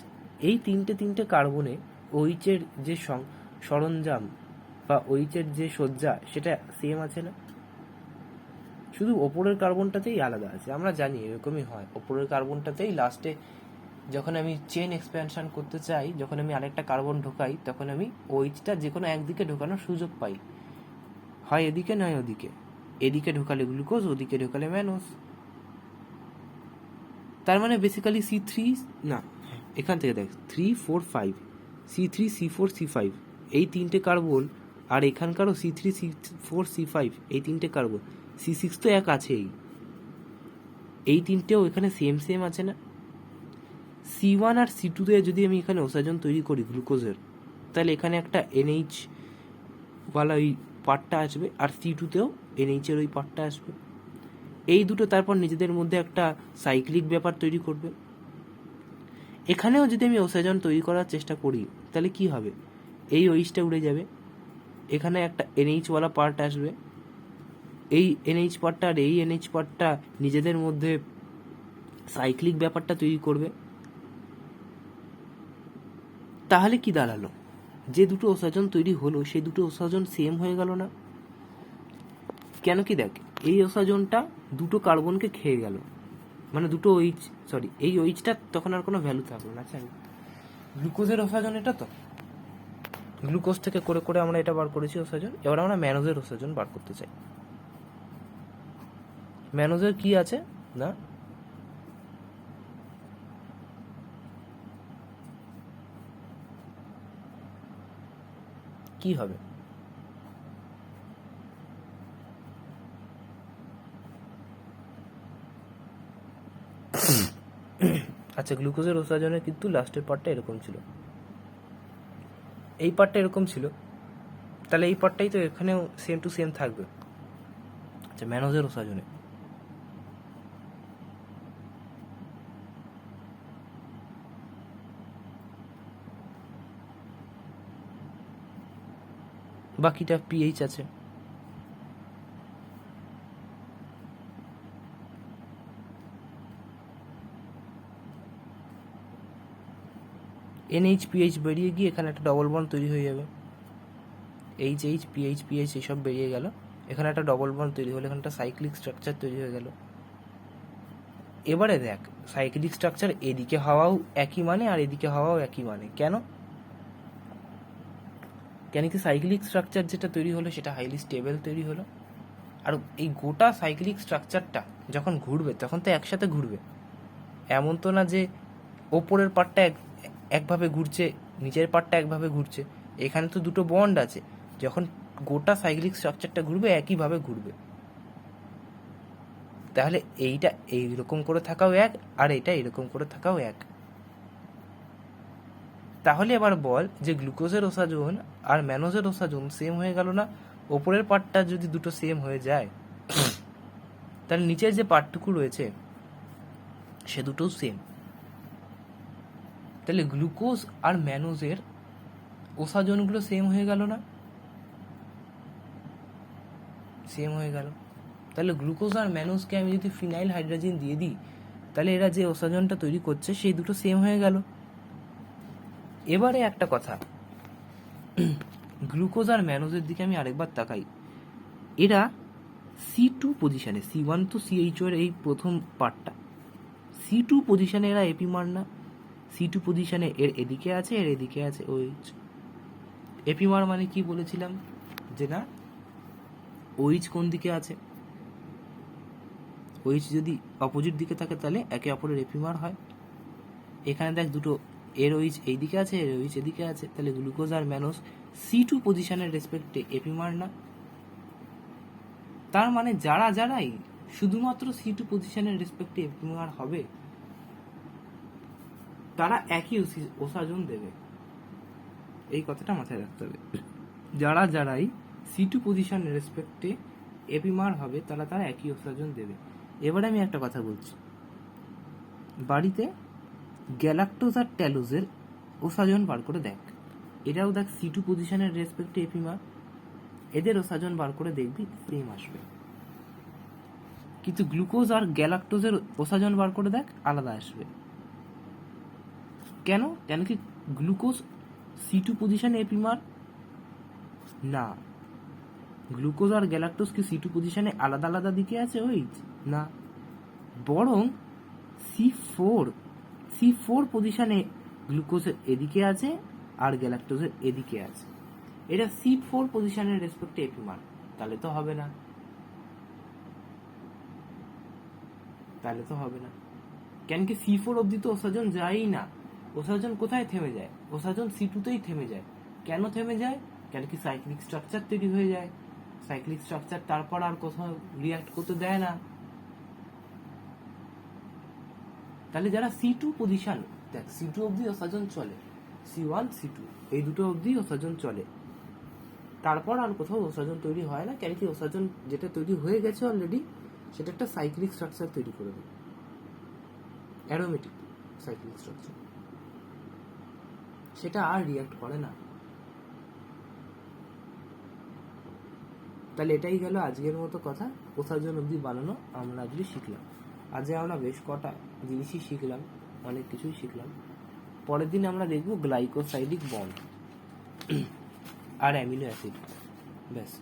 এই তিনটে কার্বনে ওইচের যে সরঞ্জাম বা ওইচের যে সজ্জা সেটা সেম আছে না, শুধু ওপরের কার্বনটাতেই আলাদা আছে। আমরা জানি এরকমই হয়, ওপরের কার্বনটাতেই লাস্টে যখন আমি চেন এক্সপ্যানশন করতে চাই, যখন আমি আরেকটা কার্বন ঢোকাই, তখন আমি ওইচটা যে কোনো একদিকে ঢোকানোর সুযোগ পাই, হয় এদিকে নয় ওদিকে। এদিকে ঢোকালে গ্লুকোজ, ওদিকে ঢোকালে ম্যানোজ। তার মানে বেসিক্যালি C3 না, এখান থেকে দেখ 3 4 5, C3 C4 C5 এই তিনটে কার্বন, আর এখানকারও C3 C4 C5 এই তিনটে কার্বন, C6 তো এক আছেই, এই তিনটেও এখানে সেম সেম আছে না। C1 আর C2 তে যদি আমি এখানে ওসাজন তৈরি করি গ্লুকোজের, তাহলে এখানে একটা NH ওয়ালা ওই পার্টটা আসবে, আর C2 তেও NH এর ওই পার্টটা আসবে। এই দুটো তারপর নিজেদের মধ্যে একটা সাইক্লিক ব্যাপার তৈরি করবে। এখানেও যদি আমি ওসাজন তৈরি করার চেষ্টা করি তাহলে কি হবে, এই ওইচটা উড়ে যাবে, এখানে একটা NH ওয়ালা পার্ট আসবে, এই NH পার্টটা আর এই NH পার্টটা নিজেদের মধ্যে সাইক্লিক ব্যাপারটা তৈরি করবে। তাহলে কি দাঁড়ালো, যে দুটো ওসাজন তৈরি হলো সেই দুটো ওসাজন সেম হয়ে গেল না? কেন কি দেখ, এই ওসাজনটা দুটো কার্বনকে খেয়ে গেল, মানে দুটো ওইচ, সরি এই ওইচটা তখন আর কোনো ভ্যালু থাকলো না। আচ্ছা গ্লুকোজের ওসাজন এটা তো, গ্লুকোজ থেকে করে করে আমরা এটা বার করেছি ওসাজন, এবার আমরা ম্যানোজের ওসাজন বার করতে চাই। ম্যানোজের কি আছে না, কি হবে, আচ্ছা গ্লুকোজের ওসাজনের কিন্তু লাস্টের পার্টটা এরকম ছিল, এই পার্টটা এরকম ছিল, তাহলে এই পার্টটাই তো এখানেও সেম টু সেম থাকবে। আচ্ছা ম্যানোজের ওসাজনে বাকিটা পিএইচ আছে, NH-PH বেরিয়ে গিয়ে এখানে একটা ডবল বন্ড তৈরি হয়ে যাবে, HH-PH-PH এসব বেরিয়ে গেল, এখানে একটা ডবল বন্ড তৈরি হলো, এখানে একটা সাইক্লিক স্ট্রাকচার তৈরি হয়ে গেল। এবারে দেখ সাইক্লিক স্ট্রাকচার এদিকে হওয়াও একই মানে আর এদিকে হওয়াও একই মানে, কেন? কেন কি সাইক্লিক স্ট্রাকচার যেটা তৈরি হলো সেটা হাইলি স্টেবল তৈরি হলো, আর এই গোটা সাইক্লিক স্ট্রাকচারটা যখন ঘুরবে তখন তো একসাথে ঘুরবে, এমন তো না যে ওপরের পার্টটা একভাবে ঘুরছে নিচের পার্টটা একভাবে ঘুরছে, এখানে তো দুটো বন্ড আছে, যখন গোটা সাইক্লিক স্ট্রাকচারটা ঘুরবে একইভাবে ঘুরবে। তাহলে এইটা এইরকম করে থাকাও এক, আর এটা এরকম করে থাকাও এক। তাহলে এবার বল যে গ্লুকোজের ওসাজন আর ম্যানোজের ওসাজন সেম হয়ে গেল না? ওপরের পার্টটা যদি দুটো সেম হয়ে যায় তাহলে নিচের যে পার্টটুকু রয়েছে সে দুটো সেম। তাহলে গ্লুকোজ আর ম্যানোজের ওসাজনগুলো সেম হয়ে গেল না? সেম হয়ে গেল। তাহলে গ্লুকোজ আর ম্যানোজকে আমি যদি ফিনাইল হাইড্রোজেন দিয়ে দিই তাহলে এরা যে ওসাজনটা তৈরি করছে সেই দুটো সেম হয়ে গেল। এবারে একটা কথা, গ্লুকোজ আর ম্যানোজের দিকে আমি আরেকবার তাকাই, এরা C2 পজিশনে, C1 তো CHO এর এই প্রথম পার্টটা, C2 পজিশনে এরা এপিমার না, C2 পজিশনে এর এদিকে আছে এর এদিকে আছে OH, এপিমার মানে কি বলেছিলাম যে না ওইচ কোন দিকে আছে, ওইচ যদি অপোজিট দিকে থাকে তাহলে একে অপরের এপিমার হয়। এখানে দেখ দুটো, এর ওইচ এই দিকে আছে, এর ওইচ এদিকে আছে, তাহলে গ্লুকোজ আর ম্যানোজ C2 পজিশনের রেসপেক্টে এপিমার না। তার মানে যারাই শুধুমাত্র C2 পজিশনের রেসপেক্টে এপিমার হবে তারা একই ওসাজন দেবে। এই কথাটা মাথায় রাখতে হবে। যারাই C2 পজিশনের রেসপেক্টে এপিমার হবে তারা একই ওসাজন দেবে। এবারে আমি একটা কথা বলছি, বাড়িতে গ্যালাক্টোজ আর ট্যালোজের ওসাজন বার করে দেখ, এটাও দেখ C2 পজিশনের রেসপেক্টে এপিমার, এদের ওসাজন বার করে দেখবি সেম আসবে। কিন্তু গ্লুকোজ আর গ্যালাক্টোজের ওসাজন বার করে দেখ আলাদা আসবে। কেন? কেন কি গ্লুকোজ C2 পজিশনে এপিমার না, গ্লুকোজ আর গ্যালাক্টোজ কি C2 পজিশনে আলাদা আলাদা দিকে আছে ওইচ না, বরং C4 পজিশনে গ্লুকোজের এদিকে আছে আর গ্যালাক্টোজের এদিকে আছে। এটা C4 পজিশনের রেসপেক্টে এপিমার, তাহলে তো হবে না, কেন কি C4 অবধি তো ওসাজন যায়ই না। ওসাজন কোথায় থেমে যায়? ওসাজন C2 তেই থেমে যায়। কেন থেমে যায়? কেন কি সাইক্লিক স্ট্রাকচার তৈরি হয়ে যায়, সাইক্লিক স্ট্রাকচার তারপর আর কোথাও রিঅ্যাক্ট করতে দেয় না। তাহলে যারা C2 পজিশন, দেখ C2 অবধি ওসাজন চলে, C1 C2 এই দুটো অবধি ওসাজন চলে, তারপর আর কোথাও ওসাজন তৈরি হয় না। কেন কি ওসাজন যেটা তৈরি হয়ে গেছে অলরেডি সেটা একটা সাইক্লিক স্ট্রাকচার তৈরি করে দেয়, অ্যারোমেটিক সাইক্লিক স্ট্রাকচার, সেটা আর রিঅ্যাক্ট করে না। তাহলে এটাই গেল আজকের মতো কথা, ওসাজন অবধি বানানো আমরা আজকে শিখলাম। আজকে আমরা বেশ কটা জিনিসই শিখলাম, অনেক কিছুই শিখলাম। পরের দিন আমরা দেখব গ্লাইকোসাইডিক বন্ড আর অ্যামিনো অ্যাসিড। ব্যাস।